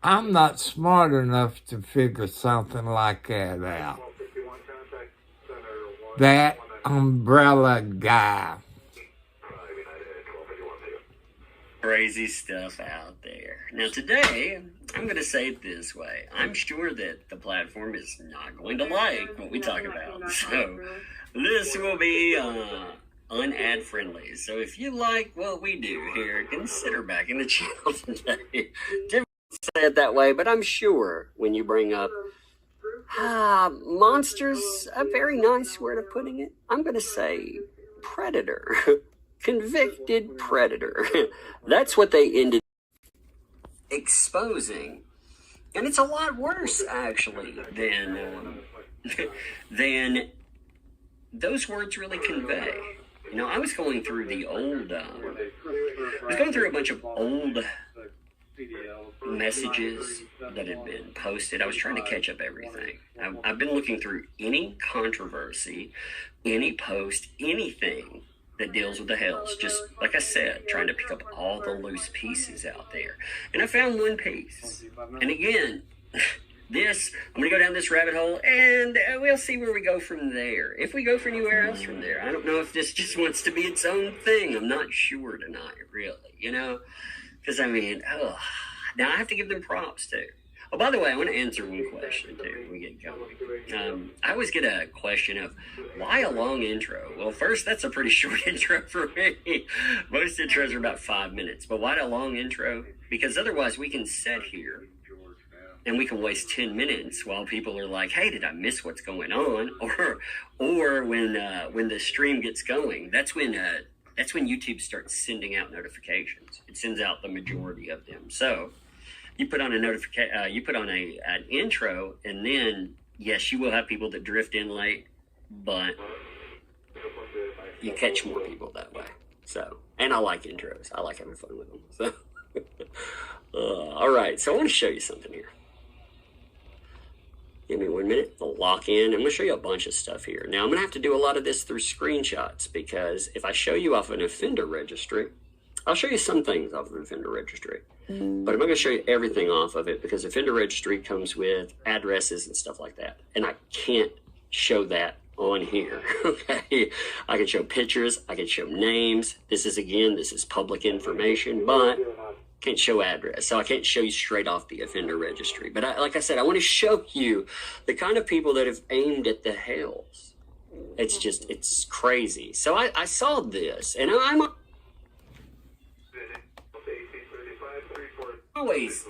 B: I'm not smart enough to figure something like that out. That umbrella guy.
K: Crazy stuff out there. Now today, I'm going to say it this way. I'm sure that the platform is not going to like what we talk about. So this will be unad friendly. So if you like what we do here, consider backing the channel today. Didn't say it that way, but I'm sure when you bring up monsters, a very nice word of putting it, I'm going to say predator. Convicted predator. That's what they ended exposing. And it's a lot worse, actually, than those words really convey. I was going through the old, I was going through a bunch of old messages that had been posted. I was trying to catch up everything. I've been looking through any controversy, any post, anything that deals with the hells. Just like I said, trying to pick up all the loose pieces out there. And I found one piece. And again, I'm going to go down this rabbit hole, and we'll see where we go from there. If we go for anywhere else from there. I don't know if this just wants to be its own thing. I'm not sure tonight, really, Because, now I have to give them props, too. Oh, by the way, I want to answer one question too. We get going. I always get a question of why a long intro. Well, first, that's a pretty short intro for me. Most intros are about 5 minutes, but why a long intro? Because otherwise, we can sit here and we can waste 10 minutes while people are like, "Hey, did I miss what's going on?" Or when the stream gets going, that's when YouTube starts sending out notifications. It sends out the majority of them. So you put on an intro, and then yes, you will have people that drift in late, but you catch more people that way. So, and I like intros. I like having fun with them. So, all right. So I want to show you something here. Give me 1 minute. I'll lock in. I'm going to show you a bunch of stuff here. Now, I'm going to have to do a lot of this through screenshots because if I show you off an offender registry, I'll show you some things off of an offender registry. But I'm not going to show you everything off of it because offender registry comes with addresses and stuff like that. And I can't show that on here. Okay. I can show pictures. I can show names. This is public information, but can't show address. So I can't show you straight off the offender registry. But like I said, I want to show you the kind of people that have aimed at the hells. It's crazy. So I saw this, and I'm always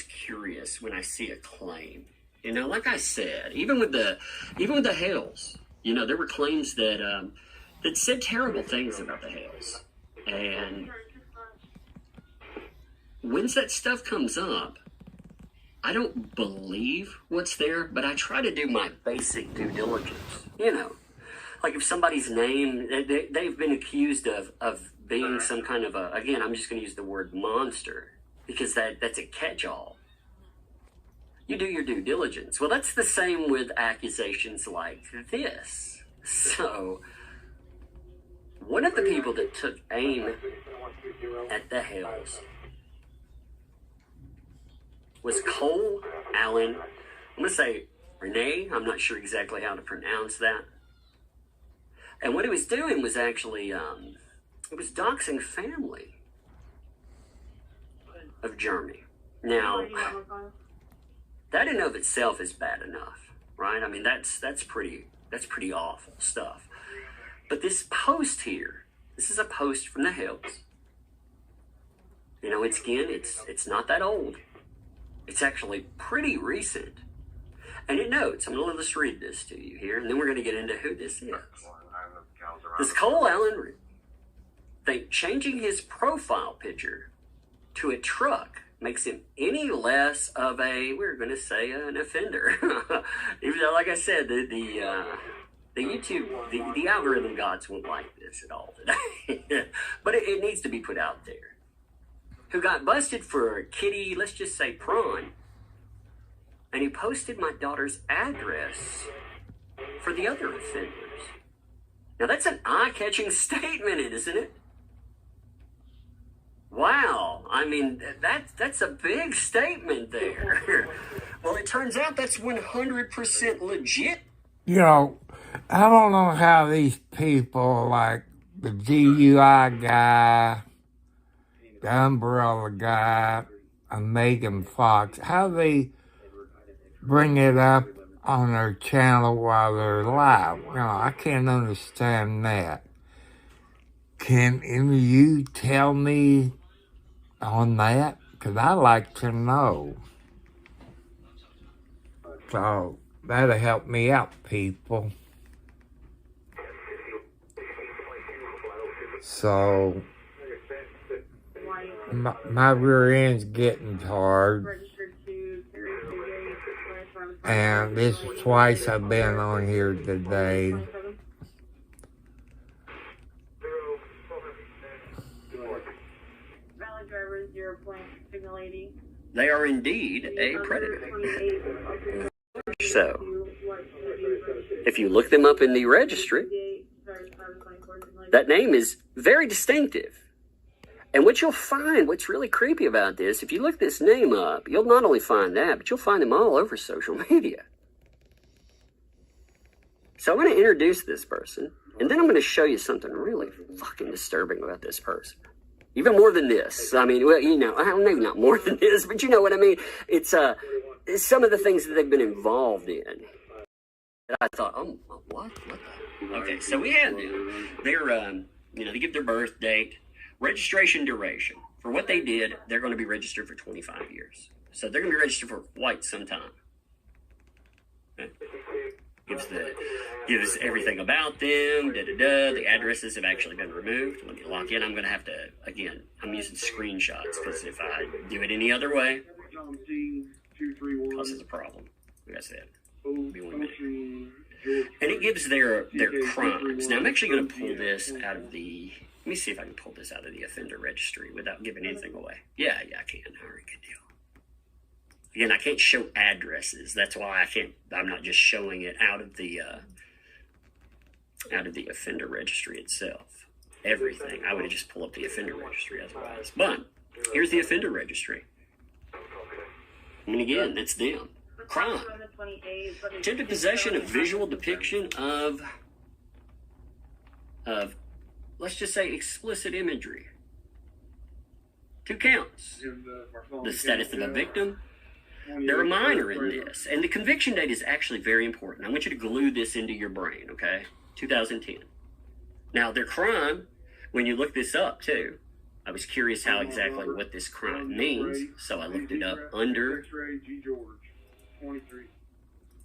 K: curious when I see a claim. You know, like I said, even with the hells, you know, there were claims that said terrible things about the hells. And once that stuff comes up, I don't believe what's there, but I try to do my basic due diligence. You know, like if somebody's name, they've been accused of being some kind of a, again, I'm just going to use the word monster because that's a catch-all. You do your due diligence. Well, that's the same with accusations like this. So, one of the people that took aim at the hells was Cole Allen. I'm going to say Renee. I'm not sure exactly how to pronounce that. And what he was doing was actually, it was doxing family of Germany. Now, that in and of itself is bad enough, right? I mean, that's pretty awful stuff. But this post here, this is a post from the hells. You know, it's not that old. It's actually pretty recent. And it notes, I'm going to just read this to you here, and then we're going to get into who this is. This Cole Allen, changing his profile picture to a truck makes him any less of we're going to say an offender. Even though, like I said, the YouTube, the algorithm gods won't like this at all today. But it needs to be put out there. Who got busted for kitty, let's just say prawn, and he posted my daughter's address for the other offenders. Now that's an eye-catching statement, isn't it? Wow, I mean, that's a big statement there. Well, it turns out that's 100% legit.
B: You know, I don't know how these people like the GUI guy, the umbrella guy, and Megan Fox, how they bring it up on their channel while they're live. You know, I can't understand that. Can any of you tell me on that? Because I like to know. So, that'll help me out, people. So, my rear end's getting tired. And this is twice I've been on here today.
K: They are indeed a predator. So, if you look them up in the registry, that name is very distinctive. And what you'll find, what's really creepy about this, if you look this name up, you'll not only find that, but you'll find them all over social media. So I'm going to introduce this person, and then I'm going to show you something really fucking disturbing about this person. even more than this. I mean, well, you know, I don't know, not more than this, but you know what I mean. It's some of the things that they've been involved in. And I thought, oh, what? Okay, so we had them. They're, you know, they give their birth date, registration duration. For what they did, they're going to be registered for 25 years. So they're going to be registered for quite some time. Okay. Gives everything about them, The addresses have actually been removed. Let me lock in. I'm going to have to, again, I'm using screenshots because if I do it any other way, it causes a problem. Like I said, be 1 minute. And it gives their crimes. Now, I'm actually going to pull this out of the, let me see if I can pull this out of the offender registry without giving anything away. Yeah, I can. All right, good deal. Again, I can't show addresses. That's why I'm not just showing it out of the offender registry itself. Everything. I would have just pulled up the offender registry otherwise. But here's the offender registry. I mean, again, that's them. Crime. Attempted possession of visual depiction of let's just say explicit imagery. 2 counts. The status of a victim. They're a minor in this. And the conviction date is actually very important. I want you to glue this into your brain, okay? 2010. Now, their crime, when you look this up, too, I was curious how exactly what this crime means, so I looked it up under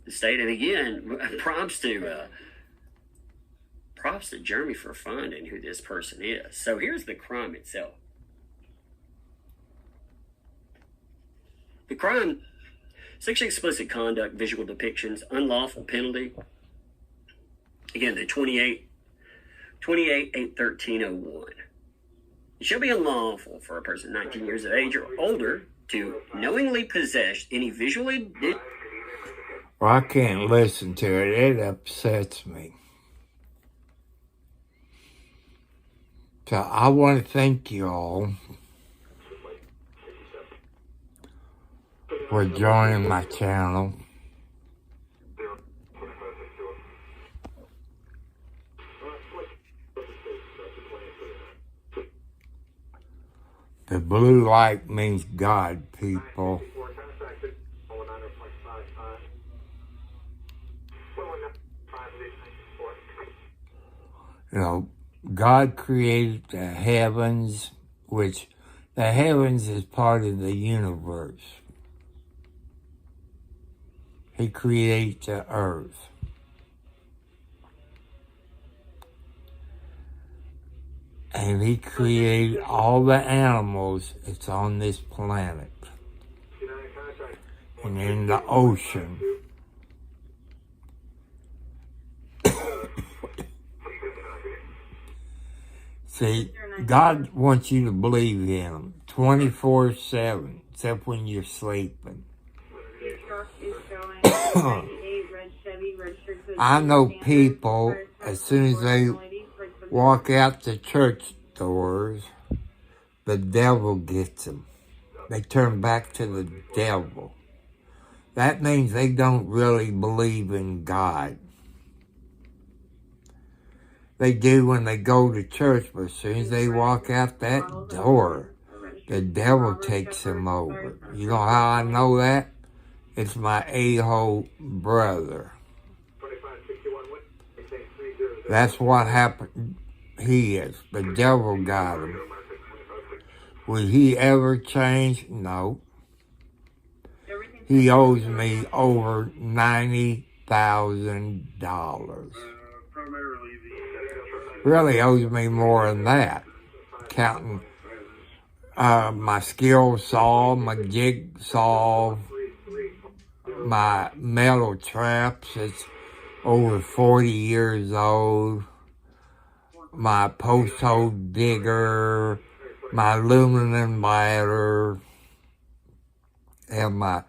K: the state. And again, props to Jeremy for finding who this person is. So here's the crime itself. The crime, sexually explicit conduct, visual depictions, unlawful penalty. Again, the 28-8-1301. It shall be unlawful for a person 19 years of age or older to knowingly possess any visually...
B: Well, I can't listen to it. It upsets me. So I want to thank you all for joining my channel. The blue light means God, people. You know, God created the heavens, which the heavens is part of the universe. He created the earth. And he created all the animals that's on this planet. And in the ocean. See, God wants you to believe Him 24/7, except when you're sleeping. I know people, as soon as they walk out the church doors, the devil gets them. They turn back to the devil. That means they don't really believe in God. They do when they go to church, but as soon as they walk out that door, the devil takes them over. You know how I know that? It's my a-hole brother. That's what happened. He is. The devil got him. Will he ever change? No. He owes me over $90,000. Really owes me more than that. Counting my skill saw, my jigsaw, my metal traps. It's over 40 years old. My post hole digger, my aluminum ladder, and my,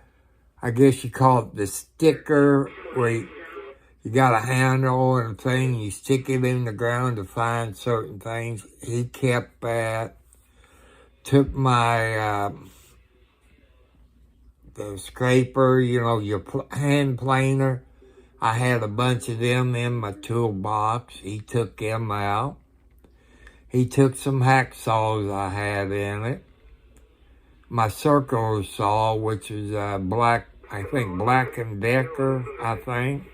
B: I guess you call it the sticker, where you got a handle and a thing, you stick it in the ground to find certain things. He kept that. Took my, the scraper, you know, your hand planer. I had a bunch of them in my toolbox. He took them out. He took some hacksaws I had in it. My circular saw, which is Black & Decker, I think.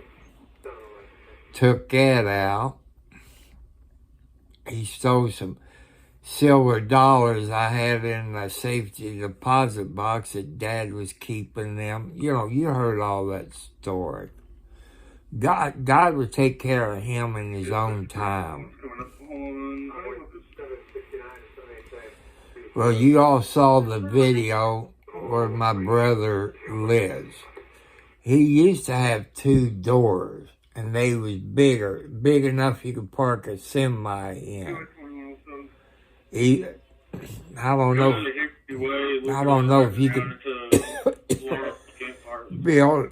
B: Took that out. He stole some silver dollars I had in the safety deposit box that Dad was keeping them. You know, you heard all that story. God would take care of him in his own time. Well, you all saw the video where my brother lives. He used to have 2 doors, and they was big enough you could park a semi in. I don't know if you could build.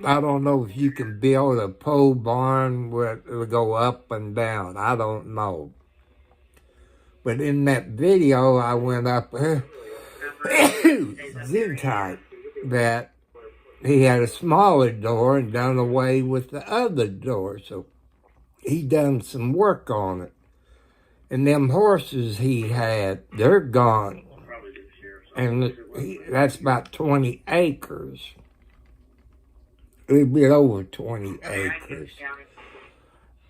B: I don't know if you can build a pole barn where it will go up and down. I don't know. But in that video, I went up Zintype that he had a smaller door and done away with the other door. So he done some work on it. And them horses he had, they're gone. And that's about 20 acres. A little bit over 20 acres.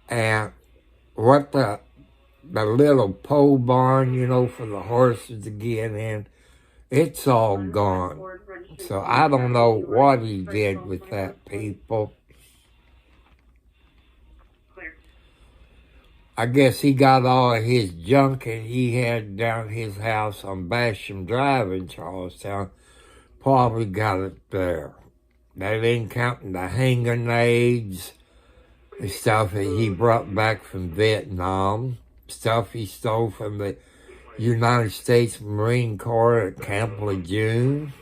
B: And what the little pole barn, you know, for the horses to get in, it's all gone. So I don't know what he did with that, people. I guess he got all of his junk that he had down his house on Basham Drive in Charlestown. Probably got it there. That ain't counting the hand grenades, the stuff that he brought back from Vietnam, stuff he stole from the United States Marine Corps at Camp Lejeune.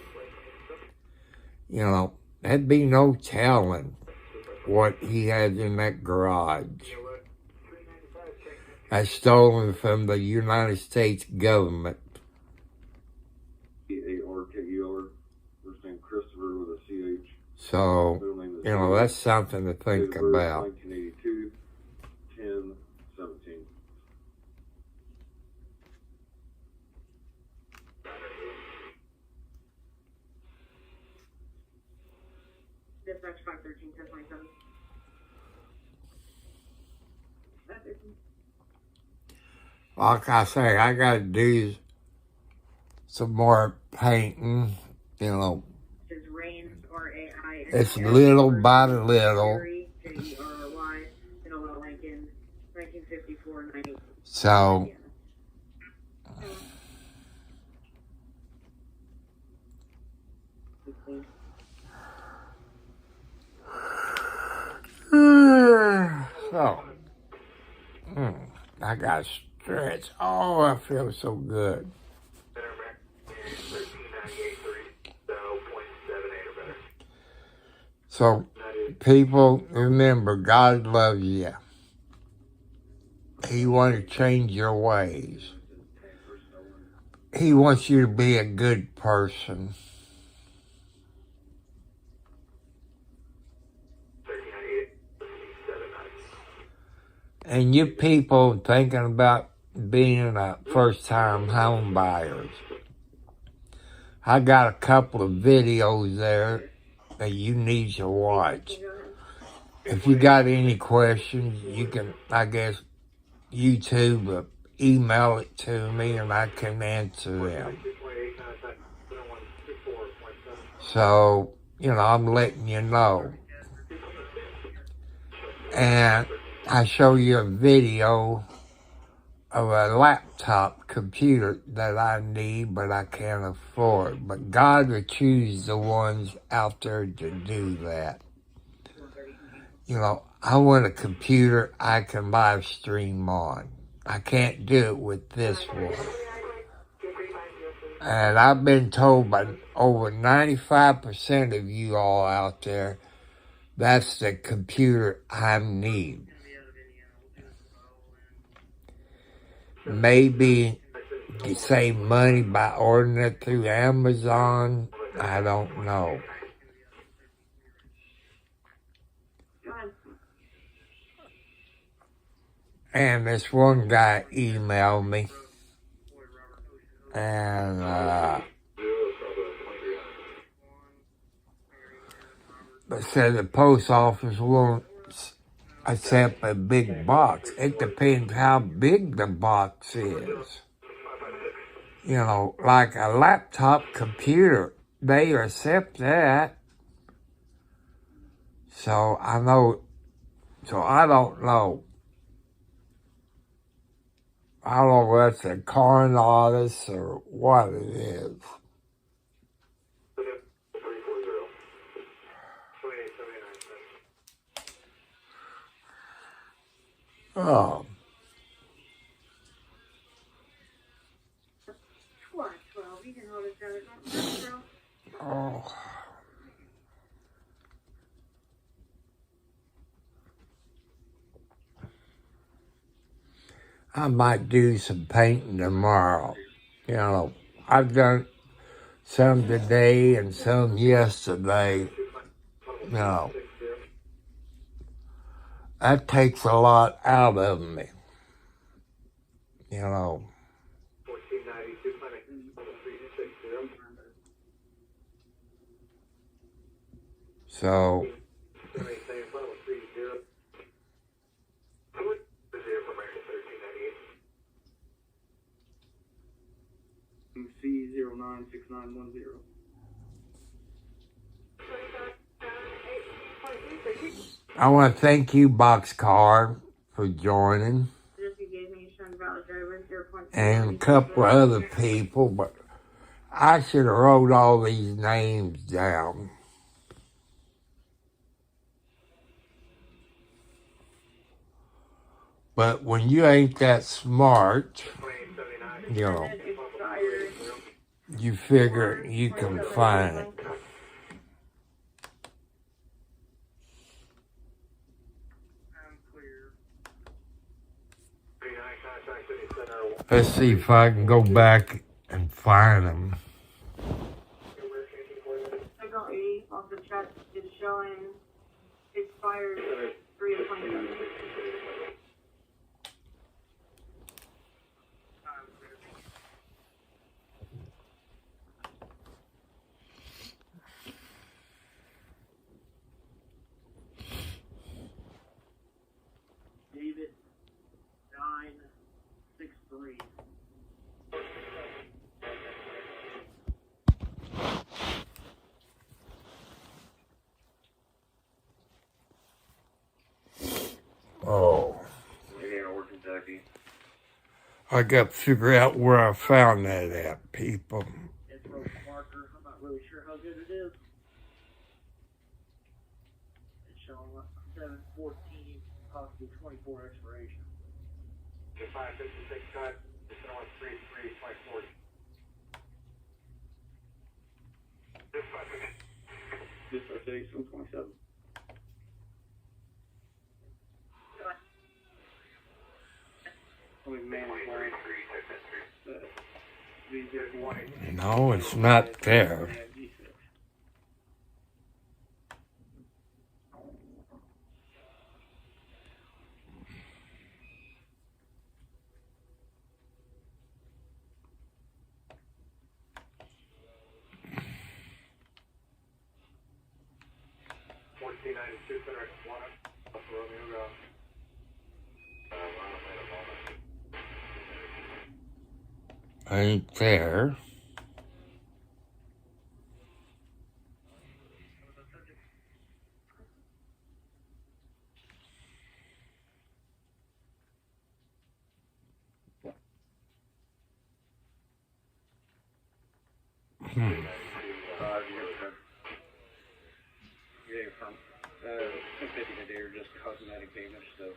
B: You know, there'd be no telling what he had in that garage. That's stolen from the United States government.
L: A-R-K-E-R, first name Christopher with a C-H.
B: So, you know, that's something to think about.
L: 1982, 10, 17.
G: Dispatch 513, 1027.
B: Like I say, I got to do some more painting, you know. It's little by little. So, I got to stretch. Oh, I feel so good. So, people, remember, God loves you. He wants to change your ways. He wants you to be a good person. And you people thinking about being a first-time home buyers, I got a couple of videos there that you need to watch. If you got any questions, you can, I guess, YouTube or email it to me and I can answer them. So, you know, I'm letting you know. And I show you a video of a laptop computer that I need, but I can't afford. But God will choose the ones out there to do that. You know, I want a computer I can live stream on. I can't do it with this one. And I've been told by over 95% of you all out there, that's the computer I need. Maybe you save money by ordering it through Amazon. I don't know. And this one guy emailed me. And but said the post office won't accept a big box. It depends how big the box is. You know, like a laptop computer, they accept that. So I don't know. I don't know if it's a con artist or what it is. Oh. Oh. I might do some painting tomorrow. You know, I've done some today and some yesterday. You know, that takes a lot out of me. You know. So.
E: C096910.
B: I want to thank you, Boxcar, for joining. And a couple of other people, but I should have wrote all these names down. But when you ain't that smart, you know, you figure you can find it. Let's see if I can go back and find them.
G: Signal 80 off the chat is showing expired 3/27.
E: David 963.
B: Oh.
L: We're Kentucky.
B: I got to figure out where I found that at, people.
E: It's road marker. I'm not really sure how good it is. It's showing 7/14, possibly 24 expiration.
D: 556 cut. It's going to 3324.
E: This is 727.
B: No, it's not there. Ain't there.
E: From 250 a day are just cosmetic damage, so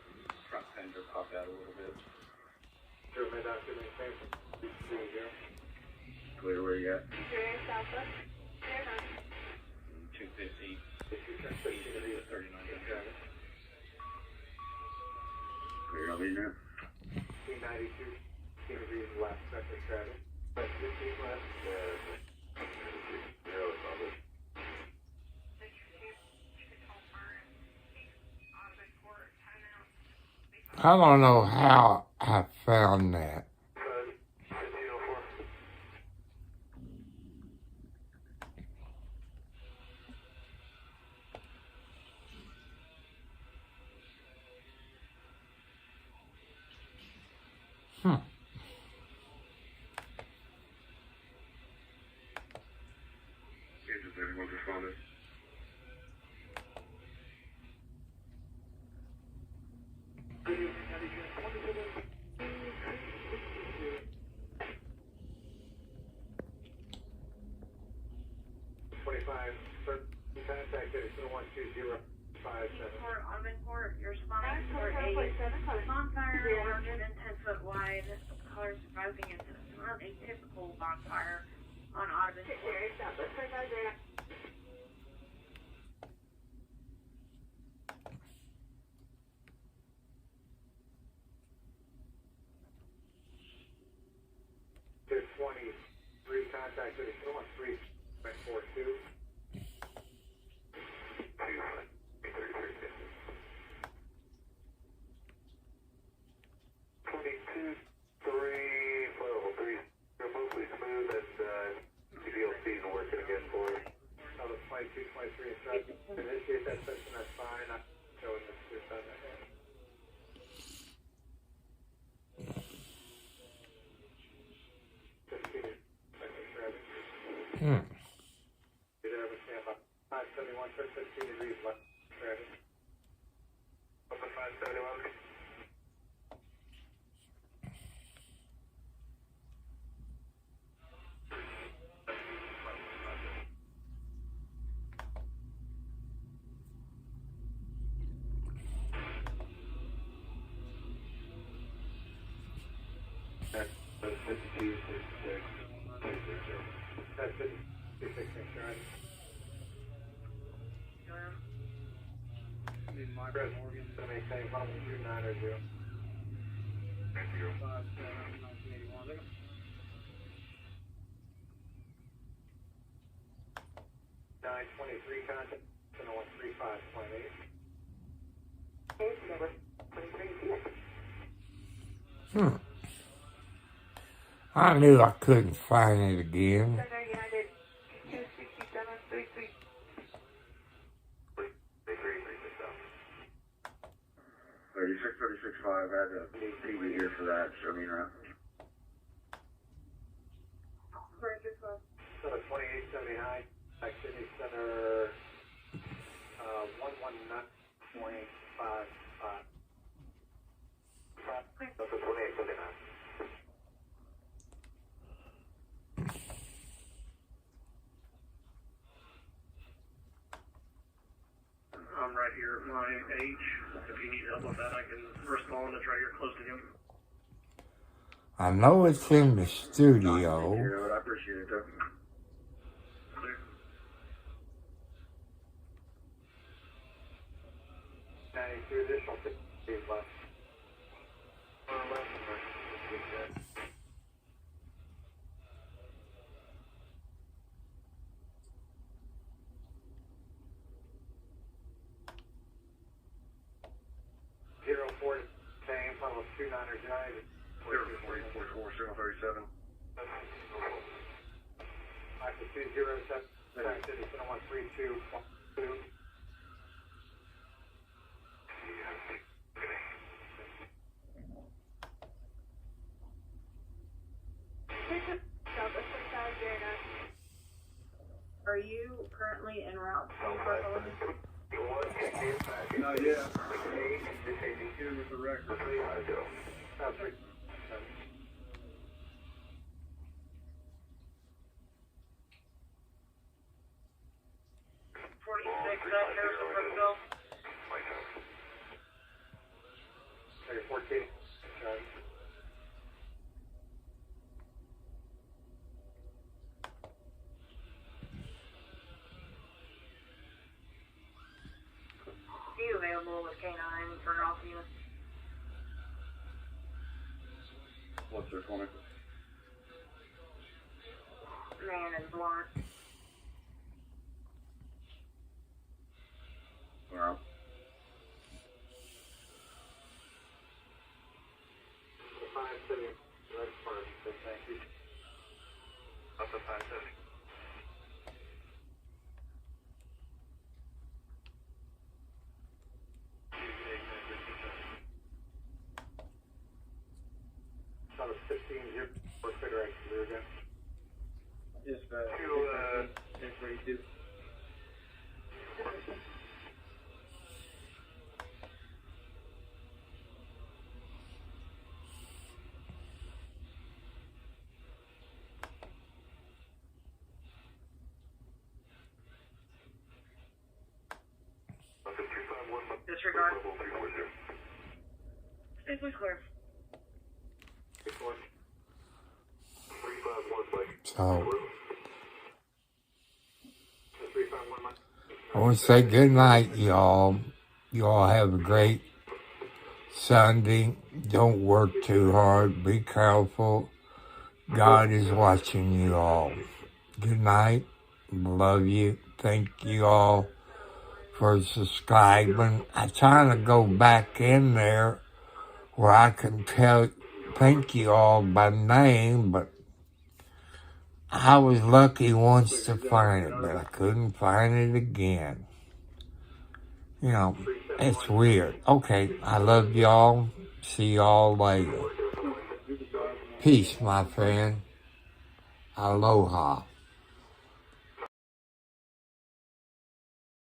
E: front fender popped out a little bit. Clear where you at? 250. 39.
L: Clear over here.
D: 292. Interviews last second traffic. 15 left.
B: I don't know how I found that.
D: 1504.
L: Agents, everyone's responded.
D: Contact at 12057.
G: Port, Court, you're responding for a bonfire larger than 10 foot wide, color surprising into not a typical bonfire on Audubon Court.
D: There's 23 contact at 113.42. 22, 3, level 3. They're mostly smooth and CDLC is working again for us. Now the 22, 23 instruction. Initiate that session, that's fine. I'm showing this to your son.
B: Hmm.
D: 571, 15 degrees left. Up to 571. That's 52, 66. That's 56 insurance. Chris, to maintain 129 or 0. Thank you. 1981. 923 contact, 135.8. Case number 23.
B: I knew I couldn't find it again.
G: Center United 26733.
L: 36, 36, 5. I had to TV here for that. Show me around.
D: So 2879, Activity Center 119.55. That's a 2879.
E: I'm right here at my H. If you need help with that, I can respond. It's right here close to him.
B: I know it's in the studio.
L: I appreciate it, though.
E: Clear.
D: 92 additional 50 left. 04, same, level 29er United.
L: 044,
D: Active 207, City Center 132.2.
G: Are you currently en route to
L: Not yet. Here with the record.
G: 46, Harrison Brookville.
D: 14.
G: You available with K9 for off unit?
L: What's their 20?
G: Man is blunt.
L: Alright.
D: Delta 570.
E: About a 15 here for cigarette clear again. Yes, that's what you do.
G: Disregard. Safely clear.
B: So, I want to say good night, y'all. Y'all have a great Sunday. Don't work too hard. Be careful. God is watching you all. Good night. Love you. Thank you all for subscribing. I'm trying to go back in there where I can thank you all by name, but I was lucky once to find it, but I couldn't find it again. You know, it's weird. Okay, I love y'all. See y'all later. Peace, my friend. Aloha.